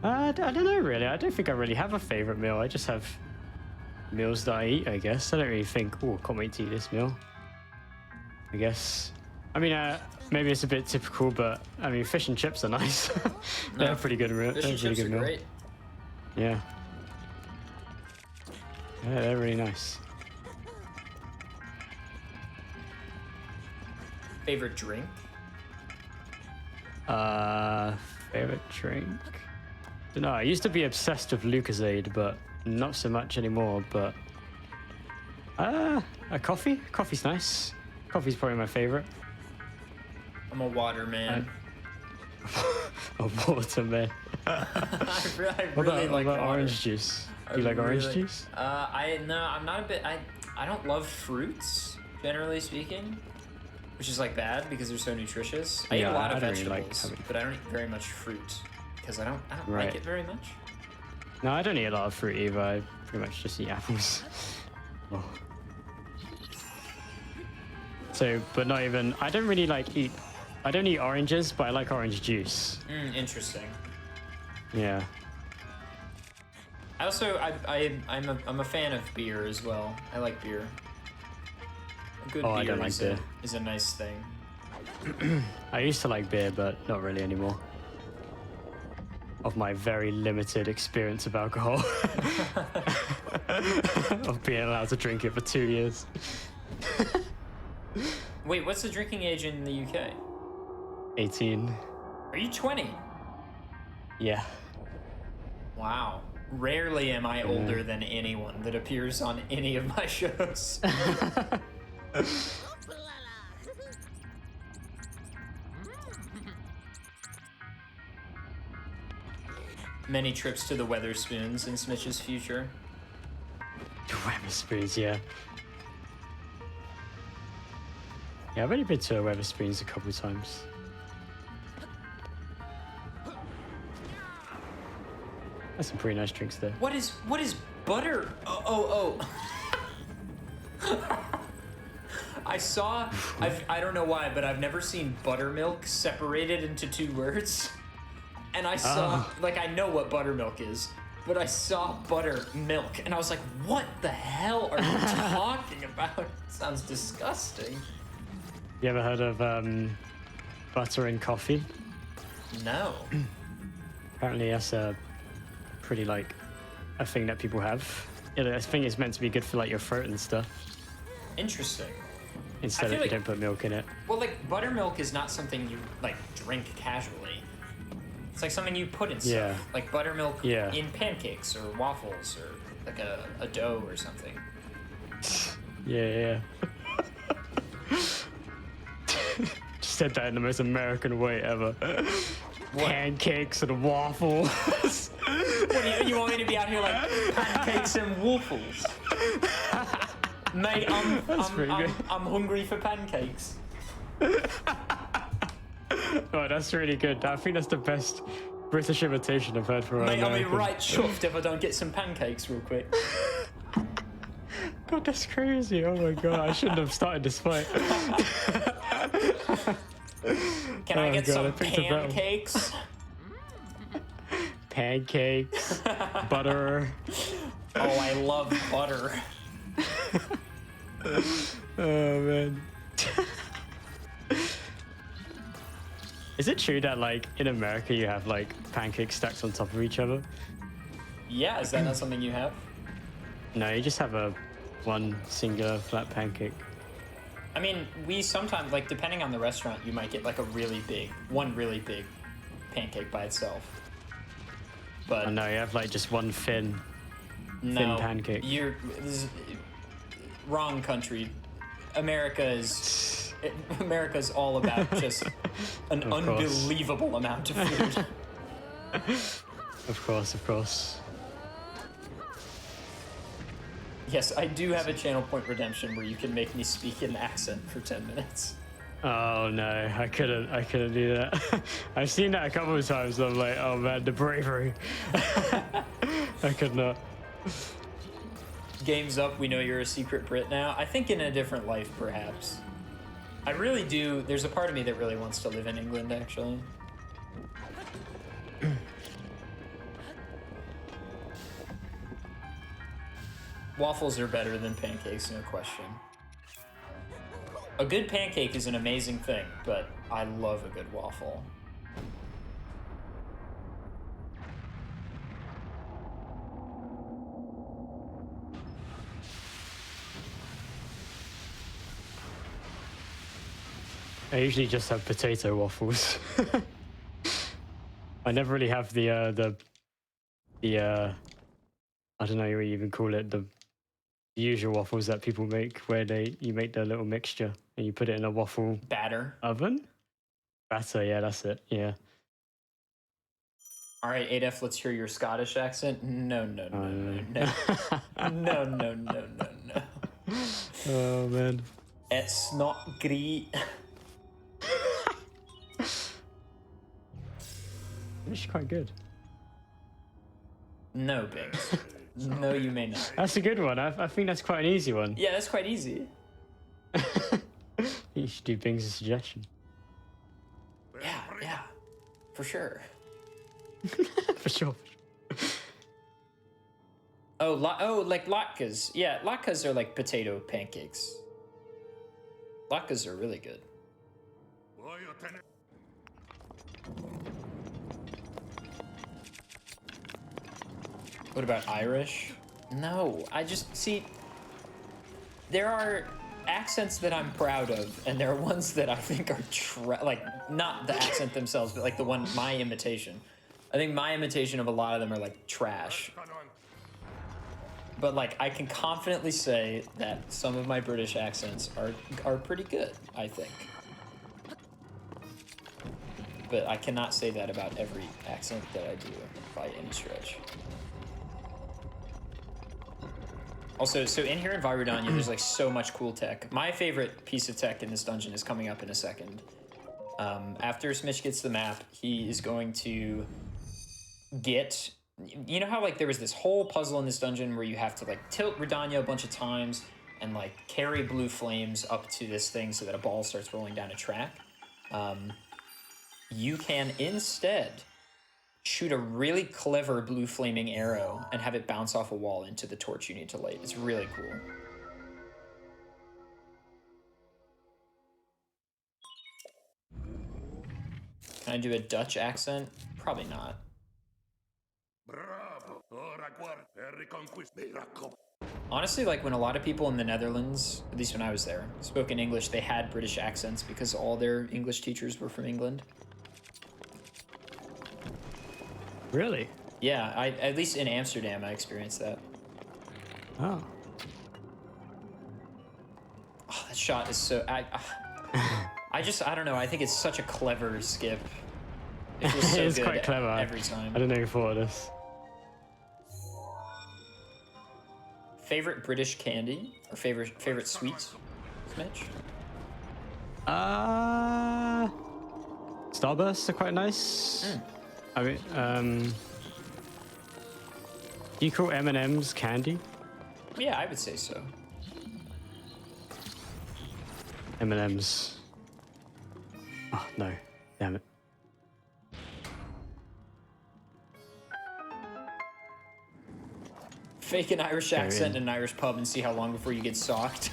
I don't know really. I don't think I really have a favorite meal. I just have meals that I eat, I guess. I don't really think, oh, can't wait to eat this meal. I guess. I mean, maybe it's a bit typical, but I mean, fish and chips are nice. They're pretty good. Fish and chips are great. Yeah. Yeah, they're really nice. Favorite drink? Favorite drink? Don't know. I used to be obsessed with Lucozade, but not so much anymore. But a coffee. Coffee's nice. Coffee's probably my favorite. I'm a water man. A water man. I really What like about water. orange juice? Do you like orange juice? I'm not a bit. I don't love fruits, generally speaking, which is like bad because they're so nutritious. I eat a lot of don't really vegetables, like but I don't eat very much fruit because I don't Right. like it very much. No, I don't eat a lot of fruit either. I pretty much just eat apples. Oh. So, but not even. I don't really eat. I don't eat oranges, but I like orange juice. Interesting. Yeah. I also I'm a fan of beer as well. I like beer. A good Oh, I beer don't like beer. is a nice thing. I used to like beer, but not really anymore. Of my very limited experience of alcohol. Of being allowed to drink it for 2 years. Wait, what's the drinking age in the UK? 18. Are you 20? Yeah. Wow. Rarely am I older than anyone that appears on any of my shows. Many trips to the Weatherspoons in Smitch's future. Weatherspoons, yeah. Yeah, I've only been to Weatherspoons a couple of times. There's some pretty nice drinks there. What is butter? Oh. I don't know why, but I've never seen buttermilk separated into two words. And I saw, I know what buttermilk is, but I saw buttermilk, and I was like, what the hell are you talking about? It sounds disgusting. You ever heard of butter in coffee? No. Apparently that's a pretty a thing that people have. Yeah, I think it's meant to be good for your throat and stuff. Interesting. Instead if you don't put milk in it. Well, buttermilk is not something you drink casually. It's like something you put in stuff. Yeah. Like buttermilk Yeah. in pancakes or waffles or like a dough or something. Yeah. Just said that in the most American way ever. Pancakes and waffles. What, you want me to be out here like pancakes and waffles? Mate, I'm hungry for pancakes. Oh, that's really good. I think that's the best British imitation I've heard from Mate, I'll be American. right chuffed if I don't get some pancakes real quick. God, that's crazy. Oh my god, I shouldn't have started this fight. Can I get God, I some picked a battle. pancakes? Pancakes, butter. Oh, I love butter. Oh man. Is it true that like in America you have like pancakes stacked on top of each other? Yeah, is that not something you have? No, you just have a one singular flat pancake. I mean, we sometimes, like, depending on the restaurant, you might get like one really big pancake by itself. But Oh no, you have like just one thin pancake. This is wrong country. America's all about just an unbelievable amount of food. Of course. Yes, I do have a channel point redemption where you can make me speak in accent for 10 minutes. Oh no, I couldn't do that. I've seen that a couple of times and I'm like, oh man, the bravery. I could not. Game's up, we know you're a secret Brit now. I think in a different life, perhaps. I really do. There's a part of me that really wants to live in England, actually. Waffles are better than pancakes, no question. A good pancake is an amazing thing, but I love a good waffle. I usually just have potato waffles. I never really have the I don't know what you even call it, the usual waffles that people make where you make the little mixture and you put it in a waffle Batter. oven. Batter, yeah, that's it. Yeah. All right, Adef, let's hear your Scottish accent. No. No. Oh man. It's not great. It's quite good. No, Biggs. No, you may not. That's a good one. I think that's quite an easy one. Yeah, that's quite easy. You should do Bing's a suggestion. Yeah. For sure. For sure. Like latkes. Yeah, latkes are like potato pancakes. Latkes are really good. What about Irish? No, I just see. There are accents that I'm proud of, and there are ones that I think are like not the accent themselves, but like my imitation. I think my imitation of a lot of them are like trash. But like I can confidently say that some of my British accents are pretty good, I think. But I cannot say that about every accent that I do by any stretch. Also, so in here in Virudania, there's like so much cool tech. My favorite piece of tech in this dungeon is coming up in a second. After Smitch gets the map, he is going to get... You know how like there was this whole puzzle in this dungeon where you have to like tilt Redania a bunch of times and like carry blue flames up to this thing so that a ball starts rolling down a track? You can instead shoot a really clever blue flaming arrow and have it bounce off a wall into the torch you need to light. It's really cool. Can I do a Dutch accent? Probably not. Honestly, like when a lot of people in the Netherlands, at least when I was there, spoke in English, they had British accents because all their English teachers were from England. Really? Yeah, at least in Amsterdam, I experienced that. Oh. Oh, that shot is so... I don't know. I think it's such a clever skip. It feels so It's good quite clever. every time. I don't know who thought of this. Favorite British candy? Or favorite sweets? Smitch? Starbursts are quite nice. I mean, do you call M&M's candy? Yeah, I would say so. M&M's. Oh, no. Damn it. Fake an Irish accent in an Irish pub and see how long before you get socked.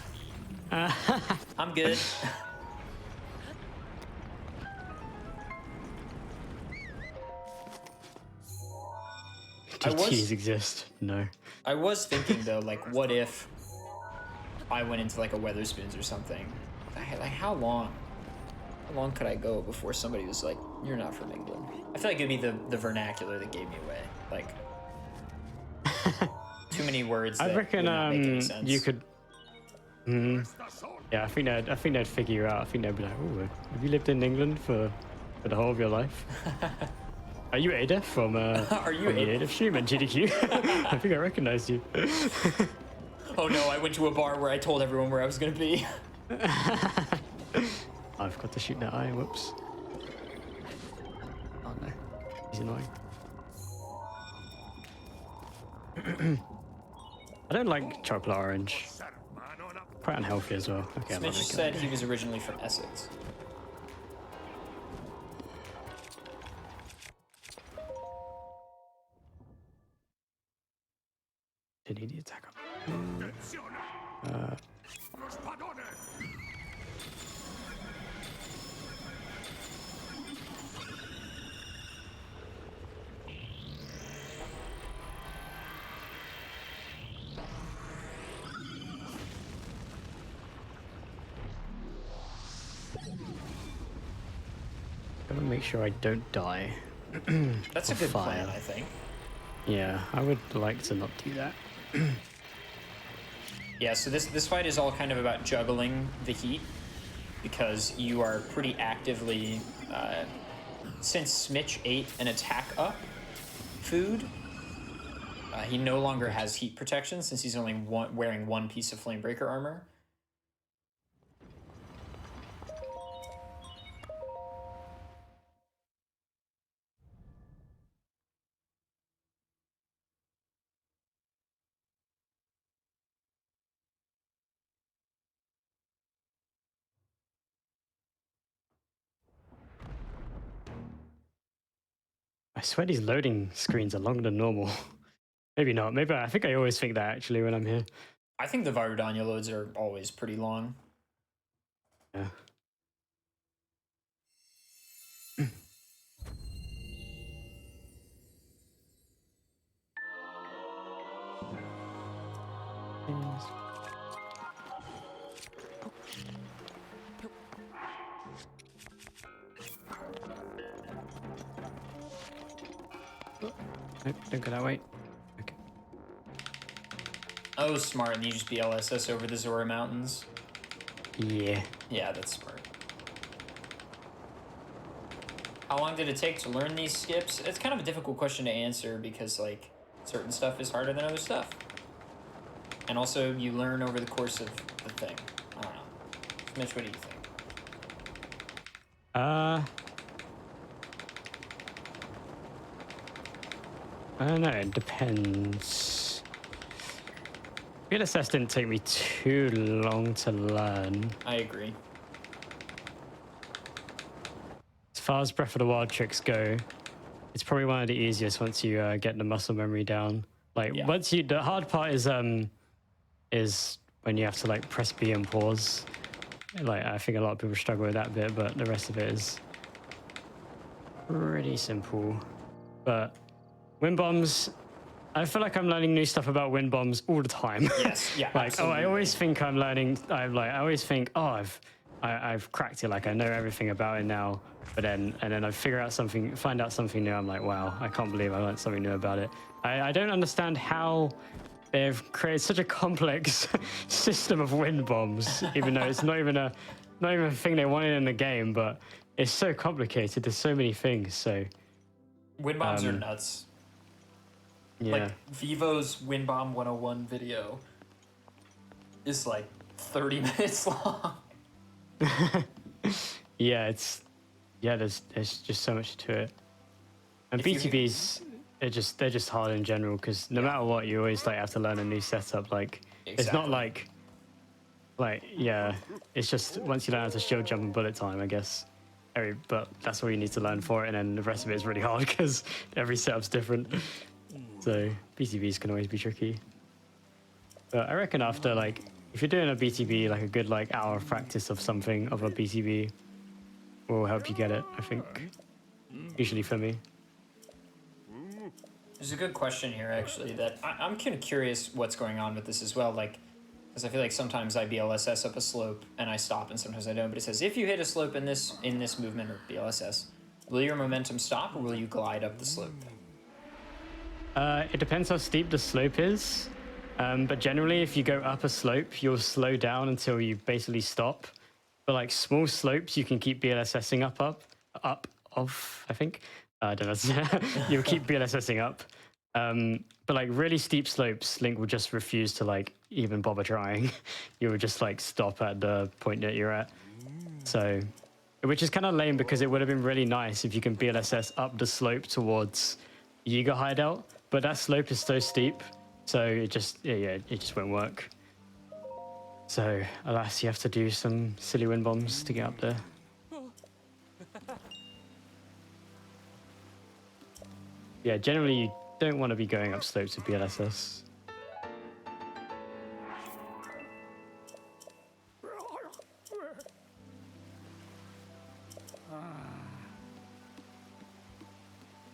I'm good. Do T's exist? No. I was thinking though, like, what if I went into like a Weatherspoons or something? Like, how long could I go before somebody was like, "You're not from England"? I feel like it'd be the vernacular that gave me away. Like, too many words. I reckon would not make any sense. you could. Yeah, I think they'd figure you out. I think they'd be like, "Oh, have you lived in England for the whole of your life?" Are you Ada from Are you the Ada stream at GDQ? I think I recognize you. Oh no, I went to a bar where I told everyone where I was gonna be. I've got to shoot that eye, whoops. Oh no, he's annoying. I don't like chocolate orange. Quite unhealthy as well. Okay, Mitch said he was originally from Essex. Did he attack up? Gotta make sure I don't die. That's a good plan, I think. Yeah, I would like to not do that. Yeah, so this fight is all kind of about juggling the heat, because you are pretty actively, since Smitch ate an attack up food, he no longer has heat protection since he's only wearing one piece of Flamebreaker armor. I swear these loading screens are longer than normal. Maybe not. Maybe I think I always think that actually when I'm here. I think the Varudanya loads are always pretty long. Yeah. Nope, don't go that way. Okay. Oh, smart. And you just BLSS over the Zora Mountains. Yeah. Yeah, that's smart. How long did it take to learn these skips? It's kind of a difficult question to answer because, like, certain stuff is harder than other stuff. And also, you learn over the course of the thing. I don't know. Mitch, what do you think? I don't know, it depends. BLSS didn't take me too long to learn. I agree. As far as Breath of the Wild tricks go, it's probably one of the easiest once you get the muscle memory down. Like, Yeah. once you, the hard part is when you have to like press B and pause. Like, I think a lot of people struggle with that bit, but the rest of it is pretty simple. But wind bombs, I feel like I'm learning new stuff about wind bombs all the time. Yes, yeah, Like, absolutely. I always think I'm learning. I always think, oh, I've cracked it. Like, I know everything about it now. But then I figure out something, find out something new. I'm like, wow, I can't believe I learned something new about it. I don't understand how they've created such a complex system of wind bombs, even though it's not even a thing they wanted in the game. But it's so complicated. There's so many things. So Wind bombs are nuts. yeah. Like, Vivo's Wind Bomb 101 video is like 30 minutes long. Yeah, there's just so much to it. And If you- BTBs, they're just hard in general because no matter what, you always like have to learn a new setup. Like, it's not Exactly. like yeah, it's just once you learn how to shield jump and bullet time, I guess. But that's all you need to learn for it, and then the rest of it is really hard because every setup's different. So BTBs can always be tricky. But I reckon after like if you're doing a BTB, like a good like hour of practice of something of a BTB will help you get it, I think. Usually for me. There's a good question here, actually, that I'm kind of curious what's going on with this as well. Like, because I feel like sometimes I BLSS up a slope and I stop, and sometimes I don't. But it says if you hit a slope in this movement or BLSS, will your momentum stop or will you glide up the slope? It depends how steep the slope is. But generally, if you go up a slope, you'll slow down until you basically stop. But like small slopes, you can keep BLSSing up off, I think. I don't know. You'll keep BLSSing up. But like really steep slopes, Link will just refuse to like even bother trying. You will just like stop at the point that you're at. So, which is kind of lame because it would have been really nice if you can BLSS up the slope towards Yiga Hideout. But that slope is so steep, so it just it just won't work. So alas, you have to do some silly wind bombs to get up there. Yeah, generally you don't want to be going up slopes with BLSS.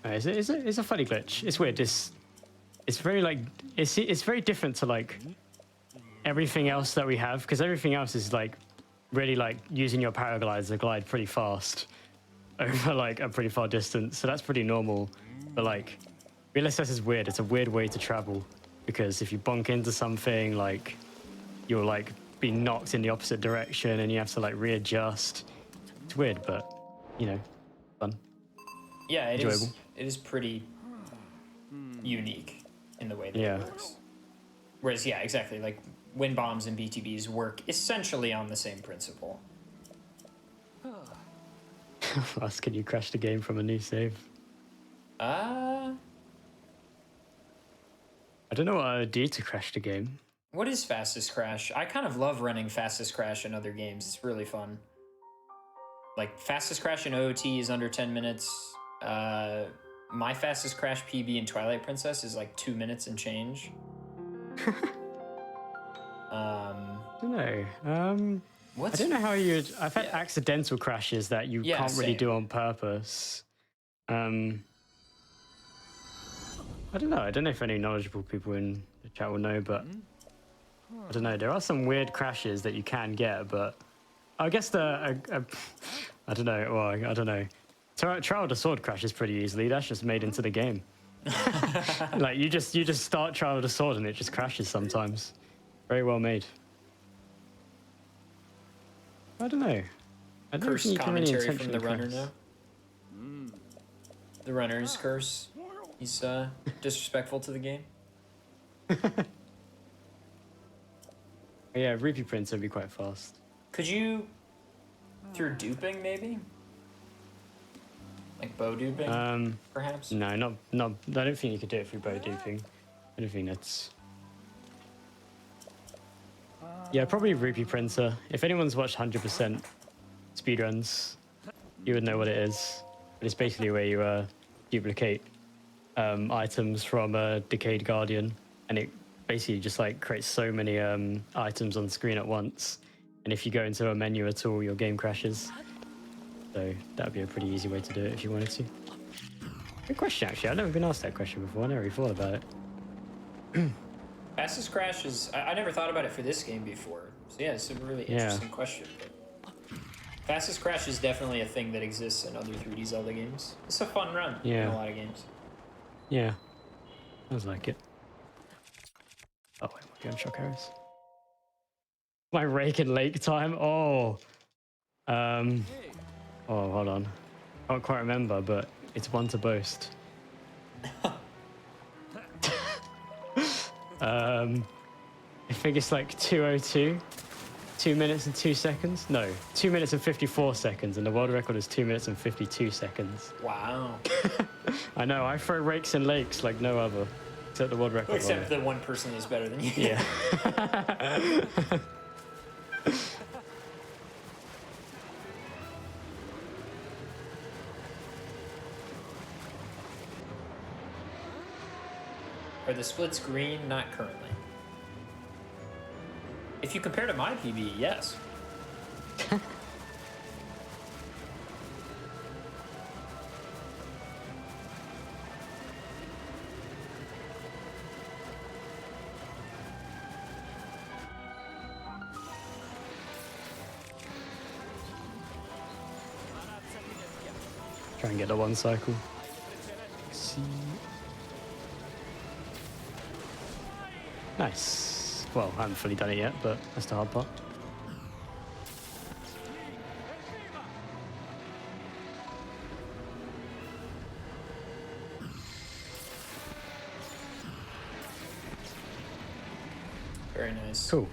It's a funny glitch. It's weird. It's very like it's very different to like everything else that we have, because everything else is like really like using your paraglider to glide pretty fast over like a pretty far distance. So that's pretty normal. But like BLSS is weird. It's a weird way to travel because if you bonk into something, like you'll like be knocked in the opposite direction and you have to like readjust. It's weird, but you know, fun. Yeah, it enjoyable. It is pretty unique in the way that it works. Whereas, yeah, exactly, like wind bombs and BTBs work essentially on the same principle. Ross, can you crash the game from a new save? I don't know what I would do to crash the game. What is fastest crash? I kind of love running fastest crash in other games. It's really fun. Like, fastest crash in OOT is under 10 minutes. My fastest crash PB in Twilight Princess is like 2 minutes and change. I don't know. I don't know how you'd... I've had accidental crashes that you can't really do on purpose. I don't know. I don't know if any knowledgeable people in the chat will know, but I don't know. There are some weird crashes that you can get, but I guess I don't know. Well, I don't know. Trial of the Sword crashes pretty easily. That's just made into the game. Like you just start Trial of the Sword and it just crashes sometimes. Very well made. I don't know. I don't Curse think you can really commentary from the runner crash. now. The runner's curse. He's disrespectful to the game. Yeah, Rupee Prince would be quite fast. Could you, through duping maybe? Like bow duping, perhaps? No, not. I don't think you could do it through bow duping. I don't think that's... Yeah, probably Rupee Printer. If anyone's watched 100% speedruns, you would know what it is. But it's basically where you duplicate items from a Decayed Guardian, and it basically just like creates so many items on screen at once. And if you go into a menu at all, your game crashes. So that would be a pretty easy way to do it if you wanted to. Good question, actually. I've never been asked that question before. I never really thought about it. Fastest crash is... I never thought about it for this game before. So yeah, it's a really interesting question. But fastest crash is definitely a thing that exists in other 3D Zelda games. It's a fun run in a lot of games. Yeah. Sounds like it. Oh, wait, my gun shock arrows. My rake and lake time? Oh. Oh, hold on. I can't quite remember, but it's one to boast. I think it's like 2:02. 2 minutes and 2 seconds? No, 2 minutes and 54 seconds, and the world record is 2 minutes and 52 seconds. Wow. I know, I throw rakes and lakes like no other, except the world record. Except the one person is better than you. Yeah. Are the splits green? Not currently. if you compare to my PB, yes. Try and get the one cycle. See. Nice. Well, I haven't fully done it yet, but that's the hard part. Very nice. Cool.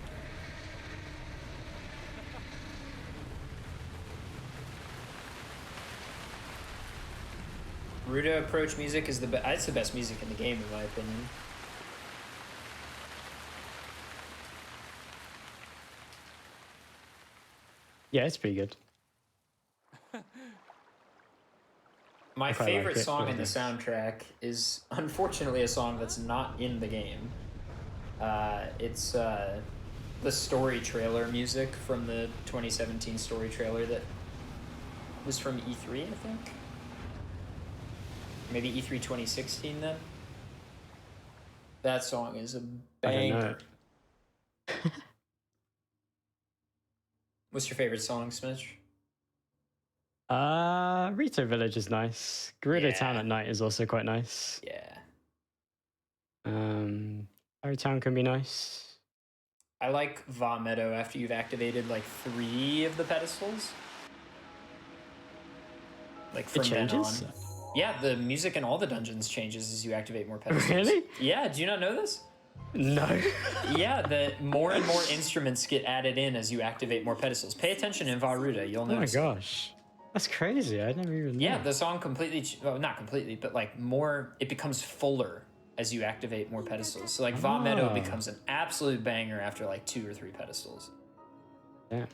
Ruda approach music is it's the best music in the game, in my opinion. Yeah, it's pretty good. My quite favorite like it, song in the really. soundtrack is unfortunately a song that's not in the game. It's the story trailer music from the 2017 story trailer that was from E3, I think. Maybe E3 2016 then. That song is a I don't know. banger. What's your favorite song, Smitch? Rito Village is nice. Gerudo Town Yeah. at night is also quite nice. Yeah. Harry Town can be nice. I like Va Meadow after you've activated like 3 of the pedestals. Like from It then on. changes? Yeah, the music in all the dungeons changes as you activate more pedestals. Really? Yeah, do you not know this? No. Yeah, the more and more instruments get added in as you activate more pedestals. Pay attention in Varuda, you'll Oh my notice. gosh. That's crazy. I never even knew. Yeah, the song completely, well, not completely, but like more, it becomes fuller as you activate more pedestals. So like Va Meadow Ah. becomes an absolute banger after like 2 or 3 pedestals. Yeah.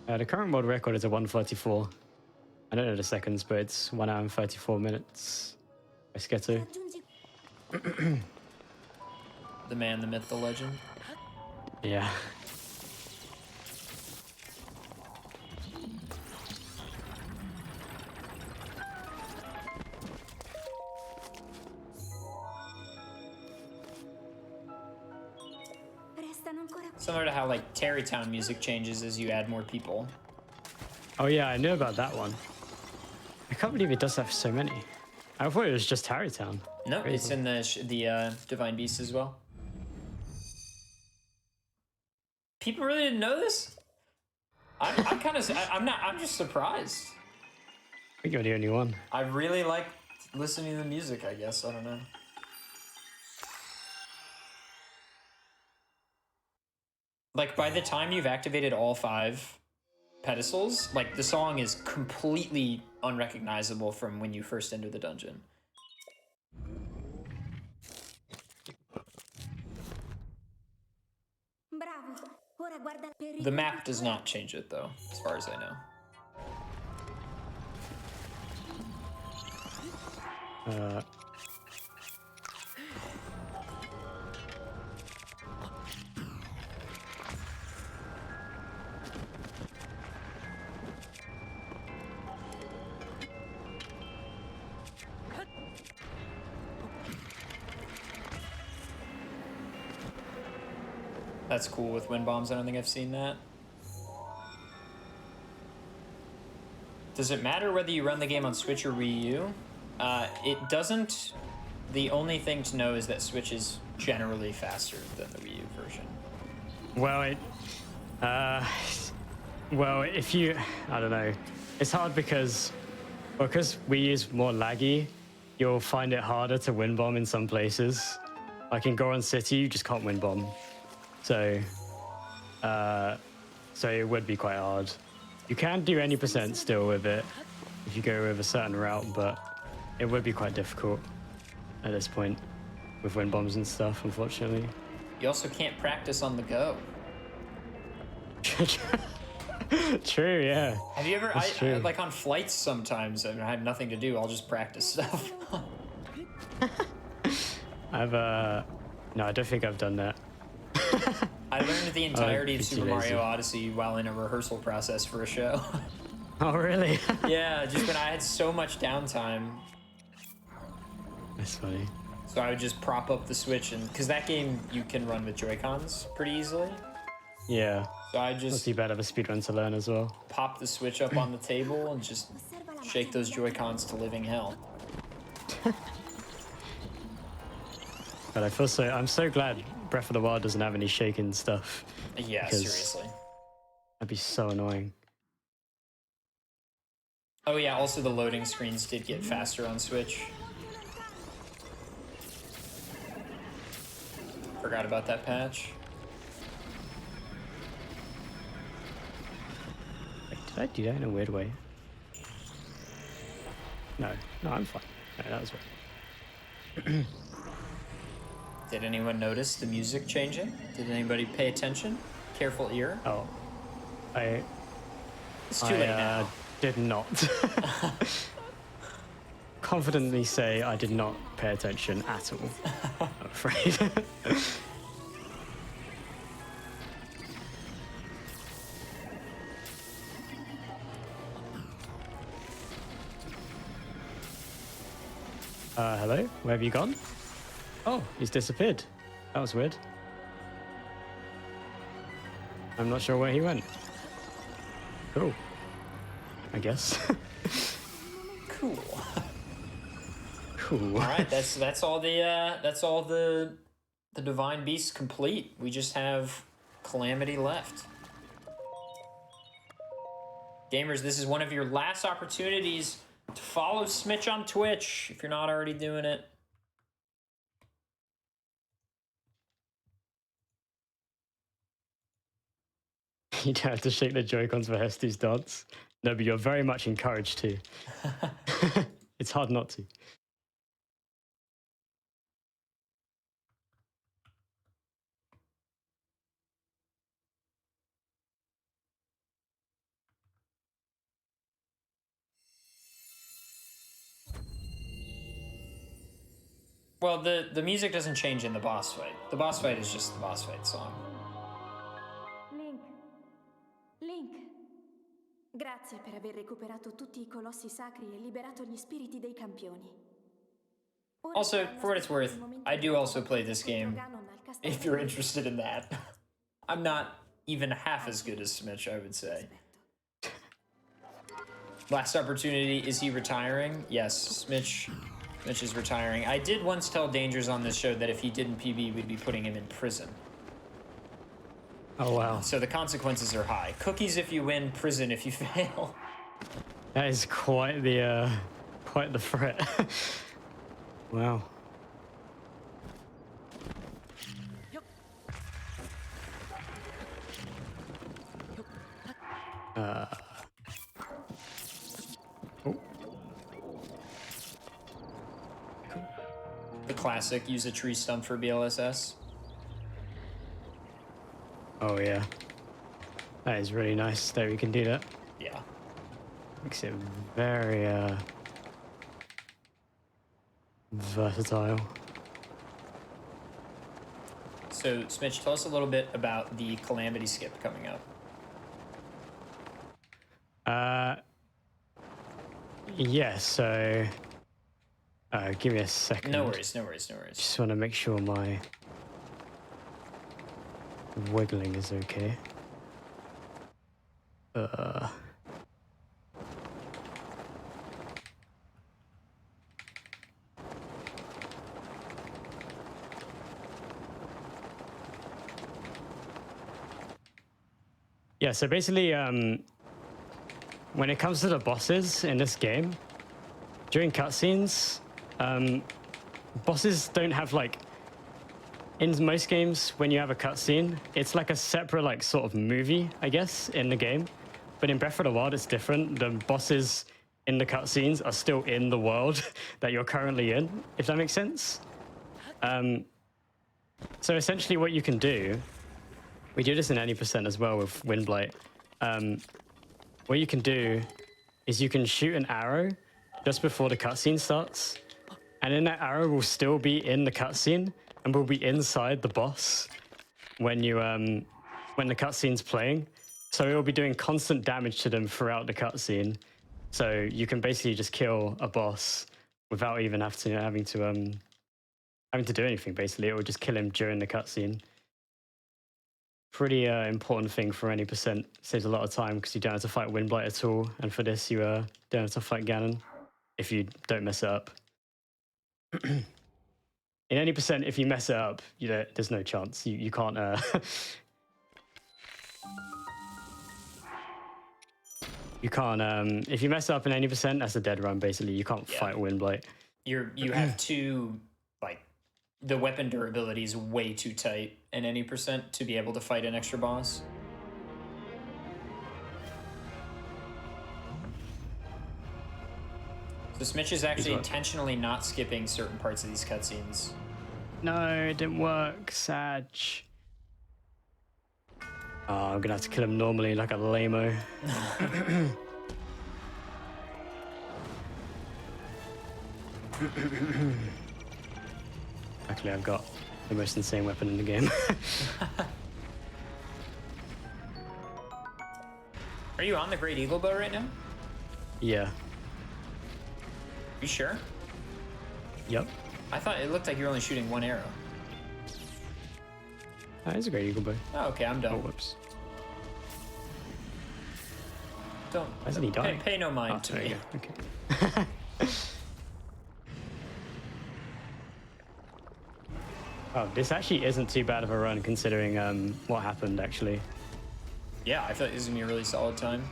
The current world record is a 1:44. I don't know the seconds, but it's 1 hour and 34 minutes. Let's get to. Raggiungi The man, the myth, the legend. Yeah. restano ancora qui. Similar to how like Tarrytown music changes as you add more people. Oh yeah, I knew about that one. I can't believe it does have so many. I thought it was just Harry Town. No, Crazy. it's in the Divine Beast as well. People really didn't know this? I'm kind of, I'm just surprised. I think you're the only one. I really like listening to the music, I guess. I don't know. Like, by the time you've activated all 5 pedestals, like, the song is completely unrecognizable from when you first enter the dungeon. Bravo. Ora guarda per The map does not change it, though, as far as I know. That's cool with wind bombs. I don't think I've seen that. Does it matter whether you run the game on Switch or Wii U? It doesn't. The only thing to know is that Switch is generally faster than the Wii U version. Well, if you, I don't know, it's hard because we use more laggy, you'll find it harder to win bomb in some places. Like in Goron City, you just can't win bomb. So it would be quite hard. You can do any percent still with it if you go with a certain route, but it would be quite difficult at this point with win bombs and stuff, unfortunately. You also can't practice on the go. True, yeah. Have you ever, That's true. like on flights sometimes, I have nothing to do, I'll just practice stuff. No, I don't think I've done that. learned the entirety of pretty Super lazy. Mario Odyssey while in a rehearsal process for a show. Oh, really? Yeah, just when I had so much downtime. That's funny. So I would just prop up the Switch, and because that game you can run with Joy-Cons pretty easily. Yeah. So I Not just too bad of a speedrun to learn as well. pop the Switch up on the table and just shake those Joy-Cons to living hell. But I'm so glad Breath of the Wild doesn't have any shaking stuff. Yeah, Because- seriously. That'd be so annoying. Oh yeah, also the loading screens did get faster on Switch. Forgot about that patch. Wait, did I do that in a weird way? No, I'm fine. No, that was weird. Did anyone notice the music changing? Did anybody pay attention? Careful ear. Oh, It's too late now. Did not. Confidently say I did not pay attention at all. I'm afraid. Hello? Where have you gone? Oh, he's disappeared. That was weird. I'm not sure where he went. Cool. I guess. Cool. Cool. All right, that's all the divine beasts complete. We just have Calamity left. Gamers, this is one of your last opportunities to follow Smitch on Twitch if you're not already doing it. You don't have to shake the Joy-Cons for Hesty's dance. No, but you're very much encouraged to. It's hard not to. Well, the music doesn't change in the boss fight. The boss fight is just the boss fight song. Link. Grazie per aver recuperato tutti I colossi sacri e liberato gli spiriti dei campioni. Ora Also, saranno for what it's worth, aspettati il momento I do in also cui play this game Ganon al castello if you're di- interested in that. I'm not even half as good as Smitch, I would say. Last opportunity, is he retiring? Yes, Smitch is retiring. I did once tell Dangers on this show that if he didn't PB, we'd be putting him in prison. Oh, wow. So the consequences are high. Cookies if you win, prison if you fail. That is quite the threat. Wow. Oh. The classic, use a tree stump for BLSS. Oh, yeah. That is really nice that we can do that. Yeah. Makes it very versatile. So, Smitch, tell us a little bit about the Calamity skip coming up. Yeah, so give me a second. No worries. Just want to make sure my wiggling is okay. Yeah, so basically, when it comes to the bosses in this game, during cutscenes, bosses don't have like. In most games, when you have a cutscene, it's like a separate, like, sort of movie, I guess, in the game. But in Breath of the Wild, it's different. The bosses in the cutscenes are still in the world that you're currently in, if that makes sense. So essentially what you can do, we do this in any percent as well with Windblight. What you can do is you can shoot an arrow just before the cutscene starts, and then that arrow will still be in the cutscene and will be inside the boss when you when the cutscene's playing. So it will be doing constant damage to them throughout the cutscene. So you can basically just kill a boss without even having to do anything. Basically, it will just kill him during the cutscene. Pretty important thing for any percent. Saves a lot of time because you don't have to fight Windblight at all. And for this, you don't have to fight Ganon if you don't mess it up. In any percent, if you mess it up, there's no chance. You can't. You can't. If you mess up in any percent, that's a dead run. Basically, you can't fight Windblight. You have to, like, the weapon durability is way too tight in any percent to be able to fight an extra boss. So Smitch is actually intentionally not skipping certain parts of these cutscenes. No, it didn't work. Sag. Oh, I'm gonna have to kill him normally like a lame-o. Actually, I've got the most insane weapon in the game. Are you on the Great Eagle Bow right now? Yeah. You sure? Yep. I thought it looked like you were only shooting one arrow. That is a Great Eagle Bow. Oh, okay, I'm done. Oh, whoops. Don't. Hasn't he died? Pay no mind to me. Okay. Oh, this actually isn't too bad of a run considering what happened, actually. Yeah, I thought this was gonna be a really solid time.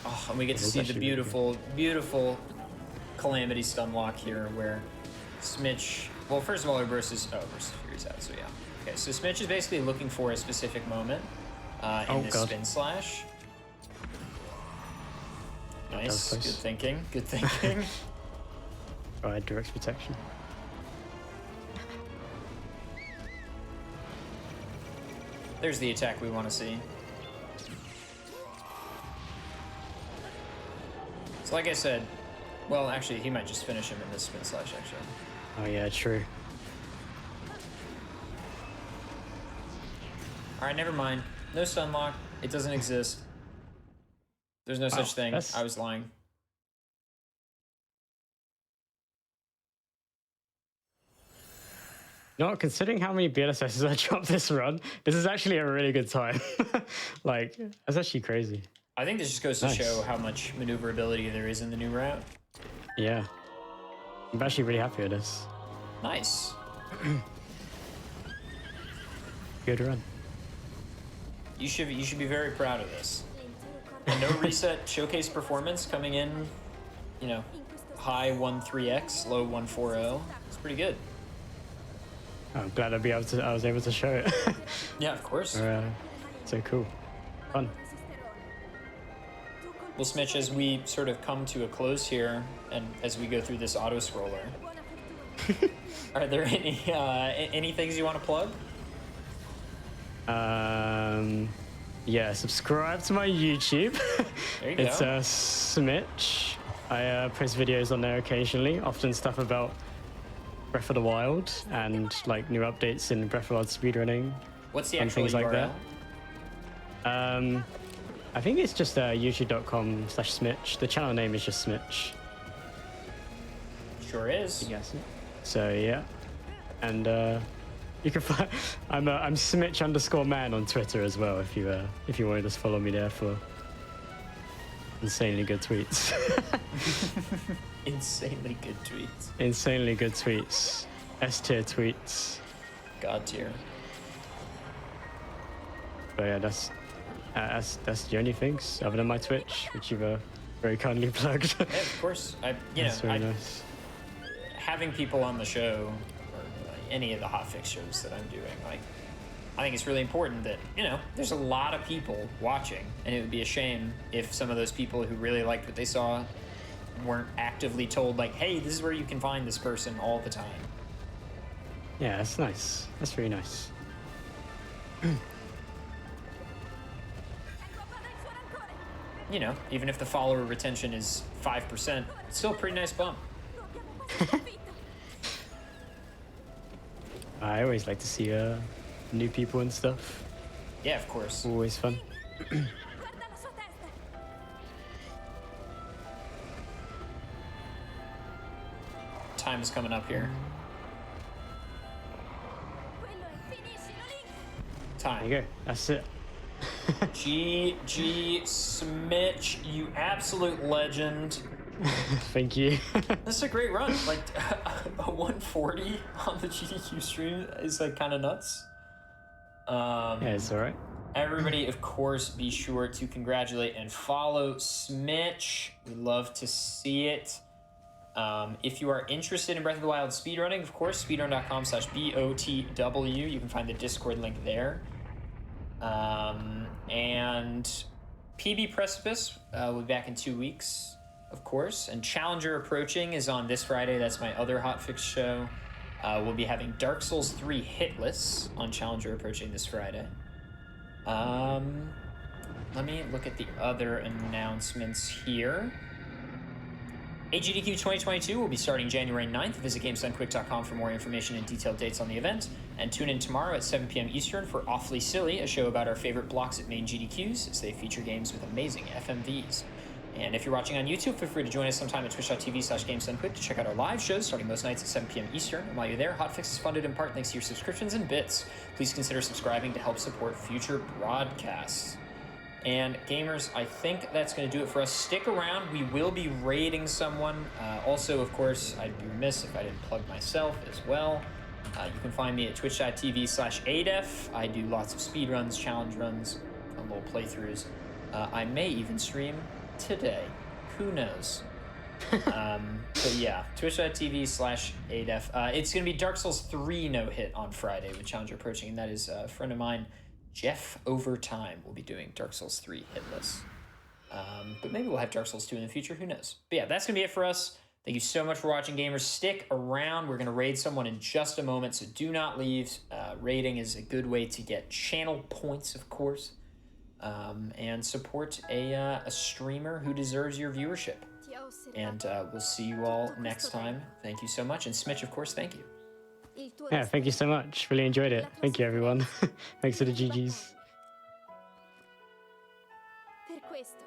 Oh, and we get to see the beautiful, beautiful Calamity stun lock here, where Smitch. Well, first of all, versus Fury's out. So yeah. Okay, so Smitch is basically looking for a specific moment in this spin slash. Nice. Good thinking. Good thinking. Right, direct protection. There's the attack we want to see. So like I said, well, actually, he might just finish him in this spin slash, actually. Oh, yeah, true. All right, never mind. No stun lock. It doesn't exist. There's no such thing. I was lying. No, considering how many BLSSs I dropped this run, this is actually a really good time. Like, that's actually crazy. I think this just goes to show how much maneuverability there is in the new route. Yeah. I'm actually really happy with this. Nice. Good run. You should be very proud of this. A no reset showcase performance coming in, you know, high 1.3x, low 1.40. It's pretty good. I'm glad I was able to show it. Yeah, of course. So cool. Fun. Well, Smitch, as we sort of come to a close here, and as we go through this auto scroller, are there any things you want to plug? Yeah, subscribe to my YouTube. There you go. It's Smitch. I post videos on there occasionally, often stuff about Breath of the Wild and like new updates in Breath of the Wild speedrunning. What's the and actual things URL? like that. I think it's just youtube.com/Smitch. The channel name is just Smitch. Sure is. You guess it. So yeah, and you can find I'm Smitch_man on Twitter as well if you want to just follow me there for insanely good tweets. Insanely good tweets. Insanely good tweets. S-tier tweets. God tier. But yeah, that's the only things other than my Twitch, which you've very kindly plugged. Yeah, of course. Nice. Having people on the show, or any of the hotfix shows that I'm doing, like, I think it's really important that, you know, there's a lot of people watching, and it would be a shame if some of those people who really liked what they saw weren't actively told, like, hey, this is where you can find this person all the time. Yeah, that's nice. That's really nice. You know, even if the follower retention is 5%, it's still a pretty nice bump. I always like to see new people and stuff. Yeah, of course. Always fun. Guarda la sua testa! Time is coming up here. Quello è finiscilo, Link! There Time. you go. That's it. GG Smitch, you absolute legend. Thank you. This is a great run. Like a 140 on the GDQ stream is like kind of nuts. Yeah, it's all right. Everybody, of course, be sure to congratulate and follow Smitch. We love to see it. If you are interested in Breath of the Wild speedrunning, of course, speedrun.com/BOTW. You can find the Discord link there. And PB Precipice will be back in 2 weeks, of course. And Challenger Approaching is on this Friday. That's my other hotfix show. We'll be having Dark Souls 3 Hitless on Challenger Approaching this Friday. Let me look at the other announcements here. AGDQ 2022 will be starting January 9th. Visit GamesDoneQuick.com for more information and detailed dates on the event. And tune in tomorrow at 7 p.m. Eastern for Awfully Silly, a show about our favorite blocks at main GDQs as they feature games with amazing FMVs. And if you're watching on YouTube, feel free to join us sometime at twitch.tv/GamesDoneQuick to check out our live shows starting most nights at 7 p.m. Eastern. And while you're there, Hotfix is funded in part thanks to your subscriptions and bits. Please consider subscribing to help support future broadcasts. And gamers, I think that's going to do it for us. Stick around. We will be raiding someone. Also, of course, I'd be remiss if I didn't plug myself as well. You can find me at twitch.tv/adef. I do lots of speedruns, challenge runs, fun little playthroughs. I may even stream today. Who knows? But yeah, twitch.tv/adef. It's going to be Dark Souls 3 no-hit on Friday with Challenger Approaching, and that is a friend of mine, Jeff Overtime, will be doing Dark Souls 3 hitless. But maybe we'll have Dark Souls 2 in the future. Who knows? But yeah, that's going to be it for us. Thank you so much for watching, gamers. Stick around. We're going to raid someone in just a moment, so do not leave. Raiding is a good way to get channel points, of course, and support a streamer who deserves your viewership. And we'll see you all next time. Thank you so much. And Smitch, of course, thank you. Yeah, thank you so much. Really enjoyed it. Thank you, everyone. Thanks for the GGs. Per questo